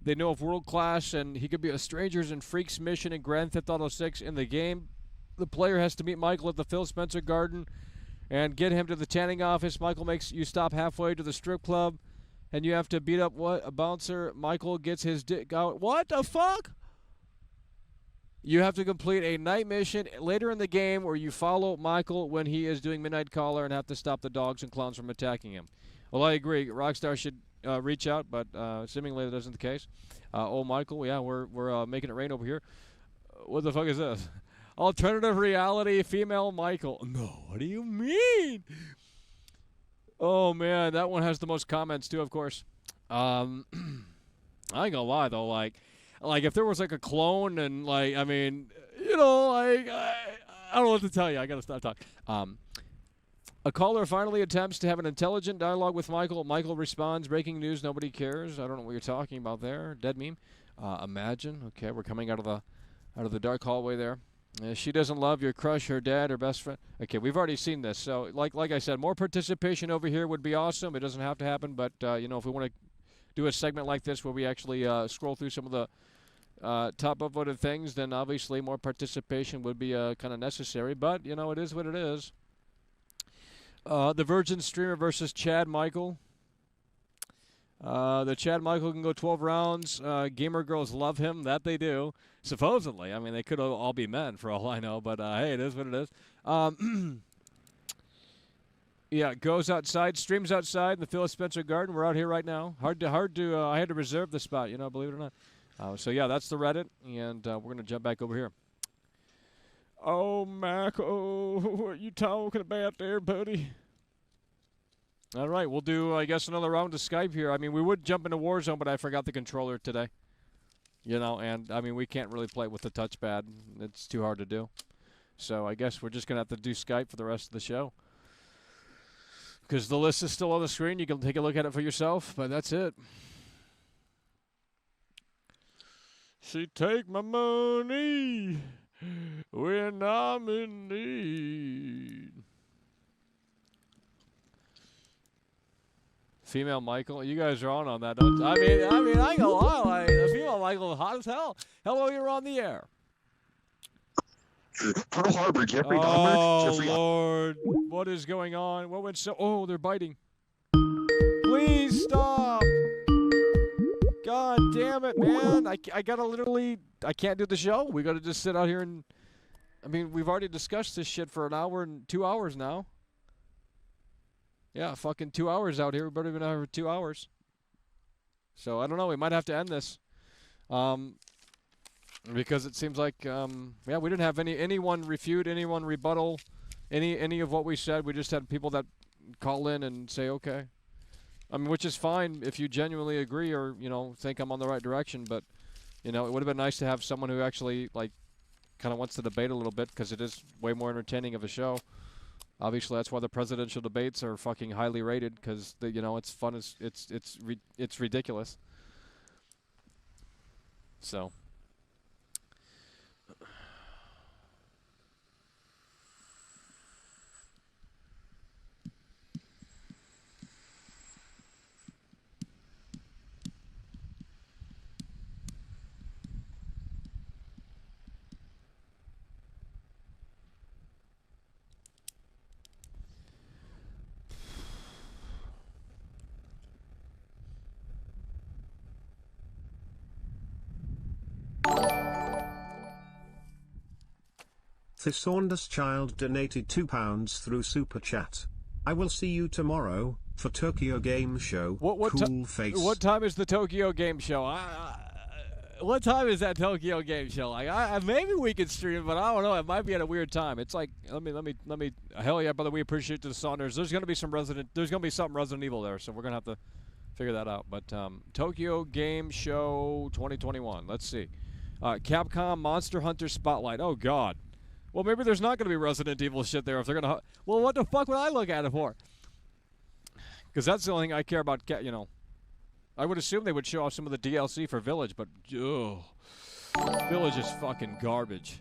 S1: they know of World Class, and he could be a Strangers and Freaks mission in Grand Theft Auto 6 in the game. The player has to meet Michael at the Phil Spencer Garden and get him to the tanning office. Michael makes you stop halfway to the strip club, and you have to beat up a bouncer. Michael gets his dick out. What the fuck? You have to complete a night mission later in the game where you follow Michael when he is doing Midnight Caller and have to stop the dogs and clowns from attacking him. Well, I agree. Rockstar should reach out, but seemingly that isn't the case. Oh, Michael, yeah, we're making it rain over here. What the fuck is this? Alternative reality, female Michael. No, what do you mean? Oh man, that one has the most comments too, of course. I ain't gonna lie though, like if there was like a clone and like, I mean, you know, like I don't know what to tell you. I gotta stop talking. A caller finally attempts to have an intelligent dialogue with Michael. Michael responds, breaking news, nobody cares. I don't know what you're talking about there. Dead meme. Imagine. Okay, we're coming out of the dark hallway there. She doesn't love your crush, her dad, her best friend. Okay, we've already seen this. So, like I said, more participation over here would be awesome. It doesn't have to happen, but, you know, if we want to do a segment like this where we actually scroll through some of the top upvoted things, then obviously more participation would be kind of necessary. But, you know, it is what it is. The Virgin Streamer versus Chad Michael. The Chad Michael can go 12 rounds. Gamer girls love him. That they do. Supposedly. I mean, they could all be men for all I know. But, hey, it is what it is. Yeah, goes outside. Streams outside in the Philip Spencer Garden. We're out here right now. Hard to. I had to reserve the spot, you know, believe it or not. So, yeah, that's the Reddit. And we're going to jump back over here. Oh, Michael, what are you talking about there, buddy? All right, we'll do, I guess, another round of Skype here. I mean, we would jump into Warzone, but I forgot the controller today. You know, and, I mean, we can't really play with the touchpad. It's too hard to do. So I guess we're just going to have to do Skype for the rest of the show. Because the list is still on the screen. You can take a look at it for yourself, but that's it. She take my money when I'm in need. Female Michael, you guys are on that. Don't I mean, I ain't gonna lie, like, the female Michael is hot as hell. Hello, you're on the air.
S19: Pearl Harbor, Jeffrey Dahmer.
S1: Oh,
S19: Jeffrey
S1: Lord. What is going on? What went so... Oh, they're biting. Please stop. God damn it, man. I gotta literally... I can't do the show. We gotta just sit out here and... I mean, we've already discussed this shit for an hour and 2 hours now. Yeah, fucking 2 hours out here. We better even have 2 hours. So, I don't know. We might have to end this. Because it seems like, yeah, we didn't have anyone refute, anyone rebuttal, any of what we said. We just had people that call in and say, okay. I mean, which is fine if you genuinely agree or, you know, think I'm on the right direction. But, you know, it would have been nice to have someone who actually, like, kind of wants to debate a little bit because it is way more entertaining of a show. Obviously, that's why the presidential debates are fucking highly rated because, you know, it's fun. It's ridiculous. So...
S2: Thesaurus Child donated £2 through Super Chat. I will see you tomorrow for Tokyo Game Show. Cool face.
S1: What time is the Tokyo Game Show? What time is that Tokyo Game Show? Like, maybe we could stream, but I don't know. It might be at a weird time. It's like, let me. Hell yeah, brother. We appreciate the Saunders. There's gonna be something Resident Evil there, so we're gonna have to figure that out. But Tokyo Game Show 2021. Let's see. Capcom Monster Hunter Spotlight. Oh God. Well, maybe there's not going to be Resident Evil shit there if they're going to... Well, what the fuck would I look at it for? Because that's the only thing I care about, you know. I would assume they would show off some of the DLC for Village, but... Ugh. Village is fucking garbage.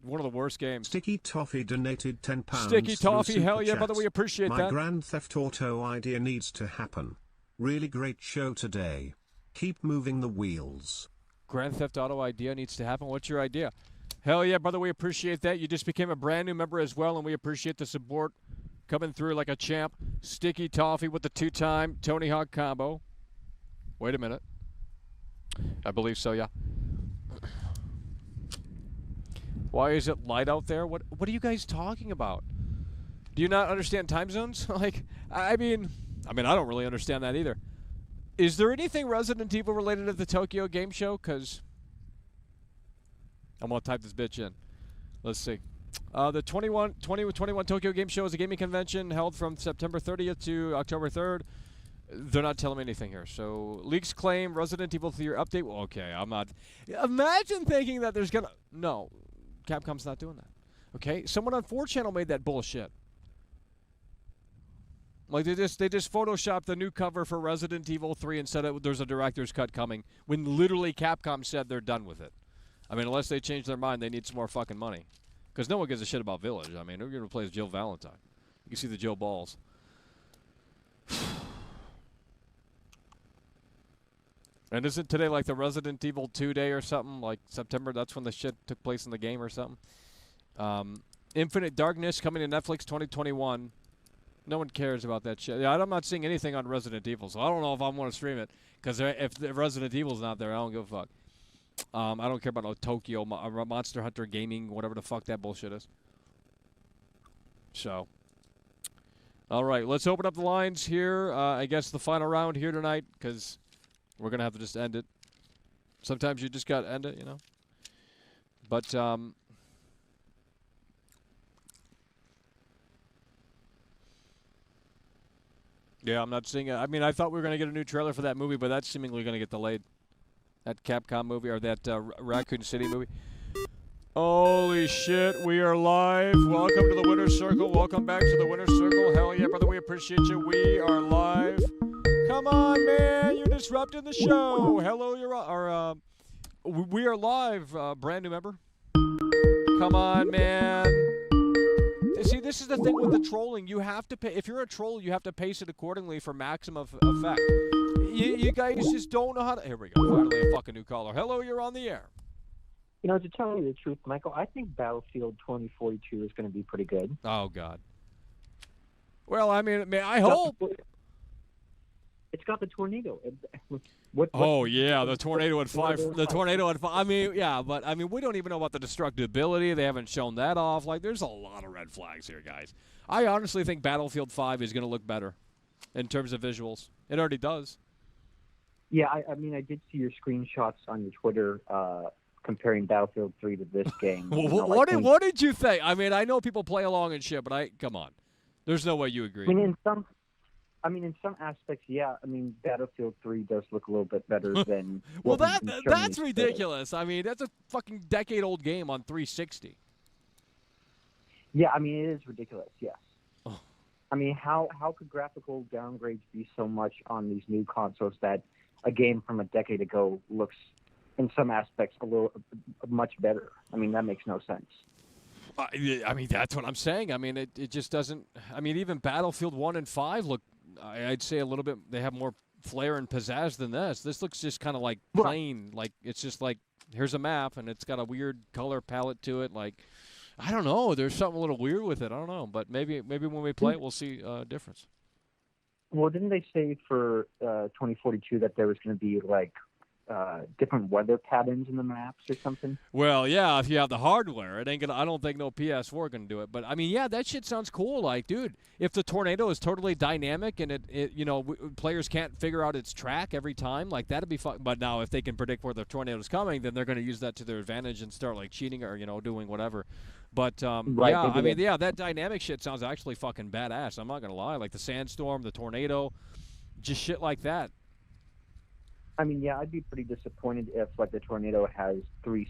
S1: One of the worst games.
S2: Sticky Toffee donated £10.
S1: Sticky Toffee, hell yeah,
S2: chat.
S1: brother, we appreciate
S2: My
S1: that.
S2: Grand Theft Auto idea needs to happen. Really great show today. Keep moving the wheels.
S1: Grand Theft Auto idea needs to happen. What's your idea? Hell yeah, brother, we appreciate that. You just became a brand new member as well, and we appreciate the support coming through like a champ. Sticky Toffee with the 2-time Tony Hawk combo. Wait a minute. I believe so, yeah. Why is it light out there? What are you guys talking about? Do you not understand time zones? Like, I mean, I don't really understand that either. Is there anything Resident Evil related to the Tokyo Game Show? Because I'm going to type this bitch in. Let's see. The 2021 Tokyo Game Show is a gaming convention held from September 30th to October 3rd. They're not telling me anything here. So, leaks claim Resident Evil 3 update. Well, okay, I'm not. Imagine thinking that there's going to. No, Capcom's not doing that. Okay? Someone on 4channel made that bullshit. Like, they just photoshopped the new cover for Resident Evil 3 and said there's a director's cut coming when literally Capcom said they're done with it. I mean, unless they change their mind, they need some more fucking money. Because no one gives a shit about Village. I mean, who are going to play as Jill Valentine? You can see the Jill balls. And isn't today like the Resident Evil 2 day or something? Like September, that's when the shit took place in the game or something? Infinite Darkness coming to Netflix 2021. No one cares about that shit. Yeah, I'm not seeing anything on Resident Evil, so I don't know if I want to stream it. Because if Resident Evil's not there, I don't give a fuck. I don't care about no Tokyo, Monster Hunter Gaming, whatever the fuck that bullshit is. So, all right, let's open up the lines here. I guess the final round here tonight, because we're going to have to just end it. Sometimes you just got to end it, you know. But, yeah, I'm not seeing it. I mean, I thought we were going to get a new trailer for that movie, but that's seemingly going to get delayed. That Capcom movie, or that Raccoon City movie. Holy shit, we are live. Welcome to the Winner's Circle. Welcome back to the Winner's Circle. Hell yeah, brother, we appreciate you. We are live. Come on, man, you're disrupting the show. Hello, we are live, brand new member. Come on, man. See, this is the thing with the trolling. You have to pay. If you're a troll, you have to pace it accordingly for maximum effect. You guys just don't know how to. Here we go. Finally, a fucking new caller. Hello, you're on the air.
S21: You know, to tell you the truth, Michael, I think Battlefield 2042 is going to be pretty good.
S1: Oh, God. Well, I mean, I hope.
S21: It's got the tornado.
S1: Oh, yeah, the tornado at 5. The tornado at 5. I mean, yeah, but, I mean, we don't even know about the destructibility. They haven't shown that off. Like, there's a lot of red flags here, guys. I honestly think Battlefield 5 is going to look better in terms of visuals. It already does.
S21: Yeah, I mean, I did see your screenshots on your Twitter comparing Battlefield 3 to this game.
S1: Well, what did you think? I mean, I know people play along and shit, but come on. There's no way you agree.
S21: I mean, in some aspects, yeah. I mean, Battlefield 3 does look a little bit better than.
S1: Well, that's ridiculous. I mean, that's a fucking decade-old game on 360.
S21: Yeah, I mean, it is ridiculous. Yes. Oh. I mean, how could graphical downgrades be so much on these new consoles that a game from a decade ago looks, in some aspects, much better? I mean, that makes no sense.
S1: I mean, that's what I'm saying. I mean, it just doesn't. I mean, even Battlefield 1 and 5 look, I'd say a little bit, they have more flair and pizzazz than this. This looks just kind of like plain. Like, it's just like, here's a map, and it's got a weird color palette to it. Like, I don't know. There's something a little weird with it. I don't know. But maybe when we play it, we'll see a difference.
S21: Well, didn't they say for 2042 that there was going to be, like, different weather patterns in the maps or something?
S1: Well, yeah, if you have the hardware, it ain't gonna. I don't think no PS4 gonna do it. But I mean, yeah, that shit sounds cool. Like, dude, if the tornado is totally dynamic and it you know, players can't figure out its track every time, like that'd be fun. But now, if they can predict where the tornado's coming, then they're gonna use that to their advantage and start like cheating or doing whatever. But
S21: right,
S1: yeah, I mean, yeah, that dynamic shit sounds actually fucking badass. I'm not gonna lie. Like the sandstorm, the tornado, just shit like that.
S21: I mean, yeah, I'd be pretty disappointed if, like, the tornado has three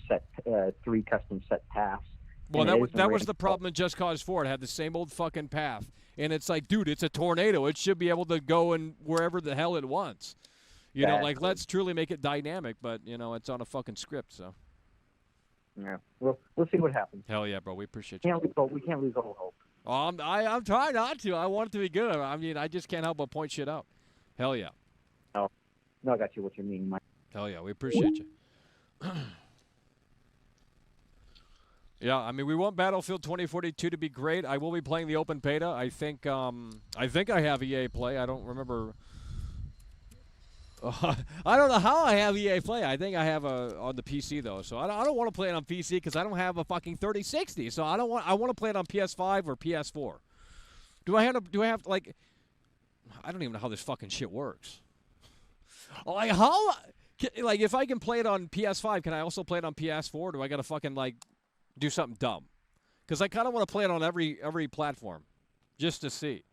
S21: custom set paths.
S1: Well, that was the problem in Just Cause 4. It had the same old fucking path, and it's like, dude, it's a tornado. It should be able to go in wherever the hell it wants. You know, like, let's truly make it dynamic, but it's on a fucking script. So.
S21: Yeah, we'll see what happens.
S1: Hell yeah, bro. We appreciate you.
S21: We can't lose all hope.
S1: Oh, I'm trying not to. I want it to be good. I mean, I just can't help but point shit out. Hell yeah.
S21: Oh. No, I got you what you mean, Mike.
S1: Hell yeah, we appreciate you. Yeah, I mean, we want Battlefield 2042 to be great. I will be playing the open beta. I think I have EA Play. I don't remember. I don't know how I have EA Play. I think I have on the PC though. So I don't want to play it on PC because I don't have a fucking 3060. So I want to play it on PS5 or PS4. Do I have like? I don't even know how this fucking shit works. Like how? Like if I can play it on PS5, can I also play it on PS4? Do I gotta fucking like do something dumb? Because I kind of want to play it on every platform, just to see.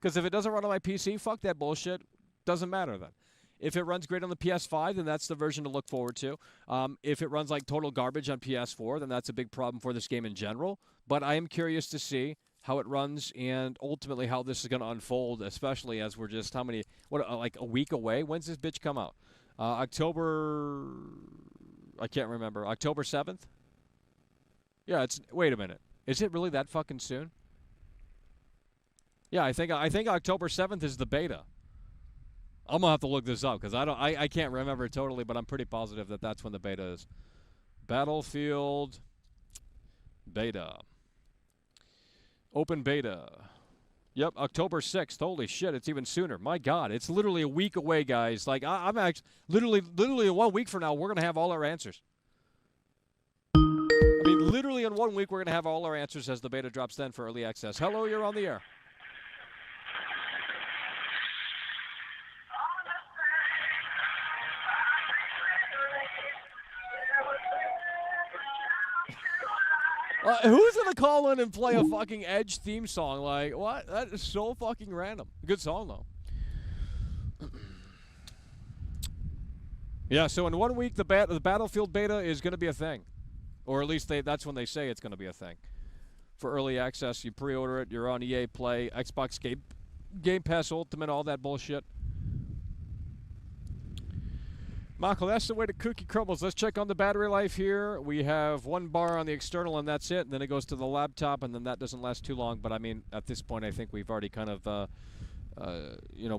S1: Because if it doesn't run on my PC, fuck that bullshit. Doesn't matter then. If it runs great on the PS5, then that's the version to look forward to. If it runs like total garbage on PS4, then that's a big problem for this game in general. But I am curious to see how it runs and ultimately how this is going to unfold, especially as we're just like a week away. When's this bitch come out? October, I can't remember. October 7th? Yeah, wait a minute. Is it really that fucking soon? Yeah, I think October 7th is the beta. I'm gonna have to look this up because I can't remember it totally, but I'm pretty positive that that's when the beta is. Battlefield beta. Open beta. Yep, October 6th. Holy shit, it's even sooner. My God, it's literally a week away, guys. Like I'm actually literally 1 week from now, we're gonna have all our answers. I mean, literally in 1 week, we're gonna have all our answers as the beta drops then for early access. Hello, you're on the air. Who's gonna call in and play a fucking Edge theme song? Like, what? That is so fucking random. Good song, though. Yeah, so in 1 week, the Battlefield beta is going to be a thing. Or at least that's when they say it's going to be a thing. For early access, you pre-order it, you're on EA Play, Xbox Game Pass Ultimate, all that bullshit. Michael, that's the way the cookie crumbles. Let's check on the battery life here. We have 1 bar on the external, and that's it. And then it goes to the laptop, and then that doesn't last too long. But, I mean, at this point, I think we've already kind of,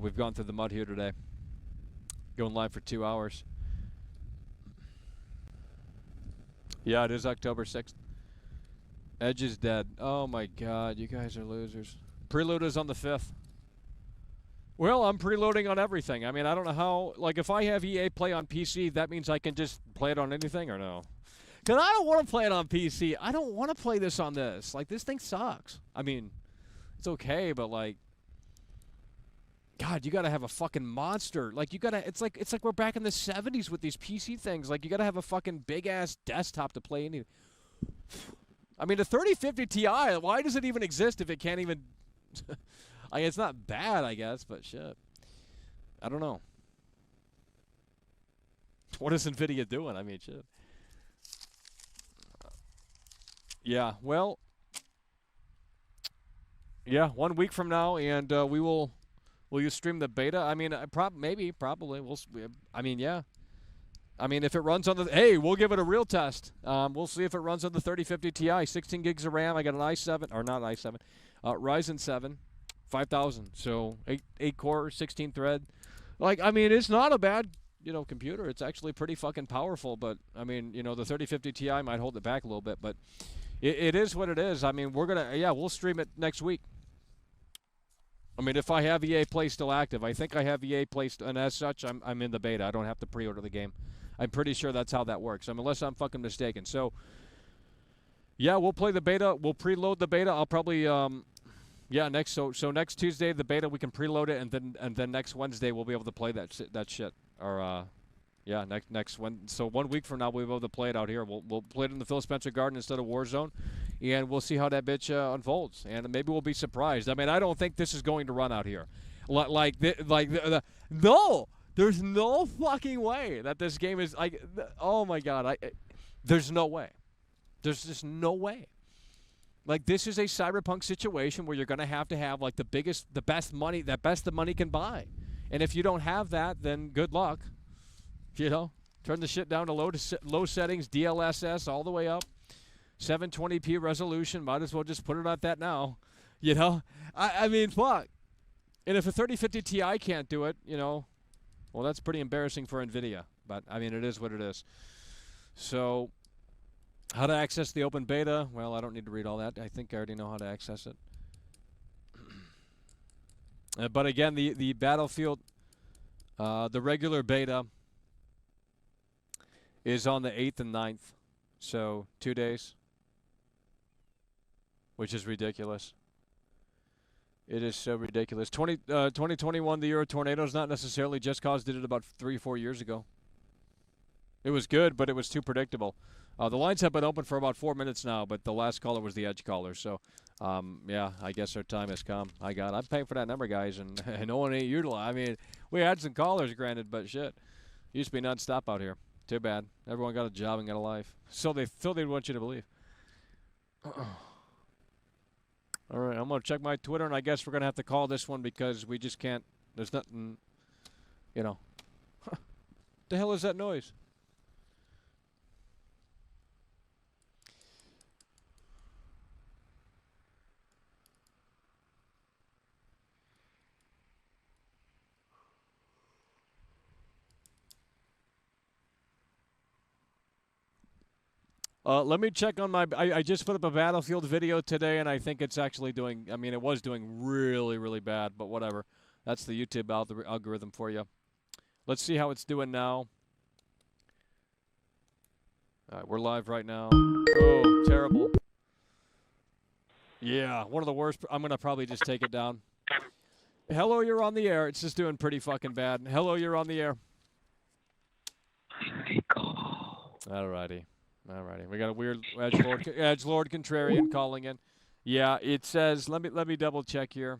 S1: we've gone through the mud here today. Going live for 2 hours. Yeah, it is October 6th. Edge is dead. Oh, my God. You guys are losers. Preload is on the 5th. Well, I'm preloading on everything. I mean, I don't know how. Like, if I have EA Play on PC, that means I can just play it on anything or no? Because I don't want to play it on PC. I don't want to play this on this. Like, this thing sucks. I mean, it's okay, but, like, God, you got to have a fucking monster. Like, you got to, it's like we're back in the 70s with these PC things. Like, you got to have a fucking big-ass desktop to play anything. I mean, the 3050 Ti, why does it even exist if it can't even... I mean, it's not bad, I guess, but shit. I don't know. What is NVIDIA doing? I mean, shit. Yeah, well. Yeah, 1 week from now, and will you stream the beta? I mean, probably. I mean, yeah. I mean, if it runs on the... Hey, we'll give it a real test. We'll see if it runs on the 3050 Ti. 16 gigs of RAM. I got an i7, or not i7, Ryzen 7. 5,000, so 8 core, 16 thread. Like, I mean, it's not a bad, computer. It's actually pretty fucking powerful, but, I mean, the 3050 Ti might hold it back a little bit, but it is what it is. I mean, we'll stream it next week. I mean, if I have EA Play still active, I think I have EA Play, and as such, I'm in the beta. I don't have to pre-order the game. I'm pretty sure that's how that works, unless I'm fucking mistaken. So, yeah, we'll play the beta. We'll preload the beta. I'll probably... Yeah, next Tuesday the beta we can preload it, and then next Wednesday we'll be able to play that shit. Or yeah, next one. So 1 week from now we'll be able to play it out here. We'll play it in the Phil Spencer Garden instead of Warzone, and we'll see how that bitch unfolds. And maybe we'll be surprised. I mean, I don't think this is going to run out here. No, there's no fucking way that this game is like. Oh my God, there's no way. There's just no way. Like, this is a Cyberpunk situation where you're going to have, like, the best money, the money can buy. And if you don't have that, then good luck. Turn the shit down to low settings, DLSS all the way up. 720p resolution, might as well just put it at that now. I mean, fuck. And if a 3050 Ti can't do it, well, that's pretty embarrassing for NVIDIA. But, I mean, it is what it is. So... How to access the open beta? Well, I don't need to read all that. I think I already know how to access it. But again, the Battlefield, the regular beta is on the 8th and 9th. So 2 days, which is ridiculous. It is so ridiculous. 2021, the year of tornadoes, not necessarily just cause did it about 3 or 4 years ago. It was good, but it was too predictable. The lines have been open for about 4 minutes now, but the last caller was the edge caller. So, yeah, I guess our time has come. I'm paying for that number, guys, and no one ain't utilized. I mean, we had some callers, granted, but shit. Used to be nonstop out here. Too bad. Everyone got a job and got a life. So they'd want you to believe. All right, I'm going to check my Twitter, and I guess we're going to have to call this one because we just can't. There's nothing, you know. The hell is that noise? Let me check on my. I just put up a Battlefield video today, and I think it's actually doing. I mean, it was doing really, really bad, but whatever. That's the YouTube algorithm for you. Let's see how it's doing now. All right, we're live right now. Oh, terrible. Yeah, one of the worst. I'm going to probably just take it down. Hello, you're on the air. It's just doing pretty fucking bad. Hello, you're on the air. Alrighty. Alrighty. We got a weird edgelord contrarian calling in. Yeah, it says, let me double check here.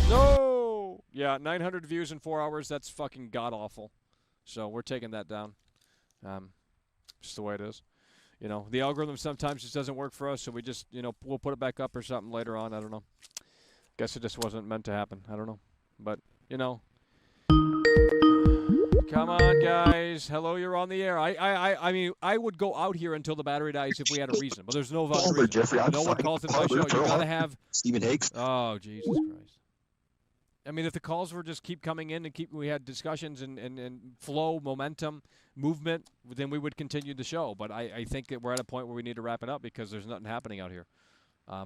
S1: No! Yeah, 900 views in 4 hours. That's fucking god-awful. So we're taking that down. Just the way it is. You know, the algorithm sometimes just doesn't work for us, so we just, you know, we'll put it back up or something later on. I don't know. Guess it just wasn't meant to happen. I don't know. But, you know. Come on, guys. Hello, you're on the air. I mean, I would go out here until the battery dies if we had a reason, but there's no valid reason.
S3: Jeffrey,
S1: no one calls into my show. You gotta have
S3: Stephen Hicks.
S1: Oh, Jesus Christ. I mean, if the calls were just keep coming in and we had discussions and flow, momentum, movement, then we would continue the show. But I think that we're at a point where we need to wrap it up because there's nothing happening out here.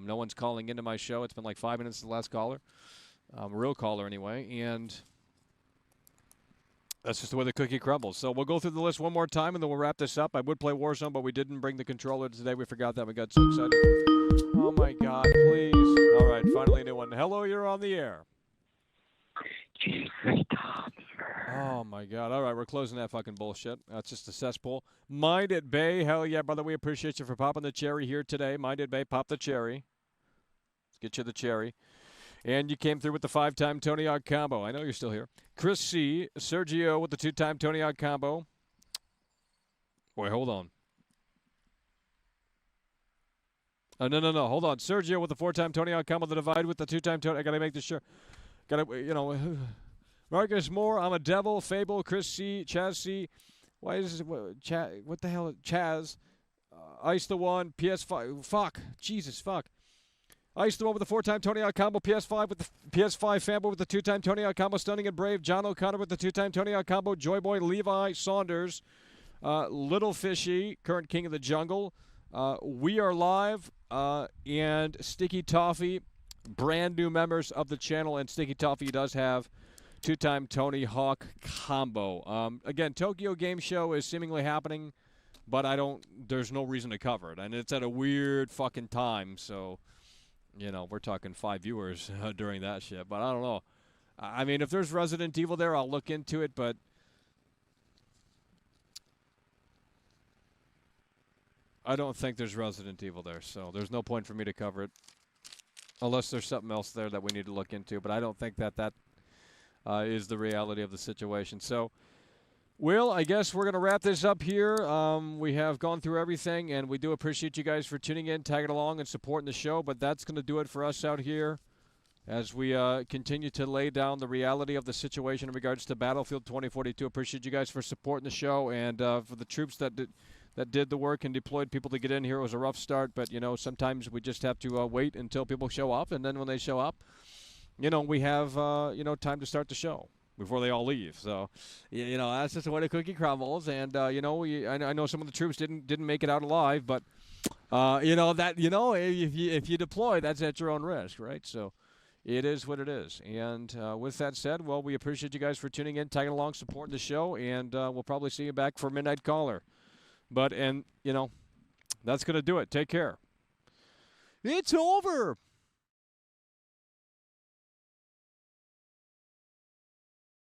S1: No one's calling into my show. It's been like 5 minutes to the last caller, real caller anyway, and that's just the way the cookie crumbles. So we'll go through the list one more time, and then we'll wrap this up. I would play Warzone, but we didn't bring the controller today. We forgot that. We got so excited. Oh, my God, please. All right, finally a new one. Hello, you're on the air. Oh, my God. All right, we're closing that fucking bullshit. That's just a cesspool. Mind It Bay. Hell yeah, brother. We appreciate you for popping the cherry here today. Mind It Bay, pop the cherry. Let's get you the cherry. And you came through with the 5-time Tony Hawk combo. I know you're still here. Chris C. Sergio with the 2-time Tony Hawk combo. Wait, hold on. No. Hold on. Sergio with the 4-time Tony Hawk combo. The Divide with the 2-time Tony. I got to make this sure. Got to, you know. Marcus Moore. I'm a Devil. Fable. Chris C. Chaz C. Why is this? What the hell? Chaz. Ice the One. PS5. Fuck. Jesus, fuck. Ice the One with the 4-time Tony Hawk combo. PS5 with the PS5 fanboy with the 2-time Tony Hawk combo. Stunning and Brave. John O'Connor with the 2-time Tony Hawk combo. Joyboy Levi Saunders. Little Fishy, current king of the jungle. We Are Live. And Sticky Toffee. Brand new members of the channel. And Sticky Toffee does have 2-time Tony Hawk combo. Again, Tokyo Game Show is seemingly happening, but there's no reason to cover it. And it's at a weird fucking time, so, you know, we're talking 5 viewers during that shit. But I don't know. I mean, if there's Resident Evil there, I'll look into it, but I don't think there's Resident Evil there, so there's no point for me to cover it. Unless there's something else there that we need to look into, but I don't think that is the reality of the situation. So, Will, I guess we're going to wrap this up here. We have gone through everything, and we do appreciate you guys for tuning in, tagging along, and supporting the show, but that's going to do it for us out here as we continue to lay down the reality of the situation in regards to Battlefield 2042. Appreciate you guys for supporting the show, and for the troops that did the work and deployed people to get in here. It was a rough start, but, you know, sometimes we just have to wait until people show up, and then when they show up, you know, we have, you know, time to start the show before they all leave. So, you know, that's just the way the cookie crumbles, and, you know, I know some of the troops didn't make it out alive, but, you know, if you deploy, that's at your own risk, right? So it is what it is. And with that said, well, we appreciate you guys for tuning in, tagging along, supporting the show, and we'll probably see you back for Midnight Caller. But, and, you know, that's going to do it. Take care. It's over.